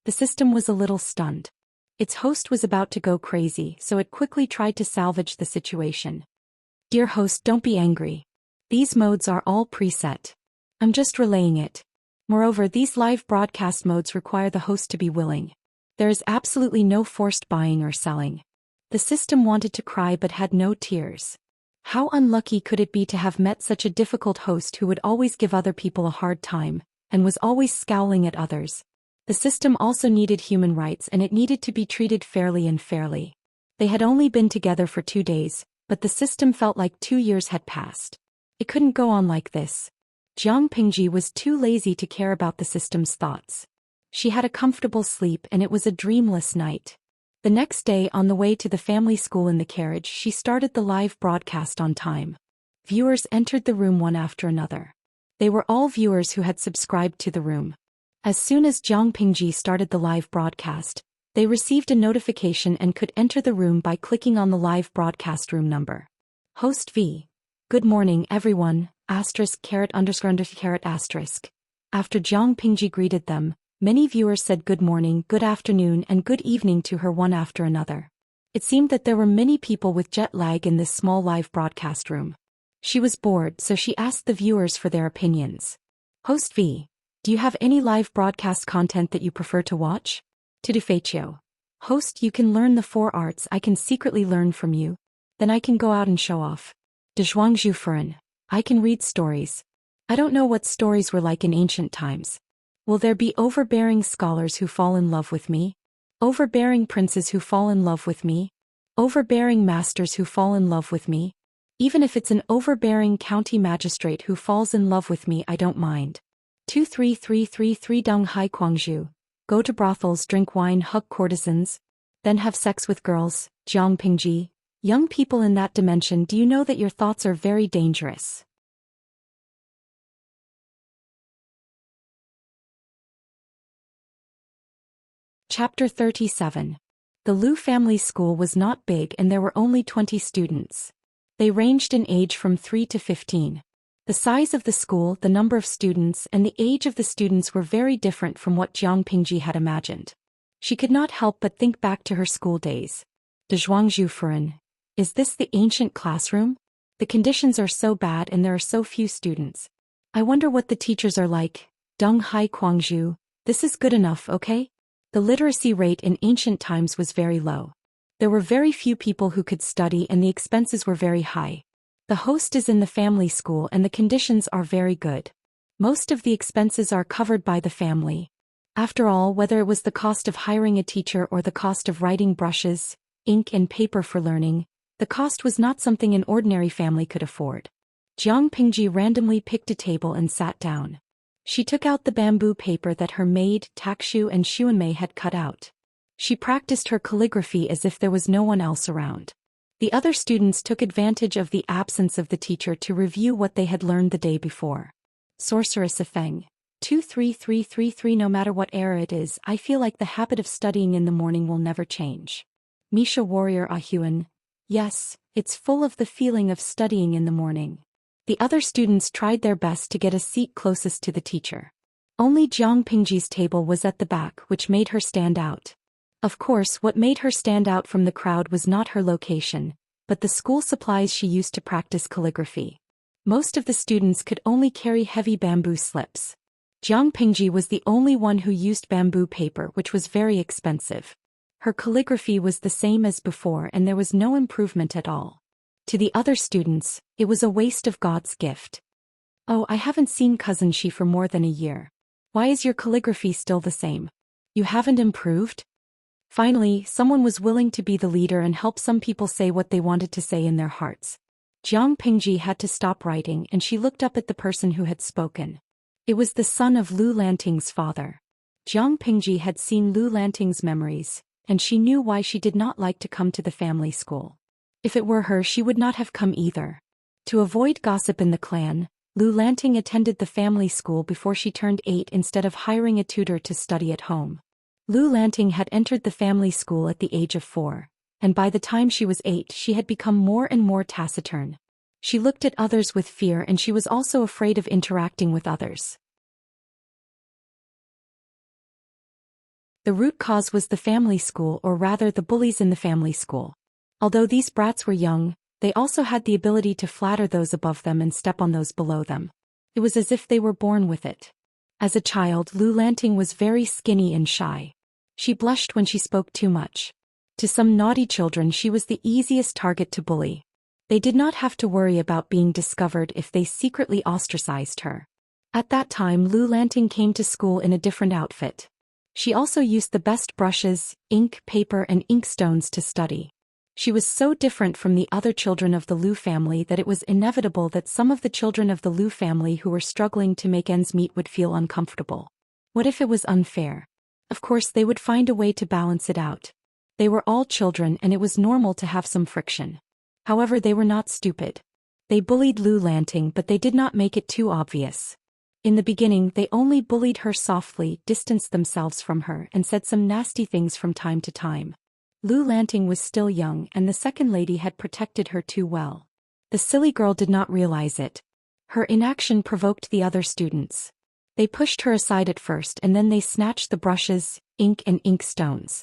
The system was a little stunned. Its host was about to go crazy, so it quickly tried to salvage the situation. Dear host, don't be angry. These modes are all preset. I'm just relaying it. Moreover, these live broadcast modes require the host to be willing. There is absolutely no forced buying or selling. The system wanted to cry but had no tears. How unlucky could it be to have met such a difficult host who would always give other people a hard time, and was always scowling at others. The system also needed human rights and it needed to be treated fairly and fairly. They had only been together for 2 days, but the system felt like 2 years had passed. It couldn't go on like this. Jiang Pingji was too lazy to care about the system's thoughts. She had a comfortable sleep and it was a dreamless night. The next day, on the way to the family school in the carriage, she started the live broadcast on time. Viewers entered the room one after another. They were all viewers who had subscribed to the room. As soon as Jiang Pingji started the live broadcast, they received a notification and could enter the room by clicking on the live broadcast room number. Host V. Good morning, everyone, asterisk caret underscore underscore caret asterisk. After Jiang Pingji greeted them, many viewers said good morning, good afternoon and good evening to her one after another. It seemed that there were many people with jet lag in this small live broadcast room. She was bored, so she asked the viewers for their opinions. Host V. Do you have any live broadcast content that you prefer to watch? Tudufecio. Host, you can learn the 4 arts I can secretly learn from you. Then I can go out and show off. Dezhuangzhu Furen. I can read stories. I don't know what stories were like in ancient times. Will there be overbearing scholars who fall in love with me? Overbearing princes who fall in love with me? Overbearing masters who fall in love with me? Even if it's an overbearing county magistrate who falls in love with me, I don't mind. 23333 Dong Hai Guangzhu. Go to brothels, drink wine, hug courtesans, then have sex with girls. Jiang Pingji. Young people in that dimension, do you know that your thoughts are very dangerous? Chapter 37. The Liu family school was not big and there were only 20 students. They ranged in age from 3 to 15. The size of the school, the number of students, and the age of the students were very different from what Jiang Pingji had imagined. She could not help but think back to her school days. Dezhuangzhu Furen. Is this the ancient classroom? The conditions are so bad and there are so few students. I wonder what the teachers are like. Dong Hai Guangzhu. This is good enough, okay? The literacy rate in ancient times was very low. There were very few people who could study and the expenses were very high. The host is in the family school and the conditions are very good. Most of the expenses are covered by the family. After all, whether it was the cost of hiring a teacher or the cost of writing brushes, ink and paper for learning, the cost was not something an ordinary family could afford. Jiang Pingji randomly picked a table and sat down. She took out the bamboo paper that her maid, Takshu and Xuanmei had cut out. She practiced her calligraphy as if there was no one else around. The other students took advantage of the absence of the teacher to review what they had learned the day before. Sorceress Feng. 23333 No matter what era it is, I feel like the habit of studying in the morning will never change. Misha Warrior Ahuan. Yes, It's full of the feeling of studying in the morning. The other students tried their best to get a seat closest to the teacher. Only Jiang Pingji's table was at the back, which made her stand out. Of course, what made her stand out from the crowd was not her location, but the school supplies she used to practice calligraphy. Most of the students could only carry heavy bamboo slips. Jiang Pingji was the only one who used bamboo paper, which was very expensive. Her calligraphy was the same as before and there was no improvement at all. To the other students, it was a waste of God's gift. Oh, I haven't seen Cousin Xi for more than a year. Why is your calligraphy still the same? You haven't improved? Finally, someone was willing to be the leader and help some people say what they wanted to say in their hearts. Jiang Pingji had to stop writing and she looked up at the person who had spoken. It was the son of Lu Lanting's father. Jiang Pingji had seen Lu Lanting's memories, and she knew why she did not like to come to the family school. If it were her, she would not have come either. To avoid gossip in the clan, Lu Lanting attended the family school before she turned 8 instead of hiring a tutor to study at home. Lu Lanting had entered the family school at the age of 4, and by the time she was 8 she had become more and more taciturn. She looked at others with fear and she was also afraid of interacting with others. The root cause was the family school, or rather the bullies in the family school. Although these brats were young, they also had the ability to flatter those above them and step on those below them. It was as if they were born with it. As a child, Lu Lanting was very skinny and shy. She blushed when she spoke too much. To some naughty children she was the easiest target to bully. They did not have to worry about being discovered if they secretly ostracized her. At that time Lu Lanting came to school in a different outfit. She also used the best brushes, ink, paper and inkstones to study. She was so different from the other children of the Lu family that it was inevitable that some of the children of the Lu family who were struggling to make ends meet would feel uncomfortable. What if it was unfair? Of course they would find a way to balance it out. They were all children and it was normal to have some friction. However, they were not stupid. They bullied Lu Lanting, but they did not make it too obvious. In the beginning they only bullied her softly, distanced themselves from her and said some nasty things from time to time. Lu Lanting was still young and the second lady had protected her too well. The silly girl did not realize it. Her inaction provoked the other students. They pushed her aside at first and then they snatched the brushes, ink and inkstones.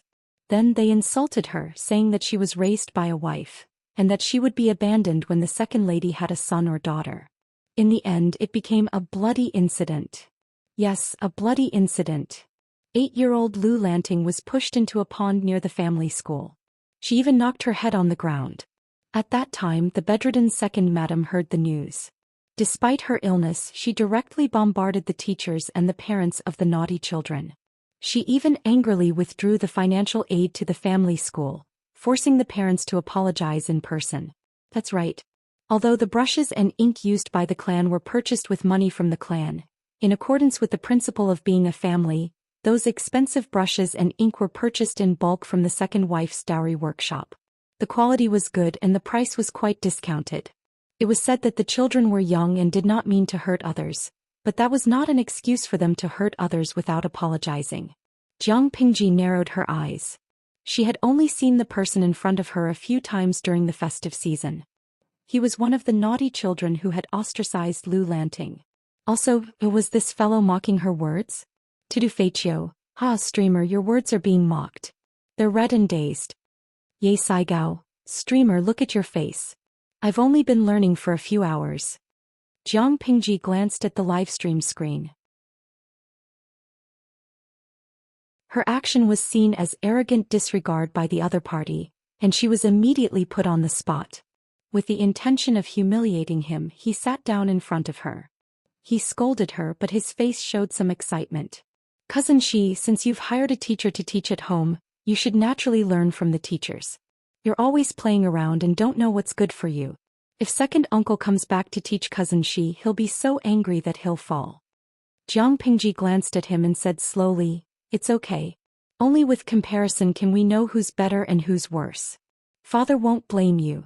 Then they insulted her, saying that she was raised by a wife, and that she would be abandoned when the second lady had a son or daughter. In the end it became a bloody incident. Yes, a bloody incident. 8-year-old Lu Lanting was pushed into a pond near the family school. She even knocked her head on the ground. At that time the bedridden second madam heard the news. Despite her illness, she directly bombarded the teachers and the parents of the naughty children. She even angrily withdrew the financial aid to the family school, forcing the parents to apologize in person. That's right. Although the brushes and ink used by the clan were purchased with money from the clan, in accordance with the principle of being a family, those expensive brushes and ink were purchased in bulk from the second wife's dowry workshop. The quality was good and the price was quite discounted. It was said that the children were young and did not mean to hurt others, but that was not an excuse for them to hurt others without apologizing. Jiang Pingji narrowed her eyes. She had only seen the person in front of her a few times during the festive season. He was one of the naughty children who had ostracized Lu Lanting. Also, was this fellow mocking her words? Tudufeichio, streamer, your words are being mocked. They're red and dazed. Ye Saigao, streamer, look at your face. I've only been learning for a few hours. Jiang Pingji glanced at the livestream screen. Her action was seen as arrogant disregard by the other party, and she was immediately put on the spot. With the intention of humiliating him, he sat down in front of her. He scolded her, but his face showed some excitement. Cousin Xi, since you've hired a teacher to teach at home, you should naturally learn from the teachers. You're always playing around and don't know what's good for you. If second uncle comes back to teach Cousin Xi, he'll be so angry that he'll fall. Jiang Pingji glanced at him and said slowly, it's okay. Only with comparison can we know who's better and who's worse. Father won't blame you.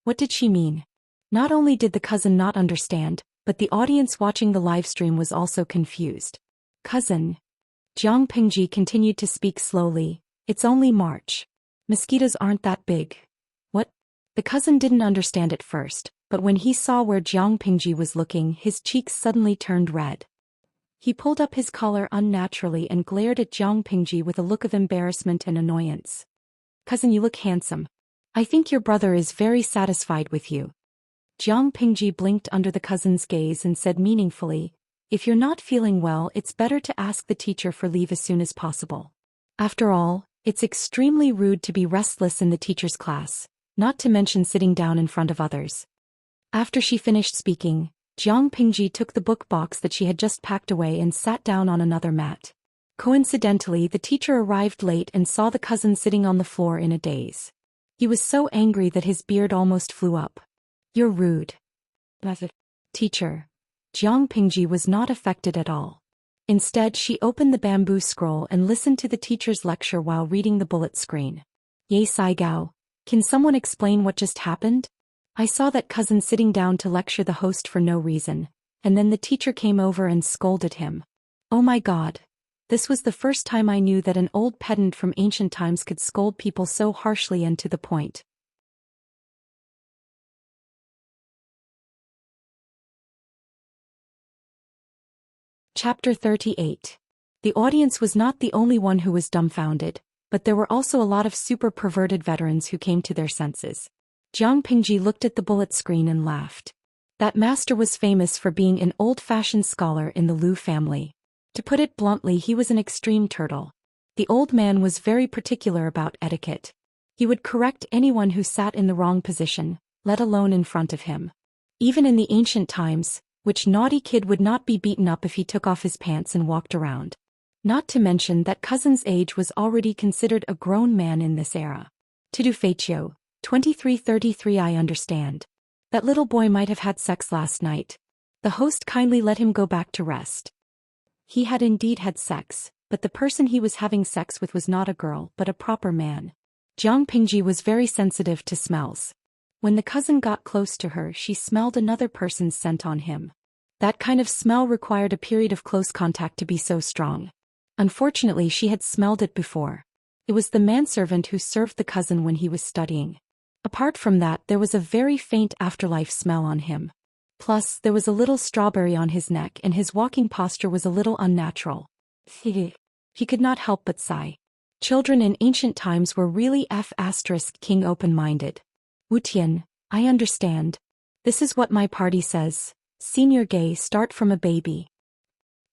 What did she mean? Not only did the cousin not understand, but the audience watching the livestream was also confused. Cousin. Jiang Pingji continued to speak slowly, it's only March. Mosquitoes aren't that big. What? The cousin didn't understand at first, but when he saw where Jiang Pingji was looking, his cheeks suddenly turned red. He pulled up his collar unnaturally and glared at Jiang Pingji with a look of embarrassment and annoyance. "Cousin, you look handsome. I think your brother is very satisfied with you." Jiang Pingji blinked under the cousin's gaze and said meaningfully, "If you're not feeling well, it's better to ask the teacher for leave as soon as possible. After all, it's extremely rude to be restless in the teacher's class, not to mention sitting down in front of others." After she finished speaking, Jiang Pingji took the book box that she had just packed away and sat down on another mat. Coincidentally, the teacher arrived late and saw the cousin sitting on the floor in a daze. He was so angry that his beard almost flew up. "You're rude." Teacher. Jiang Pingji was not affected at all. Instead, she opened the bamboo scroll and listened to the teacher's lecture while reading the bullet screen. "Ye Sai Gao, can someone explain what just happened? I saw that cousin sitting down to lecture the host for no reason, and then the teacher came over and scolded him. Oh my god. This was the first time I knew that an old pedant from ancient times could scold people so harshly and to the point." Chapter 38. The audience was not the only one who was dumbfounded, but there were also a lot of super perverted veterans who came to their senses. Jiang Pingji looked at the bullet screen and laughed. That master was famous for being an old-fashioned scholar in the Liu family. To put it bluntly, he was an extreme turtle. The old man was very particular about etiquette. He would correct anyone who sat in the wrong position, let alone in front of him. Even in the ancient times, which naughty kid would not be beaten up if he took off his pants and walked around? Not to mention that cousin's age was already considered a grown man in this era. Cultivation, 2333. I understand. That little boy might have had sex last night. The host kindly let him go back to rest. He had indeed had sex, but the person he was having sex with was not a girl but a proper man. Jiang Pingji was very sensitive to smells. When the cousin got close to her, she smelled another person's scent on him. That kind of smell required a period of close contact to be so strong. Unfortunately, she had smelled it before. It was the manservant who served the cousin when he was studying. Apart from that, there was a very faint afterlife smell on him. Plus, there was a little strawberry on his neck and his walking posture was a little unnatural. He could not help but sigh. Children in ancient times were really king open-minded. "Wuxian, I understand. This is what my party says. Senior gay start from a baby."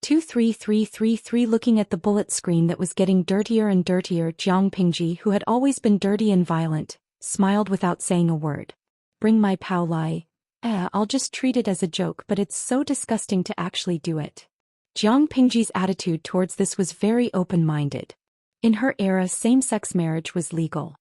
23333. Looking at the bullet screen that was getting dirtier and dirtier, Jiang Pingji, who had always been dirty and violent, smiled without saying a word. "Bring my Pao Lai. I'll just treat it as a joke, but it's so disgusting to actually do it." Jiang Pingji's attitude towards this was very open-minded. In her era, same-sex marriage was legal.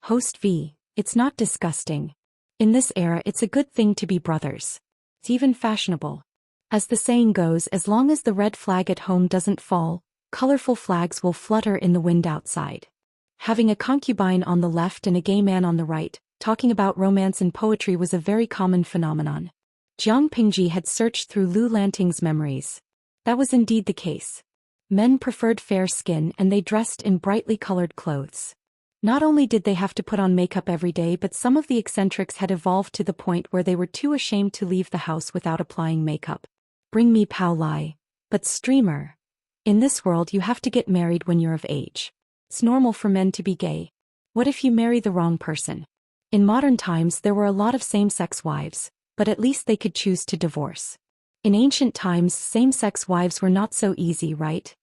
Host V, it's not disgusting. In this era, it's a good thing to be brothers. It's even fashionable. As the saying goes, as long as the red flag at home doesn't fall, colorful flags will flutter in the wind outside. Having a concubine on the left and a gay man on the right, talking about romance and poetry was a very common phenomenon. Jiang Pingji had searched through Lu Lanting's memories. That was indeed the case. Men preferred fair skin and they dressed in brightly colored clothes. Not only did they have to put on makeup every day, but some of the eccentrics had evolved to the point where they were too ashamed to leave the house without applying makeup. Bring me Pao Lai. But streamer. In this world you have to get married when you're of age. It's normal for men to be gay. What if you marry the wrong person? In modern times there were a lot of same-sex wives, but at least they could choose to divorce. In ancient times, same-sex wives were not so easy, right?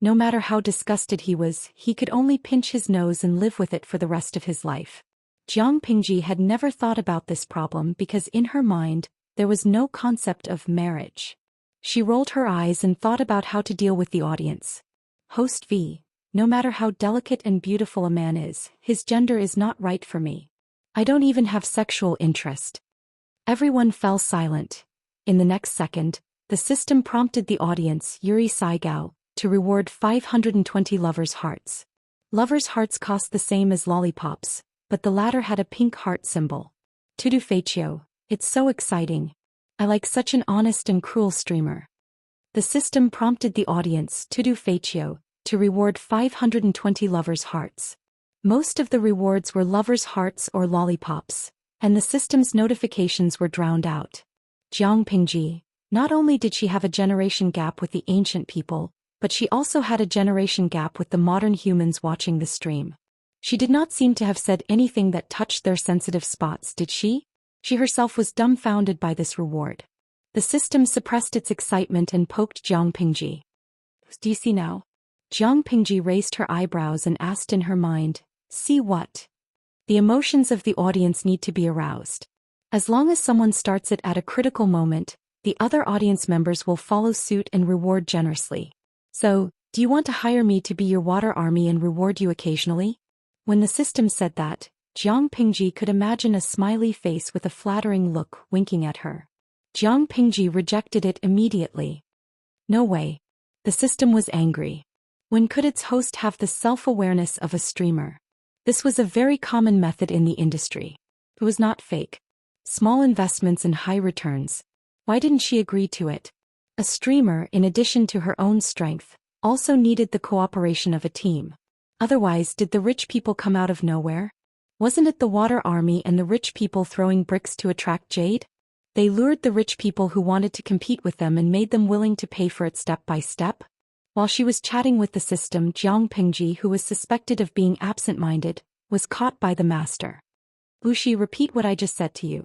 No matter how disgusted he was, he could only pinch his nose and live with it for the rest of his life. Jiang Pingji had never thought about this problem because in her mind, there was no concept of marriage. She rolled her eyes and thought about how to deal with the audience. Host V, no matter how delicate and beautiful a man is, his gender is not right for me. I don't even have sexual interest. Everyone fell silent. In the next second, the system prompted the audience, Yuri Saigao, to reward 520 lovers' hearts. Lovers' hearts cost the same as lollipops, but the latter had a pink heart symbol. Tudu Feichio, it's so exciting. I like such an honest and cruel streamer. The system prompted the audience, Tudu Feichio, to reward 520 lovers' hearts. Most of the rewards were lovers' hearts or lollipops, and the system's notifications were drowned out. Jiang Pingji, not only did she have a generation gap with the ancient people, but she also had a generation gap with the modern humans watching the stream. She did not seem to have said anything that touched their sensitive spots, did she? She herself was dumbfounded by this reward. The system suppressed its excitement and poked Jiang Pingji. Do you see now? Jiang Pingji raised her eyebrows and asked in her mind, see what? The emotions of the audience need to be aroused. As long as someone starts it at a critical moment, the other audience members will follow suit and reward generously. So, do you want to hire me to be your water army and reward you occasionally? When the system said that, Jiang Pingji could imagine a smiley face with a flattering look winking at her. Jiang Pingji rejected it immediately. No way. The system was angry. When could its host have the self-awareness of a streamer? This was a very common method in the industry. It was not fake. Small investments and high returns. Why didn't she agree to it? A streamer, in addition to her own strength, also needed the cooperation of a team. Otherwise, did the rich people come out of nowhere? Wasn't it the water army and the rich people throwing bricks to attract jade? They lured the rich people who wanted to compete with them and made them willing to pay for it step by step. While she was chatting with the system, Jiang Pingji, who was suspected of being absent-minded, was caught by the master. Wuxia, repeat what I just said to you.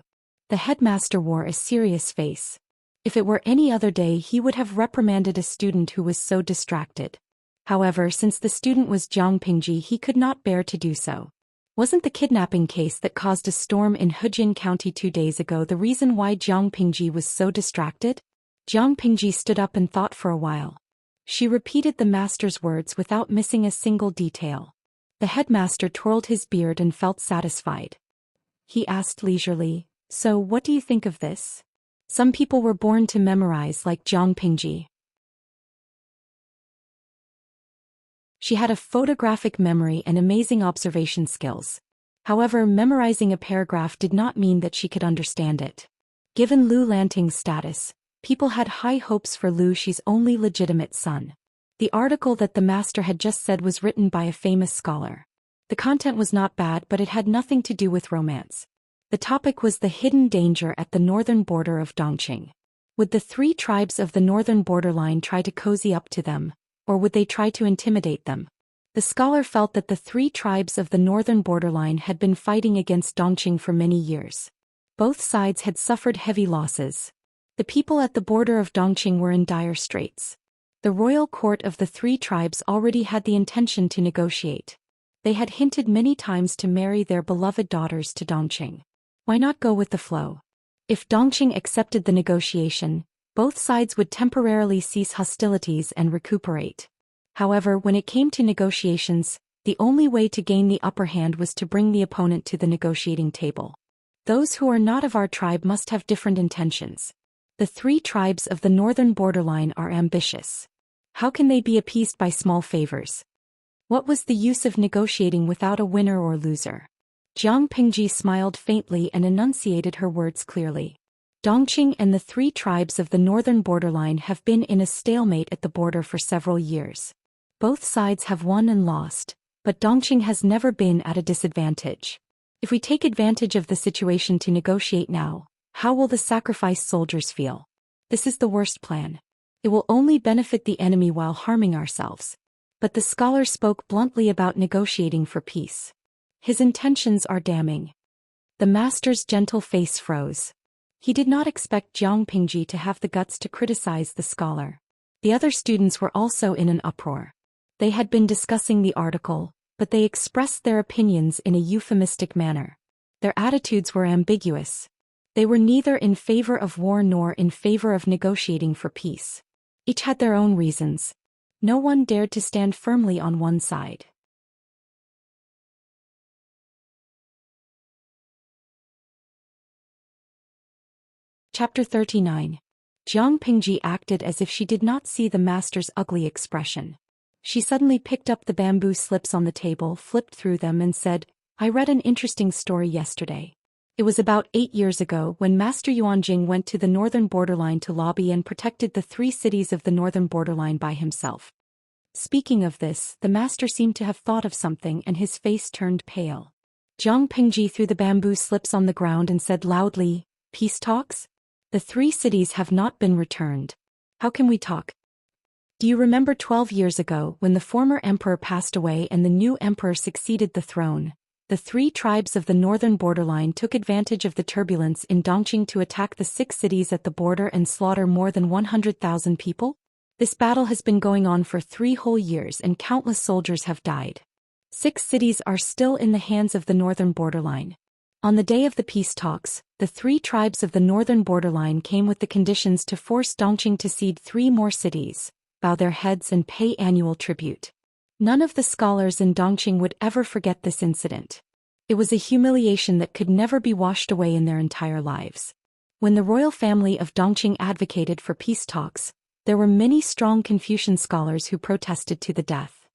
The headmaster wore a serious face. If it were any other day, he would have reprimanded a student who was so distracted. However, since the student was Jiang Pingji, he could not bear to do so. Wasn't the kidnapping case that caused a storm in Hejian County 2 days ago the reason why Jiang Pingji was so distracted? Jiang Pingji stood up and thought for a while. She repeated the master's words without missing a single detail. The headmaster twirled his beard and felt satisfied. He asked leisurely, so what do you think of this? Some people were born to memorize like Jiang Pingji. She had a photographic memory and amazing observation skills. However, memorizing a paragraph did not mean that she could understand it. Given Lu Lanting's status, people had high hopes for Lu Xi's only legitimate son. The article that the master had just said was written by a famous scholar. The content was not bad, but it had nothing to do with romance. The topic was the hidden danger at the northern border of Dongqing. Would the 3 tribes of the northern borderline try to cozy up to them, or would they try to intimidate them? The scholar felt that the 3 tribes of the northern borderline had been fighting against Dongqing for many years. Both sides had suffered heavy losses. The people at the border of Dongqing were in dire straits. The royal court of the 3 tribes already had the intention to negotiate. They had hinted many times to marry their beloved daughters to Dongqing. Why not go with the flow? If Dongqing accepted the negotiation, both sides would temporarily cease hostilities and recuperate. However, when it came to negotiations, the only way to gain the upper hand was to bring the opponent to the negotiating table. Those who are not of our tribe must have different intentions. The 3 tribes of the northern borderline are ambitious. How can they be appeased by small favors? What was the use of negotiating without a winner or loser? Jiang Pingji smiled faintly and enunciated her words clearly. Dongqing and the 3 tribes of the northern borderline have been in a stalemate at the border for several years. Both sides have won and lost, but Dongqing has never been at a disadvantage. If we take advantage of the situation to negotiate now, how will the sacrificed soldiers feel? This is the worst plan. It will only benefit the enemy while harming ourselves. But the scholar spoke bluntly about negotiating for peace. His intentions are damning. The master's gentle face froze. He did not expect Jiang Pingji to have the guts to criticize the scholar. The other students were also in an uproar. They had been discussing the article, but they expressed their opinions in a euphemistic manner. Their attitudes were ambiguous. They were neither in favor of war nor in favor of negotiating for peace. Each had their own reasons. No one dared to stand firmly on one side. Chapter 39. Jiang Pingji acted as if she did not see the master's ugly expression. She suddenly picked up the bamboo slips on the table, flipped through them and said, I read an interesting story yesterday. It was about 8 years ago when Master Yuanjing went to the northern borderline to lobby and protected the 3 cities of the northern borderline by himself. Speaking of this, the master seemed to have thought of something and his face turned pale. Jiang Pingji threw the bamboo slips on the ground and said loudly, "Peace talks? The 3 cities have not been returned. How can we talk? Do you remember 12 years ago when the former emperor passed away and the new emperor succeeded the throne? The 3 tribes of the northern borderline took advantage of the turbulence in Dongqing to attack the 6 cities at the border and slaughter more than 100,000 people? This battle has been going on for 3 whole years and countless soldiers have died. 6 cities are still in the hands of the northern borderline. On the day of the peace talks, the 3 tribes of the northern borderline came with the conditions to force Dongqing to cede 3 more cities, bow their heads and pay annual tribute. None of the scholars in Dongqing would ever forget this incident. It was a humiliation that could never be washed away in their entire lives. When the royal family of Dongqing advocated for peace talks, there were many strong Confucian scholars who protested to the death.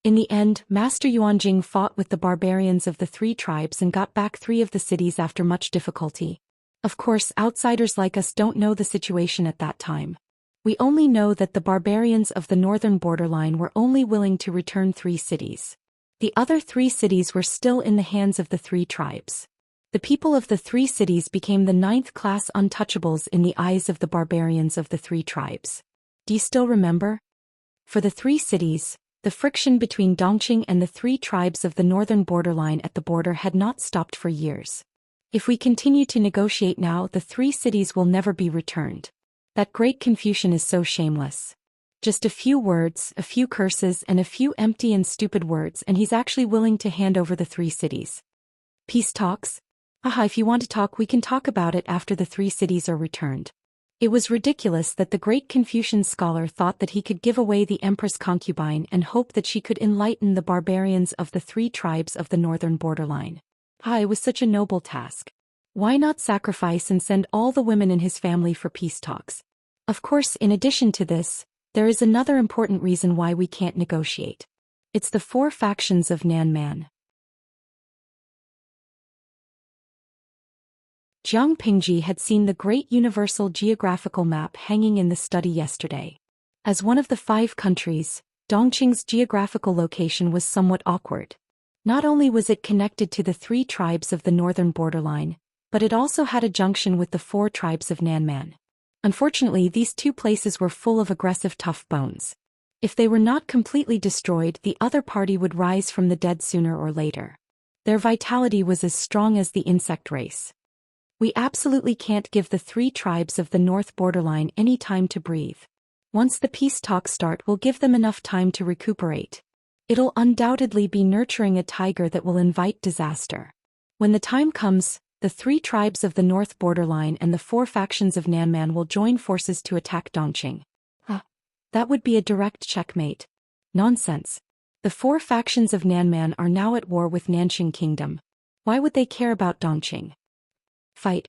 In the end, Master Yuanjing fought with the barbarians of the 3 tribes and got back 3 of the cities after much difficulty. Of course, outsiders like us don't know the situation at that time. We only know that the barbarians of the northern borderline were only willing to return 3 cities. The other 3 cities were still in the hands of the 3 tribes. The people of the 3 cities became the 9th-class untouchables in the eyes of the barbarians of the 3 tribes. Do you still remember? For the 3 cities, the friction between Dongqing and the 3 tribes of the northern borderline at the border had not stopped for years. If we continue to negotiate now, the 3 cities will never be returned. That great Confucian is so shameless. Just a few words, a few curses and a few empty and stupid words and he's actually willing to hand over the 3 cities. Peace talks? If you want to talk we can talk about it after the 3 cities are returned. It was ridiculous that the great Confucian scholar thought that he could give away the Empress concubine and hope that she could enlighten the barbarians of the 3 tribes of the northern borderline. It was such a noble task. Why not sacrifice and send all the women in his family for peace talks? Of course, in addition to this, there is another important reason why we can't negotiate. It's the 4 factions of Nanman. Jiang Pingji had seen the great universal geographical map hanging in the study yesterday. As one of the 5 countries, Dongqing's geographical location was somewhat awkward. Not only was it connected to the 3 tribes of the northern borderline, but it also had a junction with the 4 tribes of Nanman. Unfortunately, these 2 places were full of aggressive tough bones. If they were not completely destroyed, the other party would rise from the dead sooner or later. Their vitality was as strong as the insect race. We absolutely can't give the 3 tribes of the north borderline any time to breathe. Once the peace talks start, we'll give them enough time to recuperate. It'll undoubtedly be nurturing a tiger that will invite disaster. When the time comes, the 3 tribes of the north borderline and the 4 factions of Nanman will join forces to attack Dongqing. That would be a direct checkmate. Nonsense. The 4 factions of Nanman are now at war with Nanqing Kingdom. Why would they care about Dongqing? Fight.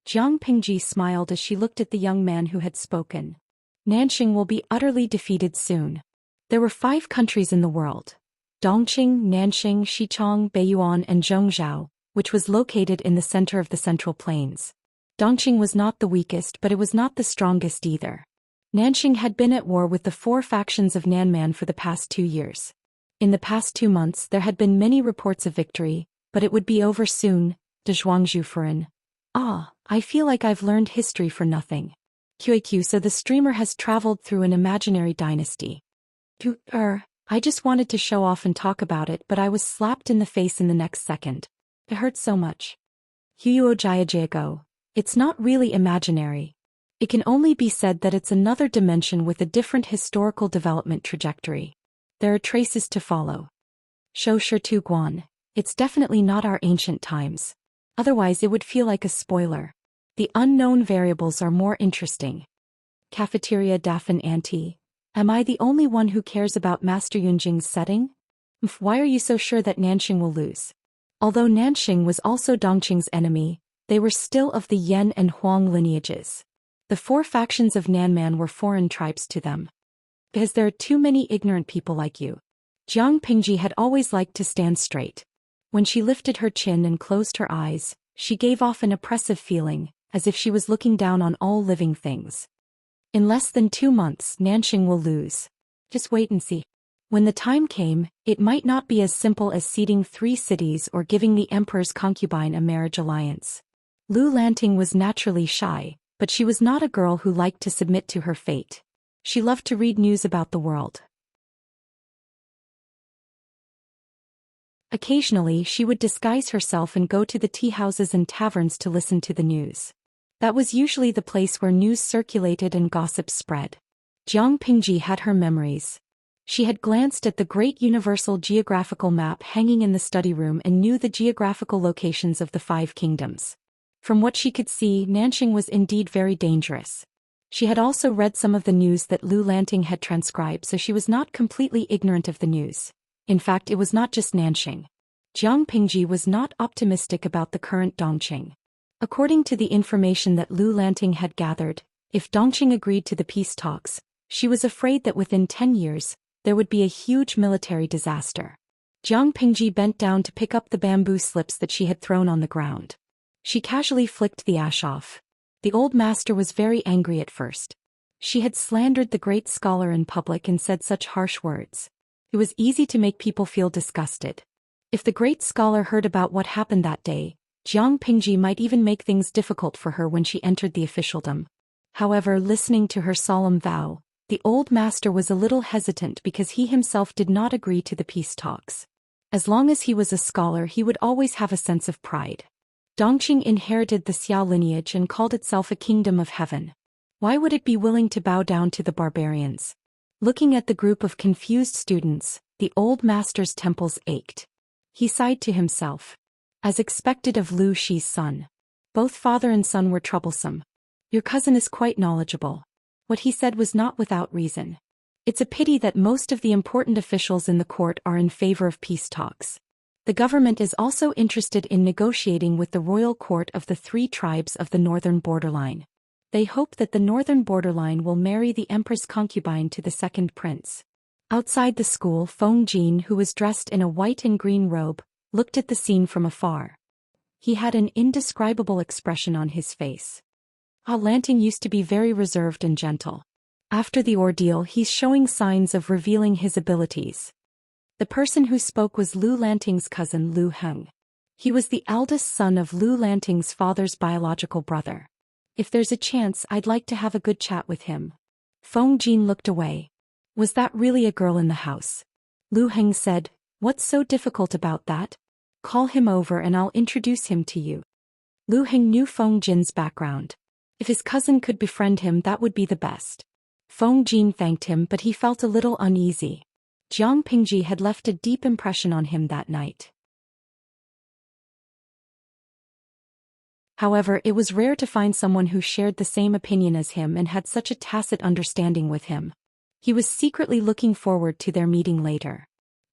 Jiang Pingji smiled as she looked at the young man who had spoken. Nanqing will be utterly defeated soon. There were 5 countries in the world. Dongqing, Nanqing, Xichang, Beiyuan and Zhongzhou, which was located in the center of the Central Plains. Dongqing was not the weakest, but it was not the strongest either. Nanqing had been at war with the 4 factions of Nanman for the past 2 years. In the past 2 months there had been many reports of victory, but it would be over soon. De Zhuangzhufuren. I feel like I've learned history for nothing. QAQ, so the streamer has traveled through an imaginary dynasty. I just wanted to show off and talk about it, but I was slapped in the face in the next second. It hurt so much. Huyuo Jiajiago. It's not really imaginary. It can only be said that it's another dimension with a different historical development trajectory. There are traces to follow. Shou Shi Guan. It's definitely not our ancient times. Otherwise it would feel like a spoiler. The unknown variables are more interesting. Cafeteria Daffin Auntie. Am I the only one who cares about Master Yunjing's setting? Why are you so sure that Nanqing will lose? Although Nanqing was also Dongqing's enemy, they were still of the Yan and Huang lineages. The 4 factions of Nanman were foreign tribes to them. Because there are too many ignorant people like you. Jiang Pingji had always liked to stand straight. When she lifted her chin and closed her eyes, she gave off an oppressive feeling, as if she was looking down on all living things. In less than 2 months, Nanqing will lose. Just wait and see. When the time came, it might not be as simple as ceding 3 cities or giving the emperor's concubine a marriage alliance. Lu Lanting was naturally shy, but she was not a girl who liked to submit to her fate. She loved to read news about the world. Occasionally she would disguise herself and go to the tea houses and taverns to listen to the news. That was usually the place where news circulated and gossip spread. Jiang Pingji had her memories. She had glanced at the great universal geographical map hanging in the study room and knew the geographical locations of the 5 kingdoms. From what she could see, Nanxing was indeed very dangerous. She had also read some of the news that Lu Lanting had transcribed, so she was not completely ignorant of the news. In fact, it was not just Nanxing. Jiang Pingji was not optimistic about the current Dongqing. According to the information that Lu Lanting had gathered, if Dongqing agreed to the peace talks, she was afraid that within 10 years, there would be a huge military disaster. Jiang Pingji bent down to pick up the bamboo slips that she had thrown on the ground. She casually flicked the ash off. The old master was very angry at first. She had slandered the great scholar in public and said such harsh words. It was easy to make people feel disgusted. If the great scholar heard about what happened that day, Jiang Pingji might even make things difficult for her when she entered the officialdom. However, listening to her solemn vow, the old master was a little hesitant because he himself did not agree to the peace talks. As long as he was a scholar, he would always have a sense of pride. Dongqing inherited the Xiao lineage and called itself a kingdom of heaven. Why would it be willing to bow down to the barbarians? Looking at the group of confused students, the old master's temples ached. He sighed to himself. As expected of Lu Shi's son. Both father and son were troublesome. Your cousin is quite knowledgeable. What he said was not without reason. It's a pity that most of the important officials in the court are in favor of peace talks. The government is also interested in negotiating with the royal court of the 3 tribes of the northern borderline. They hope that the northern borderline will marry the Empress concubine to the second prince. Outside the school, Feng Jin, who was dressed in a white and green robe, looked at the scene from afar. He had an indescribable expression on his face. Lanting used to be very reserved and gentle. After the ordeal, he's showing signs of revealing his abilities. The person who spoke was Lu Lanting's cousin Lu Heng. He was the eldest son of Lu Lanting's father's biological brother. If there's a chance, I'd like to have a good chat with him. Feng Jin looked away. Was that really a girl in the house? Lu Heng said, what's so difficult about that? Call him over and I'll introduce him to you. Lu Heng knew Feng Jin's background. If his cousin could befriend him, that would be the best. Feng Jin thanked him, but he felt a little uneasy. Jiang Pingji had left a deep impression on him that night. However, it was rare to find someone who shared the same opinion as him and had such a tacit understanding with him. He was secretly looking forward to their meeting later.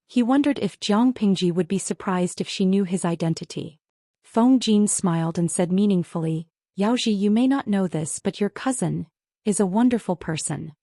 He wondered if Jiang Pingji would be surprised if she knew his identity. Feng Jin smiled and said meaningfully, Yaoji, you may not know this, but your cousin is a wonderful person.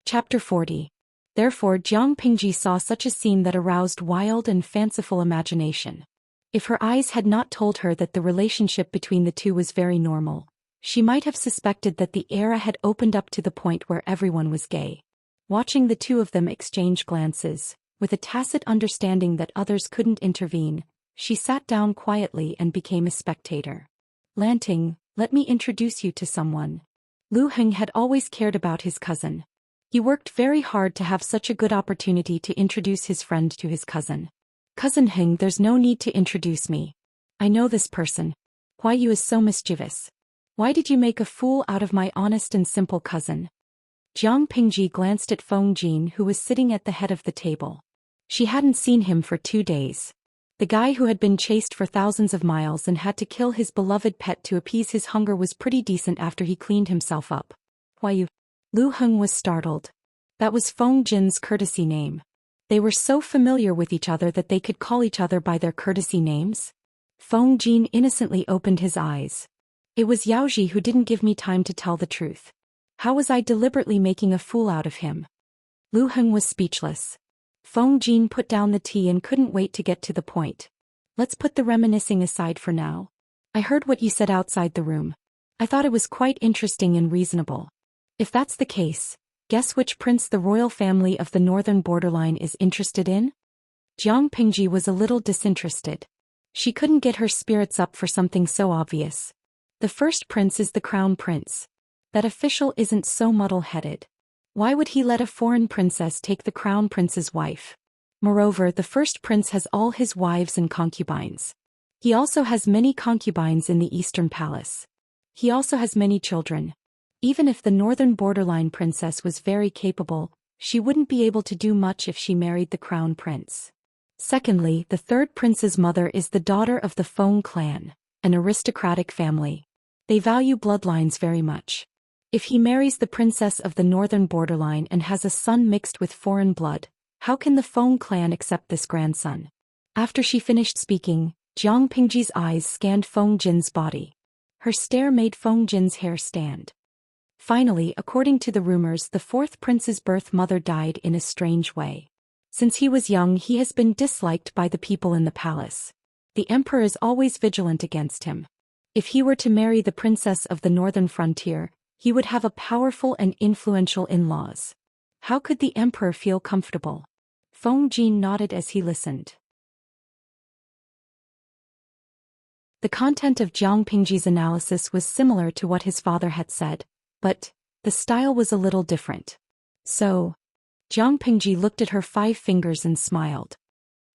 Chapter 40. Therefore Jiang Pingji saw such a scene that aroused wild and fanciful imagination. If her eyes had not told her that the relationship between the two was very normal, she might have suspected that the era had opened up to the point where everyone was gay. Watching the two of them exchange glances, with a tacit understanding that others couldn't intervene, she sat down quietly and became a spectator. Lanting, let me introduce you to someone. Lu Heng had always cared about his cousin. He worked very hard to have such a good opportunity to introduce his friend to his cousin. Cousin Heng, there's no need to introduce me. I know this person. Why you is so mischievous? Why did you make a fool out of my honest and simple cousin? Jiang Pingji glanced at Feng Jin, who was sitting at the head of the table. She hadn't seen him for 2 days. The guy who had been chased for thousands of miles and had to kill his beloved pet to appease his hunger was pretty decent after he cleaned himself up. Why you? Lu Heng was startled. That was Feng Jin's courtesy name. They were so familiar with each other that they could call each other by their courtesy names. Feng Jin innocently opened his eyes. It was Yaoji who didn't give me time to tell the truth. How was I deliberately making a fool out of him? Lu Heng was speechless. Feng Jin put down the tea and couldn't wait to get to the point. let's put the reminiscing aside for now. I heard what you said outside the room. I thought it was quite interesting and reasonable. If that's the case, guess which prince the royal family of the northern borderline is interested in? Jiang Pingji was a little disinterested. She couldn't get her spirits up for something so obvious. The first prince is the crown prince. That official isn't so muddle-headed. Why would he let a foreign princess take the crown prince's wife? Moreover, the first prince has all his wives and concubines. He also has many concubines in the eastern palace. He also has many children. Even if the northern borderline princess was very capable, she wouldn't be able to do much if she married the crown prince. Secondly, the third prince's mother is the daughter of the Feng clan, an aristocratic family. They value bloodlines very much. If he marries the princess of the northern borderline and has a son mixed with foreign blood, how can the Feng clan accept this grandson? After she finished speaking, Jiang Pingji's eyes scanned Feng Jin's body. Her stare made Feng Jin's hair stand. Finally, according to the rumors, the fourth prince's birth mother died in a strange way. Since he was young, he has been disliked by the people in the palace. The emperor is always vigilant against him. If he were to marry the princess of the northern frontier, he would have a powerful and influential in-laws. How could the emperor feel comfortable? Feng Jin nodded as he listened. The content of Jiang Pingji's analysis was similar to what his father had said, but the style was a little different. So, Jiang Pingji looked at her 5 fingers and smiled.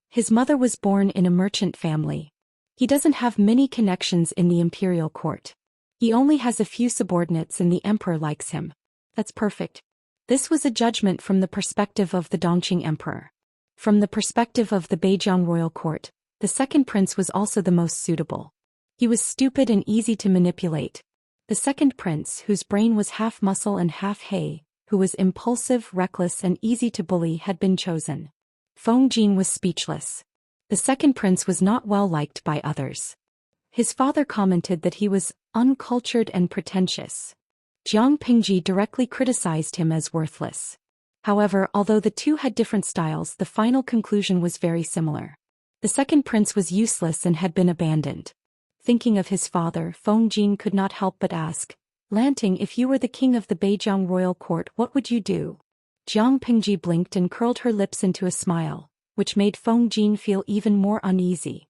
His mother was born in a merchant family. He doesn't have many connections in the imperial court. He only has a few subordinates and the emperor likes him. That's perfect. This was a judgment from the perspective of the Dongqing emperor. From the perspective of the Beijiang royal court, the second prince was also the most suitable. He was stupid and easy to manipulate. The second prince, whose brain was half muscle and half hay, who was impulsive, reckless and easy to bully, had been chosen. Feng Jin was speechless. The second prince was not well liked by others. His father commented that he was uncultured and pretentious. Jiang Pingji directly criticized him as worthless. However, although the two had different styles, the final conclusion was very similar. The second prince was useless and had been abandoned. Thinking of his father, Feng Jin could not help but ask, "Lanting, if you were the king of the Beijiang royal court, what would you do?" Jiang Pingji blinked and curled her lips into a smile, which made Feng Jin feel even more uneasy.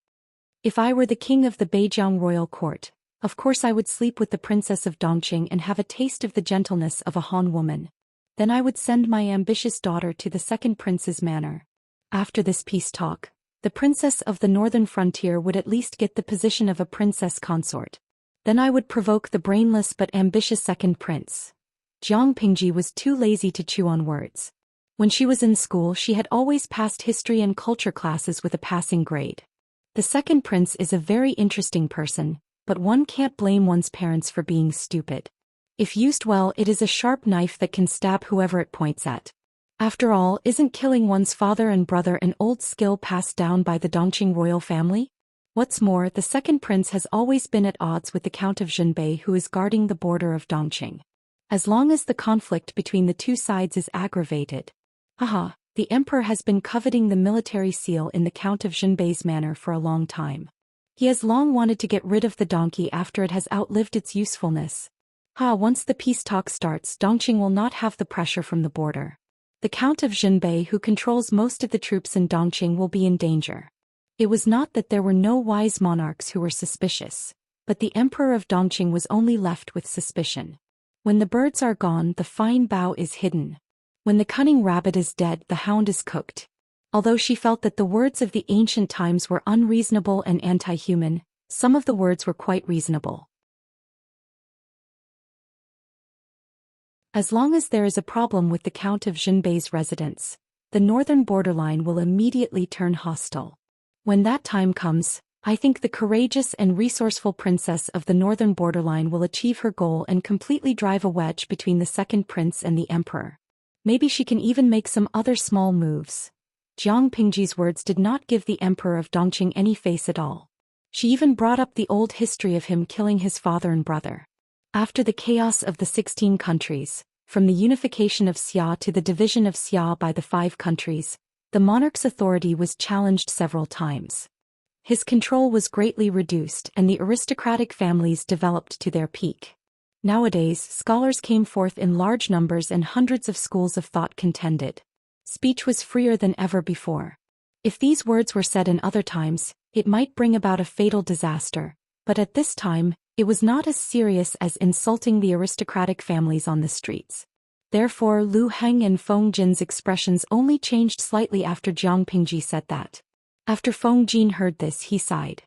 "If I were the king of the Beijiang royal court, of course I would sleep with the princess of Dongqing and have a taste of the gentleness of a Han woman. Then I would send my ambitious daughter to the second prince's manor. After this peace talk, the princess of the northern frontier would at least get the position of a princess consort. Then I would provoke the brainless but ambitious second prince." Jiang Pingji was too lazy to chew on words. When she was in school, she had always passed history and culture classes with a passing grade. The second prince is a very interesting person, but one can't blame one's parents for being stupid. If used well, it is a sharp knife that can stab whoever it points at. After all, isn't killing one's father and brother an old skill passed down by the Dongqing royal family? What's more, the second prince has always been at odds with the Count of Zhenbei, who is guarding the border of Dongqing. As long as the conflict between the two sides is aggravated. The emperor has been coveting the military seal in the Count of Zhenbei's manor for a long time. He has long wanted to get rid of the donkey after it has outlived its usefulness. Once the peace talk starts, Dongqing will not have the pressure from the border. The Count of Zhenbei, who controls most of the troops in Dongqing, will be in danger. It was not that there were no wise monarchs who were suspicious, but the emperor of Dongqing was only left with suspicion. When the birds are gone, the fine bough is hidden. When the cunning rabbit is dead, the hound is cooked. Although she felt that the words of the ancient times were unreasonable and anti-human, some of the words were quite reasonable. As long as there is a problem with the Count of Zhenbei's residence, the northern borderline will immediately turn hostile. When that time comes, I think the courageous and resourceful princess of the northern borderline will achieve her goal and completely drive a wedge between the second prince and the emperor. Maybe she can even make some other small moves. Jiang Pingji's words did not give the emperor of Dongqing any face at all. She even brought up the old history of him killing his father and brother. After the chaos of the 16 countries, from the unification of Xia to the division of Xia by the 5 countries, the monarch's authority was challenged several times. His control was greatly reduced and the aristocratic families developed to their peak. Nowadays, scholars came forth in large numbers and hundreds of schools of thought contended. Speech was freer than ever before. If these words were said in other times, it might bring about a fatal disaster, but at this time, it was not as serious as insulting the aristocratic families on the streets. Therefore, Lu Heng and Feng Jin's expressions only changed slightly after Jiang Pingji said that. After Feng Jin heard this, he sighed.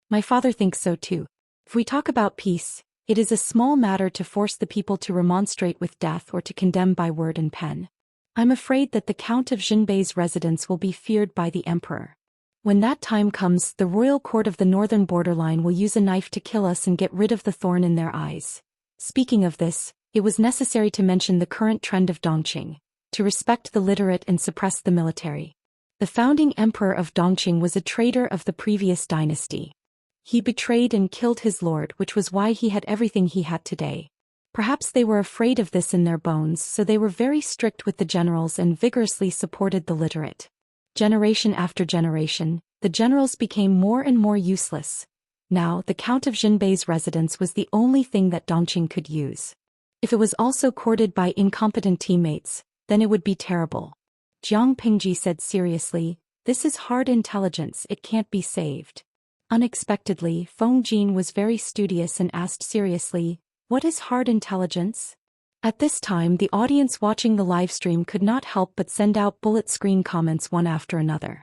My father thinks so too. If we talk about peace, it is a small matter to force the people to remonstrate with death or to condemn by word and pen. I'm afraid that the Count of Jinbei's residence will be feared by the emperor. When that time comes, the royal court of the northern borderline will use a knife to kill us and get rid of the thorn in their eyes. Speaking of this, it was necessary to mention the current trend of Dongqing, to respect the literate and suppress the military. The founding emperor of Dongqing was a traitor of the previous dynasty. He betrayed and killed his lord, which was why he had everything he had today. Perhaps they were afraid of this in their bones, so they were very strict with the generals and vigorously supported the literate. Generation after generation, the generals became more and more useless. Now, the Count of Jinbei's residence was the only thing that Dongqing could use. If it was also courted by incompetent teammates, then it would be terrible. Jiang Pingji said seriously, this is hard intelligence, it can't be saved. Unexpectedly, Feng Jin was very studious and asked seriously, what is hard intelligence? At this time, the audience watching the livestream could not help but send out bullet screen comments one after another.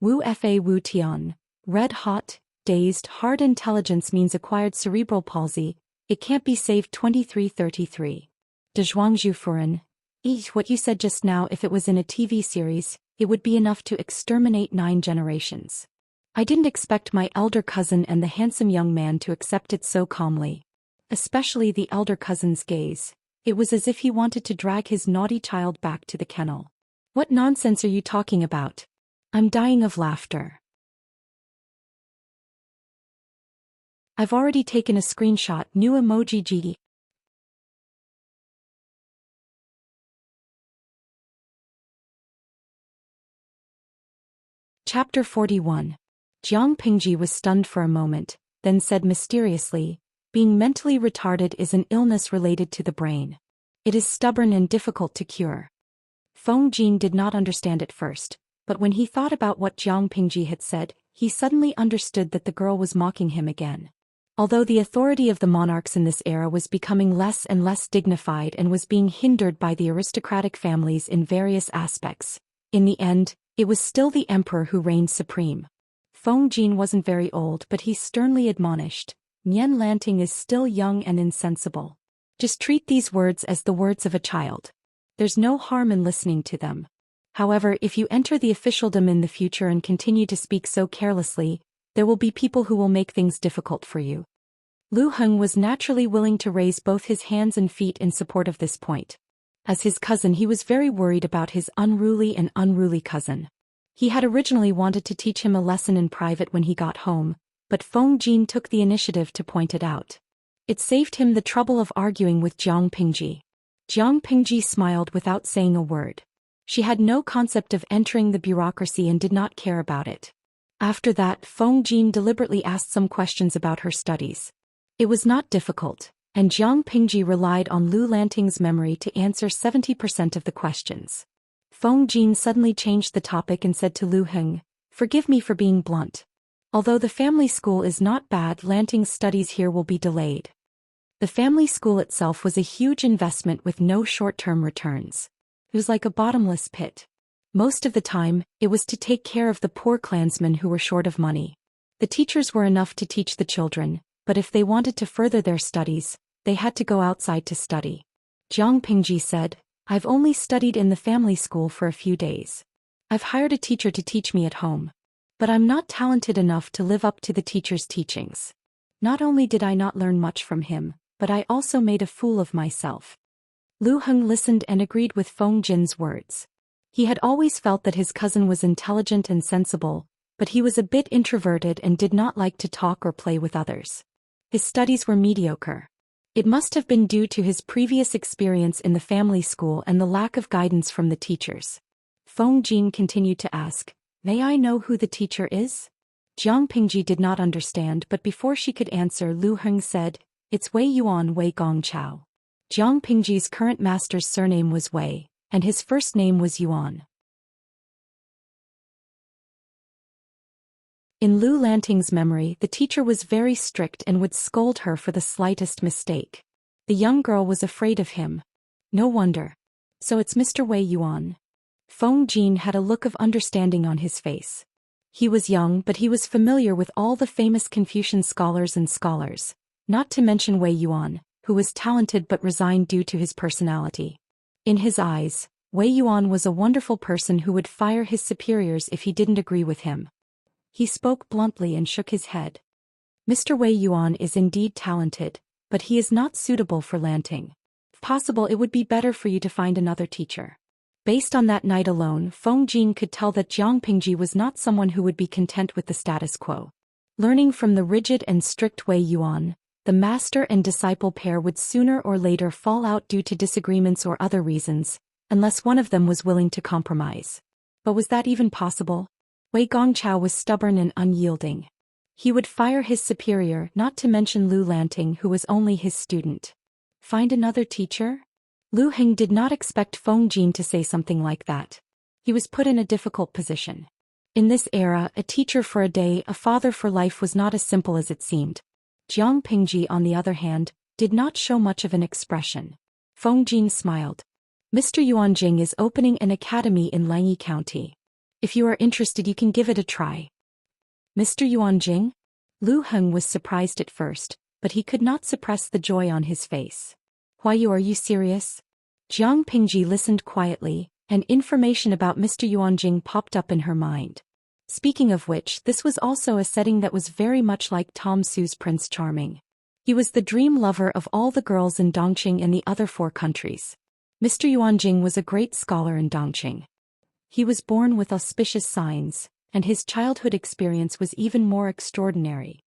Wu Fa Wu Tian, red hot, dazed, hard intelligence means acquired cerebral palsy, it can't be saved 2333. De Zhuangzhu Furen, what you said just now, if it was in a TV series, it would be enough to exterminate 9 generations. I didn't expect my elder cousin and the handsome young man to accept it so calmly. Especially the elder cousin's gaze. It was as if he wanted to drag his naughty child back to the kennel. What nonsense are you talking about? I'm dying of laughter. I've already taken a screenshot, new emoji GD. Chapter 41. Jiang Pingji was stunned for a moment, then said mysteriously, being mentally retarded is an illness related to the brain. It is stubborn and difficult to cure. Feng Jin did not understand at first, but when he thought about what Jiang Pingji had said, he suddenly understood that the girl was mocking him again. Although the authority of the monarchs in this era was becoming less and less dignified and was being hindered by the aristocratic families in various aspects, in the end, it was still the emperor who reigned supreme. Feng Jin wasn't very old, but he sternly admonished, Nian Lanting is still young and insensible. Just treat these words as the words of a child. There's no harm in listening to them. However, if you enter the officialdom in the future and continue to speak so carelessly, there will be people who will make things difficult for you. Lu Heng was naturally willing to raise both his hands and feet in support of this point. As his cousin, he was very worried about his unruly cousin. He had originally wanted to teach him a lesson in private when he got home, but Feng Jin took the initiative to point it out. It saved him the trouble of arguing with Jiang Pingji. Jiang Pingji smiled without saying a word. She had no concept of entering the bureaucracy and did not care about it. After that, Feng Jin deliberately asked some questions about her studies. It was not difficult, and Jiang Pingji relied on Lu Lanting's memory to answer 70% of the questions. Feng Jin suddenly changed the topic and said to Lu Heng, forgive me for being blunt. Although the family school is not bad, Lanting's studies here will be delayed. The family school itself was a huge investment with no short-term returns. It was like a bottomless pit. Most of the time, it was to take care of the poor clansmen who were short of money. The teachers were enough to teach the children, but if they wanted to further their studies, they had to go outside to study. Jiang Pingji said, I've only studied in the family school for a few days. I've hired a teacher to teach me at home. But I'm not talented enough to live up to the teacher's teachings. Not only did I not learn much from him, but I also made a fool of myself. Lu Heng listened and agreed with Feng Jin's words. He had always felt that his cousin was intelligent and sensible, but he was a bit introverted and did not like to talk or play with others. His studies were mediocre. It must have been due to his previous experience in the family school and the lack of guidance from the teachers. Feng Jin continued to ask, may I know who the teacher is? Jiang Pingji did not understand, but before she could answer, Lu Heng said, "It's Wei Yuan Wei Gong Chao." Jiang Pingji's current master's surname was Wei, and his first name was Yuan. In Lu Lanting's memory, the teacher was very strict and would scold her for the slightest mistake. The young girl was afraid of him. No wonder. So it's Mr. Wei Yuan. Feng Jin had a look of understanding on his face. He was young, but he was familiar with all the famous Confucian scholars and scholars, not to mention Wei Yuan, who was talented but resigned due to his personality. In his eyes, Wei Yuan was a wonderful person who would fire his superiors if he didn't agree with him. He spoke bluntly and shook his head. Mr. Wei Yuan is indeed talented, but he is not suitable for Lanting. If possible, it would be better for you to find another teacher. Based on that night alone, Feng Jin could tell that Jiang Pingji was not someone who would be content with the status quo. Learning from the rigid and strict Wei Yuan, the master and disciple pair would sooner or later fall out due to disagreements or other reasons, unless one of them was willing to compromise. But was that even possible? Wei Gongchao was stubborn and unyielding. He would fire his superior, not to mention Lu Lanting, who was only his student. Find another teacher? Lu Heng did not expect Feng Jin to say something like that. He was put in a difficult position. In this era, a teacher for a day, a father for life was not as simple as it seemed. Jiang Pingji, on the other hand, did not show much of an expression. Feng Jin smiled. Mr. Yuanjing is opening an academy in Langyi County. If you are interested, you can give it a try. Mr. Yuanjing? Lu Heng was surprised at first, but he could not suppress the joy on his face. Are you serious? Jiang Pingji listened quietly, and information about Mr. Yuanjing popped up in her mind. Speaking of which, this was also a setting that was very much like Tom Su's Prince Charming. He was the dream lover of all the girls in Dongqing and the other 4 countries. Mr. Yuanjing was a great scholar in Dongqing. He was born with auspicious signs, and his childhood experience was even more extraordinary.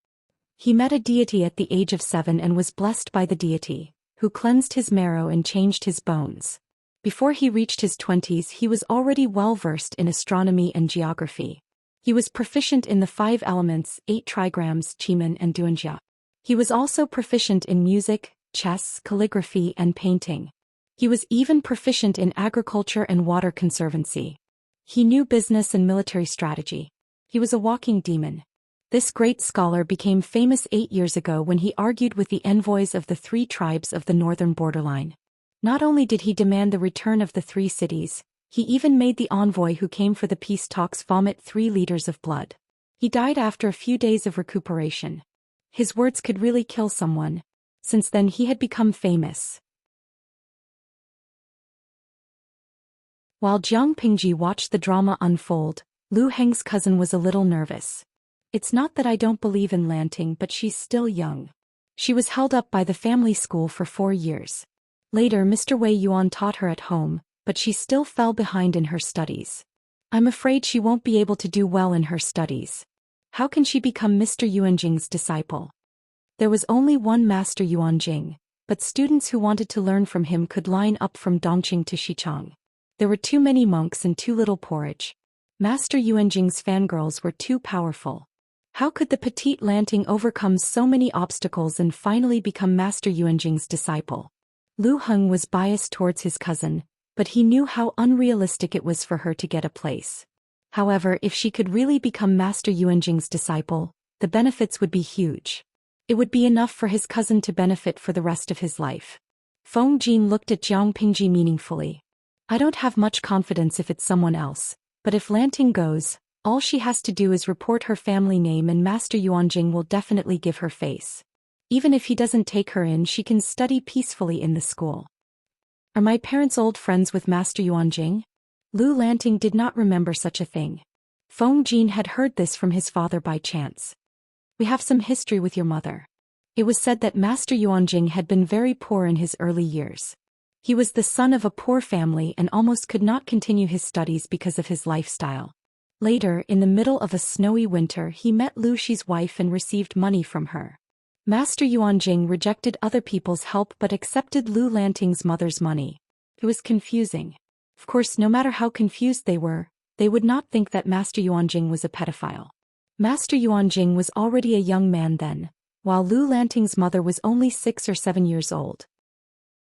He met a deity at the age of 7 and was blessed by the deity, who cleansed his marrow and changed his bones. Before he reached his 20s, he was already well-versed in astronomy and geography. He was proficient in the 5 elements, 8 trigrams, Qimeng and Duanjia. He was also proficient in music, chess, calligraphy, and painting. He was even proficient in agriculture and water conservancy. He knew business and military strategy. He was a walking demon. This great scholar became famous 8 years ago when he argued with the envoys of the 3 tribes of the northern borderline. Not only did he demand the return of the 3 cities, he even made the envoy who came for the peace talks vomit 3 liters of blood. He died after a few days of recuperation. His words could really kill someone. Since then he had become famous. While Jiang Pingji watched the drama unfold, Lu Heng's cousin was a little nervous. It's not that I don't believe in Lanting, but she's still young. She was held up by the family school for 4 years. Later, Mr. Wei Yuan taught her at home, but she still fell behind in her studies. I'm afraid she won't be able to do well in her studies. How can she become Mr. Yuanjing's disciple? There was only one Master Yuanjing, but students who wanted to learn from him could line up from Dongqing to Xichang. There were too many monks and too little porridge. Master Yuanjing's fangirls were too powerful. How could the petite Lanting overcome so many obstacles and finally become Master Yuanjing's disciple? Lu Heng was biased towards his cousin, but he knew how unrealistic it was for her to get a place. However, if she could really become Master Yuanjing's disciple, the benefits would be huge. It would be enough for his cousin to benefit for the rest of his life. Feng Jin looked at Jiang Pingji meaningfully. I don't have much confidence if it's someone else, but if Lanting goes, all she has to do is report her family name and Master Yuanjing will definitely give her face. Even if he doesn't take her in, she can study peacefully in the school. Are my parents old friends with Master Yuanjing? Lu Lanting did not remember such a thing. Feng Jin had heard this from his father by chance. We have some history with your mother. It was said that Master Yuanjing had been very poor in his early years. He was the son of a poor family and almost could not continue his studies because of his lifestyle. Later, in the middle of a snowy winter, he met Lu Shi's wife and received money from her. Master Yuanjing rejected other people's help but accepted Lu Lanting's mother's money. It was confusing. Of course, no matter how confused they would not think that Master Yuanjing was a pedophile. Master Yuanjing was already a young man then, while Lu Lanting's mother was only 6 or 7 years old.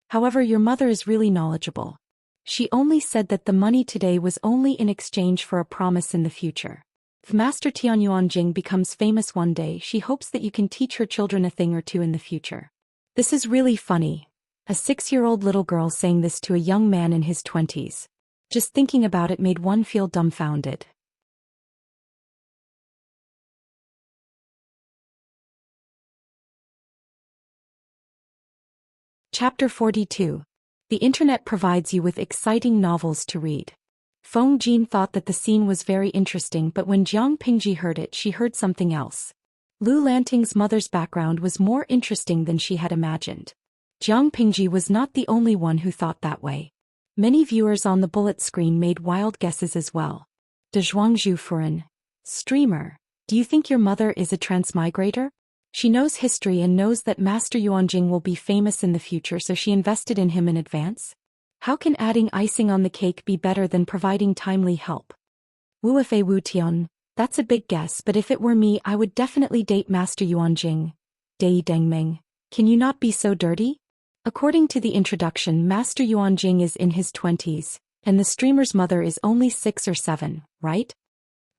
However, your mother is really knowledgeable. She only said that the money today was only in exchange for a promise in the future. If Master Tian Yuanjing becomes famous one day, she hopes that you can teach her children a thing or two in the future. This is really funny. A 6-year-old little girl saying this to a young man in his 20s. Just thinking about it made one feel dumbfounded. Chapter 42. The internet provides you with exciting novels to read. Feng Jin thought that the scene was very interesting, but when Jiang Pingji heard it, she heard something else. Lu Lanting's mother's background was more interesting than she had imagined. Jiang Pingji was not the only one who thought that way. Many viewers on the bullet screen made wild guesses as well. De Zhuangzhu Furen. Streamer, do you think your mother is a transmigrator? She knows history and knows that Master Yuanjing will be famous in the future, so she invested in him in advance. How can adding icing on the cake be better than providing timely help? Wuefei Wutian, that's a big guess, but if it were me I would definitely date Master Yuanjing. Dei Dengming, can you not be so dirty? According to the introduction, Master Yuanjing is in his 20s, and the streamer's mother is only 6 or 7, right?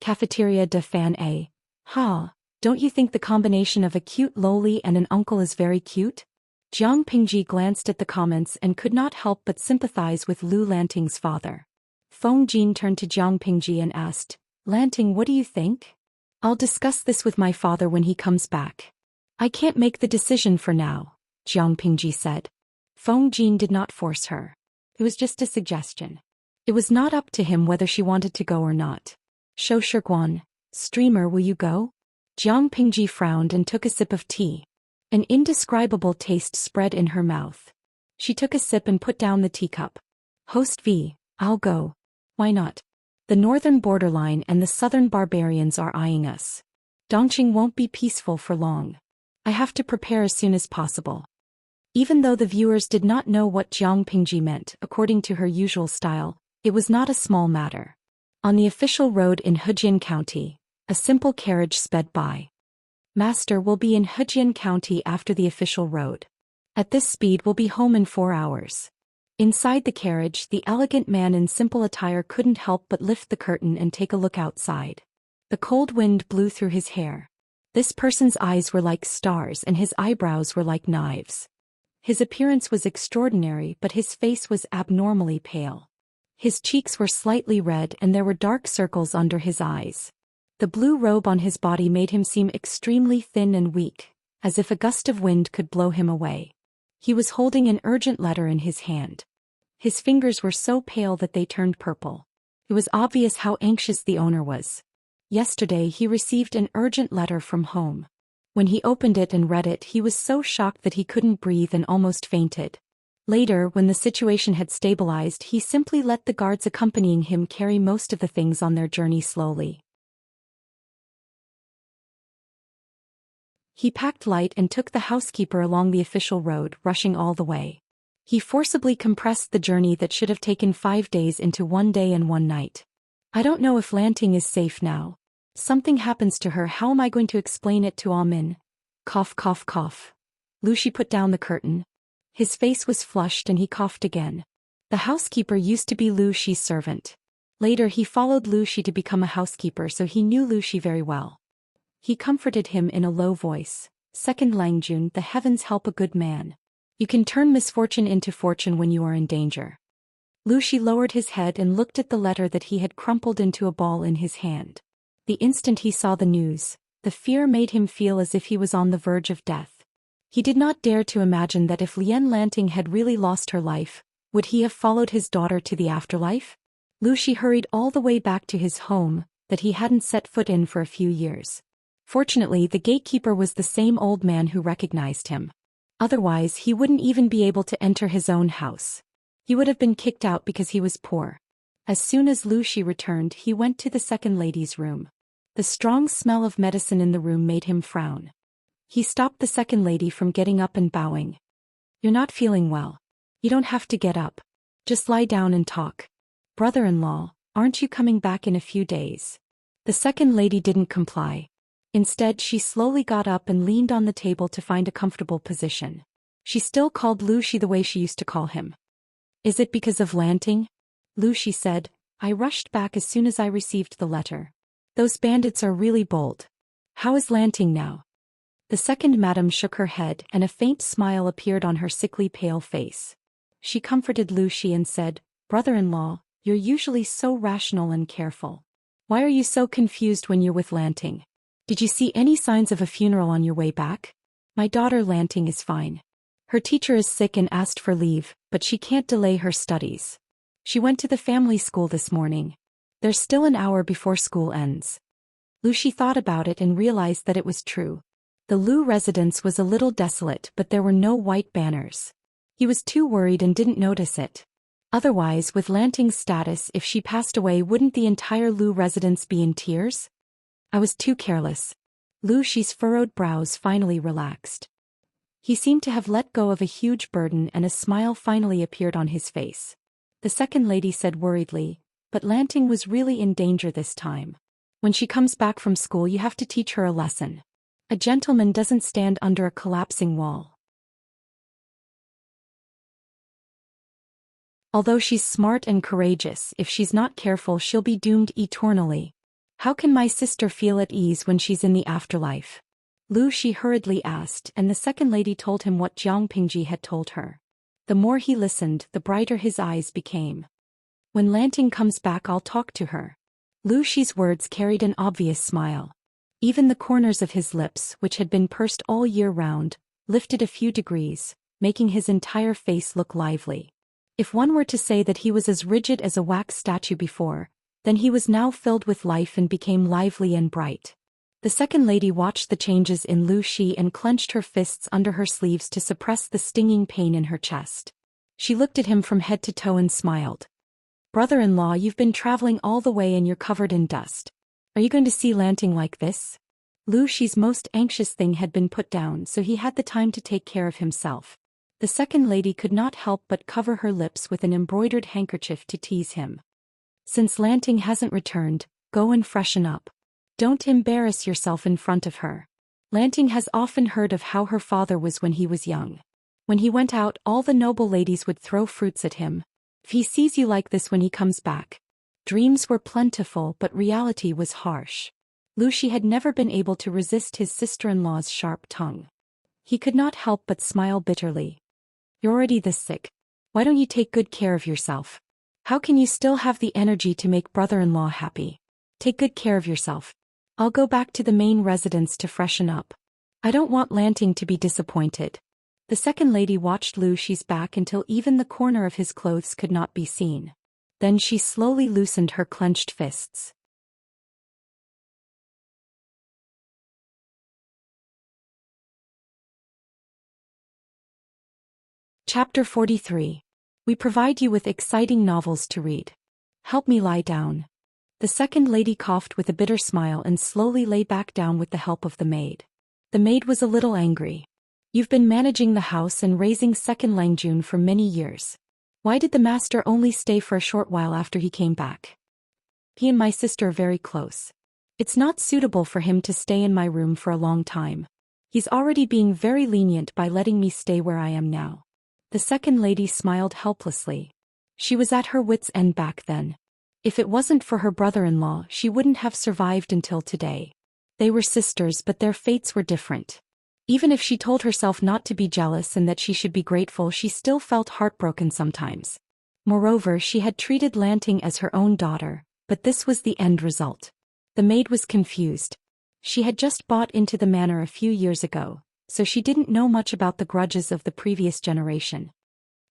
Cafeteria de Fan A. Ha, don't you think the combination of a cute loli and an uncle is very cute? Jiang Pingji glanced at the comments and could not help but sympathize with Lu Lanting's father. Feng Jin turned to Jiang Pingji and asked, Lanting, what do you think? I'll discuss this with my father when he comes back. I can't make the decision for now, Jiang Pingji said. Feng Jin did not force her. It was just a suggestion. It was not up to him whether she wanted to go or not. Shou Shiguan, streamer, will you go? Jiang Pingji frowned and took a sip of tea. An indescribable taste spread in her mouth. She took a sip and put down the teacup. Host V, I'll go. Why not? The northern borderline and the southern barbarians are eyeing us. Dongqing won't be peaceful for long. I have to prepare as soon as possible. Even though the viewers did not know what Jiang Pingji meant, according to her usual style, it was not a small matter. On the official road in Hejian County, a simple carriage sped by. Master will be in Hejian County after the official road. At this speed we'll be home in 4 hours. Inside the carriage, the elegant man in simple attire couldn't help but lift the curtain and take a look outside. The cold wind blew through his hair. This person's eyes were like stars and his eyebrows were like knives. His appearance was extraordinary, but his face was abnormally pale. His cheeks were slightly red and there were dark circles under his eyes. The blue robe on his body made him seem extremely thin and weak, as if a gust of wind could blow him away. He was holding an urgent letter in his hand. His fingers were so pale that they turned purple. It was obvious how anxious the owner was. Yesterday he received an urgent letter from home. When he opened it and read it, he was so shocked that he couldn't breathe and almost fainted. Later, when the situation had stabilized, he simply let the guards accompanying him carry most of the things on their journey slowly. He packed light and took the housekeeper along the official road, rushing all the way. He forcibly compressed the journey that should have taken 5 days into 1 day and 1 night. I don't know if Lanting is safe now. Something happens to her, how am I going to explain it to Amin? Cough, cough, cough. Lu Shi put down the curtain. His face was flushed and he coughed again. The housekeeper used to be Lu Shi's servant. Later he followed Lu Shi to become a housekeeper, so he knew Lu Shi very well. He comforted him in a low voice. Second Langjun, the heavens help a good man. You can turn misfortune into fortune when you are in danger. Lu Shi lowered his head and looked at the letter that he had crumpled into a ball in his hand. The instant he saw the news, the fear made him feel as if he was on the verge of death. He did not dare to imagine that if Lian Lanting had really lost her life, would he have followed his daughter to the afterlife? Lu Shi hurried all the way back to his home, that he hadn't set foot in for a few years. Fortunately, the gatekeeper was the same old man who recognized him. Otherwise, he wouldn't even be able to enter his own house. He would have been kicked out because he was poor. As soon as Lu Shi returned, he went to the second lady's room. The strong smell of medicine in the room made him frown. He stopped the second lady from getting up and bowing. You're not feeling well. You don't have to get up. Just lie down and talk. Brother-in-law, aren't you coming back in a few days? The second lady didn't comply. Instead, she slowly got up and leaned on the table to find a comfortable position. She still called Lu Xi the way she used to call him. Is it because of Lanting? Lu Xi said. I rushed back as soon as I received the letter. Those bandits are really bold. How is Lanting now? The second madam shook her head and a faint smile appeared on her sickly pale face. She comforted Lu Xi and said, Brother-in-law, you're usually so rational and careful. Why are you so confused when you're with Lanting? Did you see any signs of a funeral on your way back? My daughter Lanting is fine. Her teacher is sick and asked for leave, but she can't delay her studies. She went to the family school this morning. There's still an hour before school ends. Lu Xi thought about it and realized that it was true. The Lu residence was a little desolate, but there were no white banners. He was too worried and didn't notice it. Otherwise, with Lanting's status, if she passed away, wouldn't the entire Lu residence be in tears? I was too careless. Lu Xi's furrowed brows finally relaxed. He seemed to have let go of a huge burden and a smile finally appeared on his face. The second lady said worriedly, but Lanting was really in danger this time. When she comes back from school, you have to teach her a lesson. A gentleman doesn't stand under a collapsing wall. Although she's smart and courageous, if she's not careful, she'll be doomed eternally. How can my sister feel at ease when she's in the afterlife? Lu Xi hurriedly asked, and the second lady told him what Jiang Pingji had told her. The more he listened, the brighter his eyes became. When Lanting comes back, I'll talk to her. Lu Xi's words carried an obvious smile. Even the corners of his lips, which had been pursed all year round, lifted a few degrees, making his entire face look lively. If one were to say that he was as rigid as a wax statue before, then he was now filled with life and became lively and bright. The second lady watched the changes in Lu Xi and clenched her fists under her sleeves to suppress the stinging pain in her chest. She looked at him from head to toe and smiled. Brother-in-law, you've been traveling all the way and you're covered in dust. Are you going to see Lanting like this? Lu Xi's most anxious thing had been put down, so he had the time to take care of himself. The second lady could not help but cover her lips with an embroidered handkerchief to tease him. Since Lanting hasn't returned, go and freshen up. Don't embarrass yourself in front of her. Lanting has often heard of how her father was when he was young. When he went out, all the noble ladies would throw fruits at him. If he sees you like this when he comes back. Dreams were plentiful, but reality was harsh. Lu Xi had never been able to resist his sister-in-law's sharp tongue. He could not help but smile bitterly. You're already this sick. Why don't you take good care of yourself? How can you still have the energy to make brother-in-law happy? Take good care of yourself. I'll go back to the main residence to freshen up. I don't want Lanting to be disappointed. The second lady watched Lu Xi's back until even the corner of his clothes could not be seen. Then she slowly loosened her clenched fists. Chapter 43. We provide you with exciting novels to read. Help me lie down. The second lady coughed with a bitter smile and slowly lay back down with the help of the maid. The maid was a little angry. You've been managing the house and raising second Langjun for many years. Why did the master only stay for a short while after he came back? He and my sister are very close. It's not suitable for him to stay in my room for a long time. He's already being very lenient by letting me stay where I am now. The second lady smiled helplessly. She was at her wits' end back then. If it wasn't for her brother-in-law, she wouldn't have survived until today. They were sisters, but their fates were different. Even if she told herself not to be jealous and that she should be grateful, she still felt heartbroken sometimes. Moreover, she had treated Lanting as her own daughter, but this was the end result. The maid was confused. She had just bought into the manor a few years ago, so she didn't know much about the grudges of the previous generation.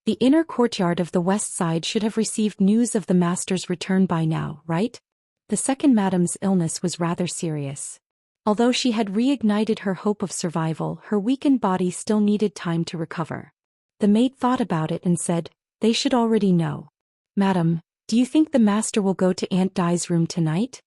The inner courtyard of the west side should have received news of the master's return by now, right? The second madam's illness was rather serious. Although she had reignited her hope of survival, her weakened body still needed time to recover. The maid thought about it and said, they should already know. Madam, do you think the master will go to Aunt Dai's room tonight?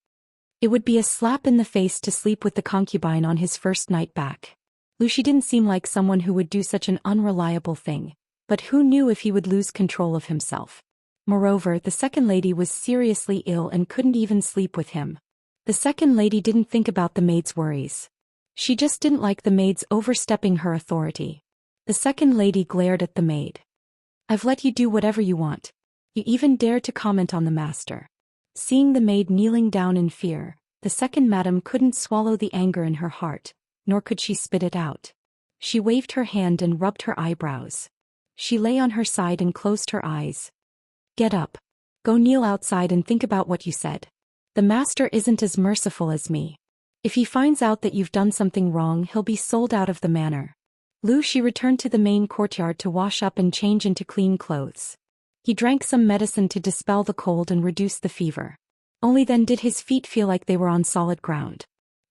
It would be a slap in the face to sleep with the concubine on his first night back. Lu Xi didn't seem like someone who would do such an unreliable thing, but who knew if he would lose control of himself. Moreover, the second lady was seriously ill and couldn't even sleep with him. The second lady didn't think about the maid's worries. She just didn't like the maid's overstepping her authority. The second lady glared at the maid. I've let you do whatever you want. You even dare to comment on the master. Seeing the maid kneeling down in fear, the second madam couldn't swallow the anger in her heart, nor could she spit it out. She waved her hand and rubbed her eyebrows. She lay on her side and closed her eyes. Get up. Go kneel outside and think about what you said. The master isn't as merciful as me. If he finds out that you've done something wrong, he'll be sold out of the manor. She returned to the main courtyard to wash up and change into clean clothes. He drank some medicine to dispel the cold and reduce the fever. Only then did his feet feel like they were on solid ground.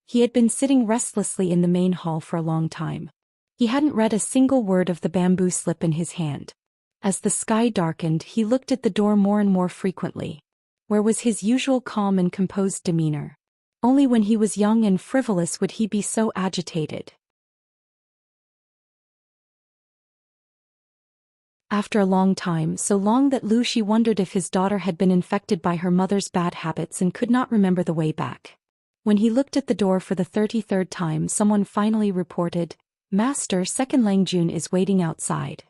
He had been sitting restlessly in the main hall for a long time. He hadn't read a single word of the bamboo slip in his hand. As the sky darkened, he looked at the door more and more frequently. Where was his usual calm and composed demeanor? Only when he was young and frivolous would he be so agitated. After a long time, so long that Xi wondered if his daughter had been infected by her mother's bad habits and could not remember the way back. When he looked at the door for the 33rd time, someone finally reported, "Master, Second Langjun is waiting outside.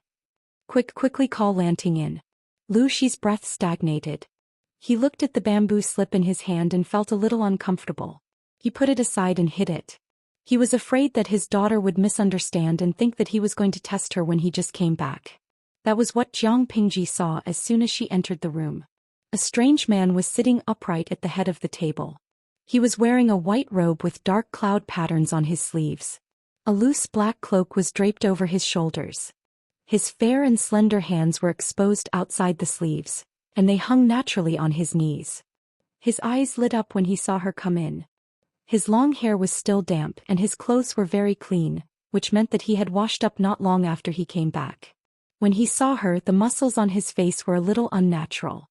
Quickly call Lanting in." Xi's breath stagnated. He looked at the bamboo slip in his hand and felt a little uncomfortable. He put it aside and hid it. He was afraid that his daughter would misunderstand and think that he was going to test her when he just came back. That was what Jiang Pingji saw as soon as she entered the room. A strange man was sitting upright at the head of the table. He was wearing a white robe with dark cloud patterns on his sleeves. A loose black cloak was draped over his shoulders. His fair and slender hands were exposed outside the sleeves, and they hung naturally on his knees. His eyes lit up when he saw her come in. His long hair was still damp and his clothes were very clean, which meant that he had washed up not long after he came back. When he saw her, the muscles on his face were a little unnatural.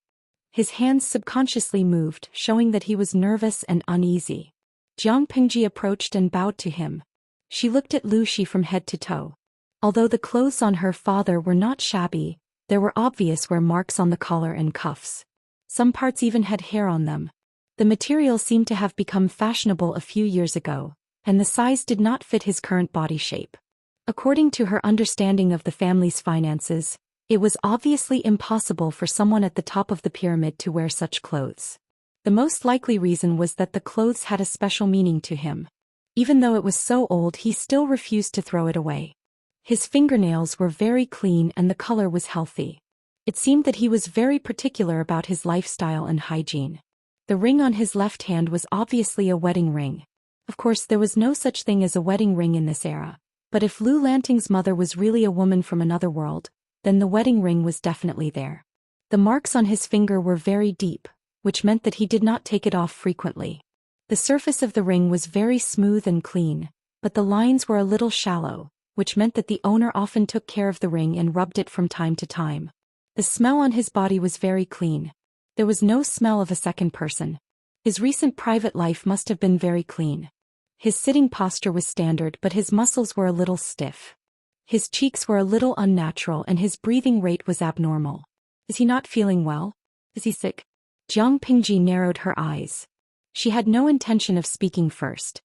His hands subconsciously moved, showing that he was nervous and uneasy. Jiang Pingji approached and bowed to him. She looked at Xi from head to toe. Although the clothes on her father were not shabby, there were obvious wear marks on the collar and cuffs. Some parts even had hair on them. The material seemed to have become fashionable a few years ago, and the size did not fit his current body shape. According to her understanding of the family's finances, it was obviously impossible for someone at the top of the pyramid to wear such clothes. The most likely reason was that the clothes had a special meaning to him. Even though it was so old, he still refused to throw it away. His fingernails were very clean and the color was healthy. It seemed that he was very particular about his lifestyle and hygiene. The ring on his left hand was obviously a wedding ring. Of course, there was no such thing as a wedding ring in this era, but if Lu Lanting's mother was really a woman from another world, then the wedding ring was definitely there. The marks on his finger were very deep, which meant that he did not take it off frequently. The surface of the ring was very smooth and clean, but the lines were a little shallow, which meant that the owner often took care of the ring and rubbed it from time to time. The smell on his body was very clean. There was no smell of a second person. His recent private life must have been very clean. His sitting posture was standard, but his muscles were a little stiff. His cheeks were a little unnatural and his breathing rate was abnormal. Is he not feeling well? Is he sick? Jiang Pingji narrowed her eyes. She had no intention of speaking first.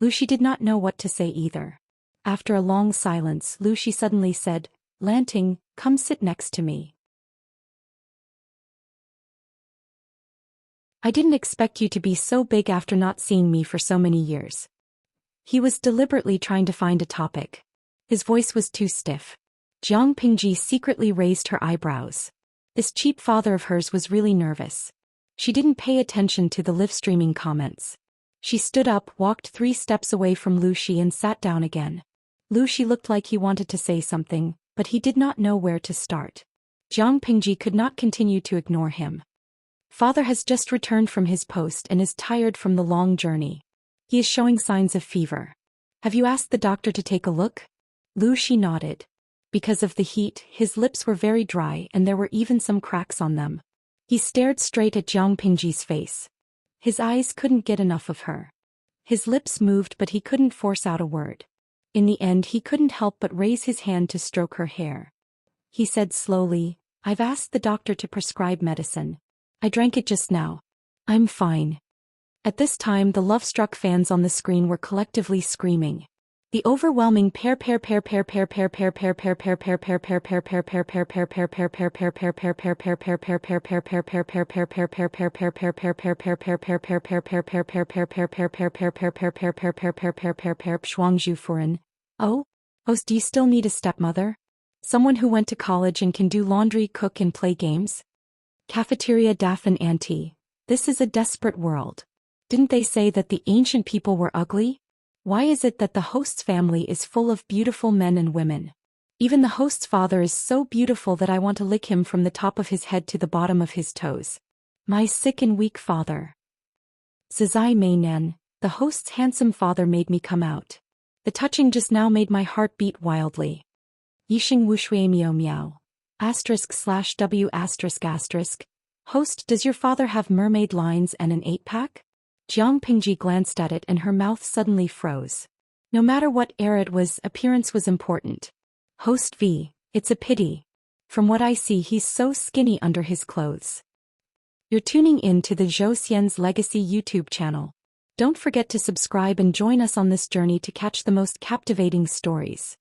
Xi did not know what to say either. After a long silence, Xi suddenly said, "Lanting, come sit next to me. I didn't expect you to be so big after not seeing me for so many years." He was deliberately trying to find a topic. His voice was too stiff. Jiang Pingji secretly raised her eyebrows. This cheap father of hers was really nervous. She didn't pay attention to the live-streaming comments. She stood up, walked 3 steps away from Xi and sat down again. Xi looked like he wanted to say something, but he did not know where to start. Jiang Pingji could not continue to ignore him. Father has just returned from his post and is tired from the long journey. He is showing signs of fever. Have you asked the doctor to take a look? Xi nodded. Because of the heat, his lips were very dry and there were even some cracks on them. He stared straight at Jiang Pingji's face. His eyes couldn't get enough of her. His lips moved but he couldn't force out a word. In the end he couldn't help but raise his hand to stroke her hair. He said slowly, "I've asked the doctor to prescribe medicine. I drank it just now. I'm fine." At this time the love-struck fans on the screen were collectively screaming. The overwhelming Oh? Do you still need a stepmother? Someone who went to college and can do laundry, cook and play games? Cafeteria Daffin Auntie. This is a desperate world. Didn't they say that the ancient people were ugly? Why is it that the host's family is full of beautiful men and women? Even the host's father is so beautiful that I want to lick him from the top of his head to the bottom of his toes. My sick and weak father. Zizai Meinan, the host's handsome father made me come out. The touching just now made my heart beat wildly. Yixing Wushui Miao Miao. */w***. Host, does your father have mermaid lines and an 8-pack? Jiang Pingji glanced at it and her mouth suddenly froze. No matter what era it was, appearance was important. Host V, it's a pity. From what I see he's so skinny under his clothes. You're tuning in to the Zhou Xian's Legacy YouTube channel. Don't forget to subscribe and join us on this journey to catch the most captivating stories.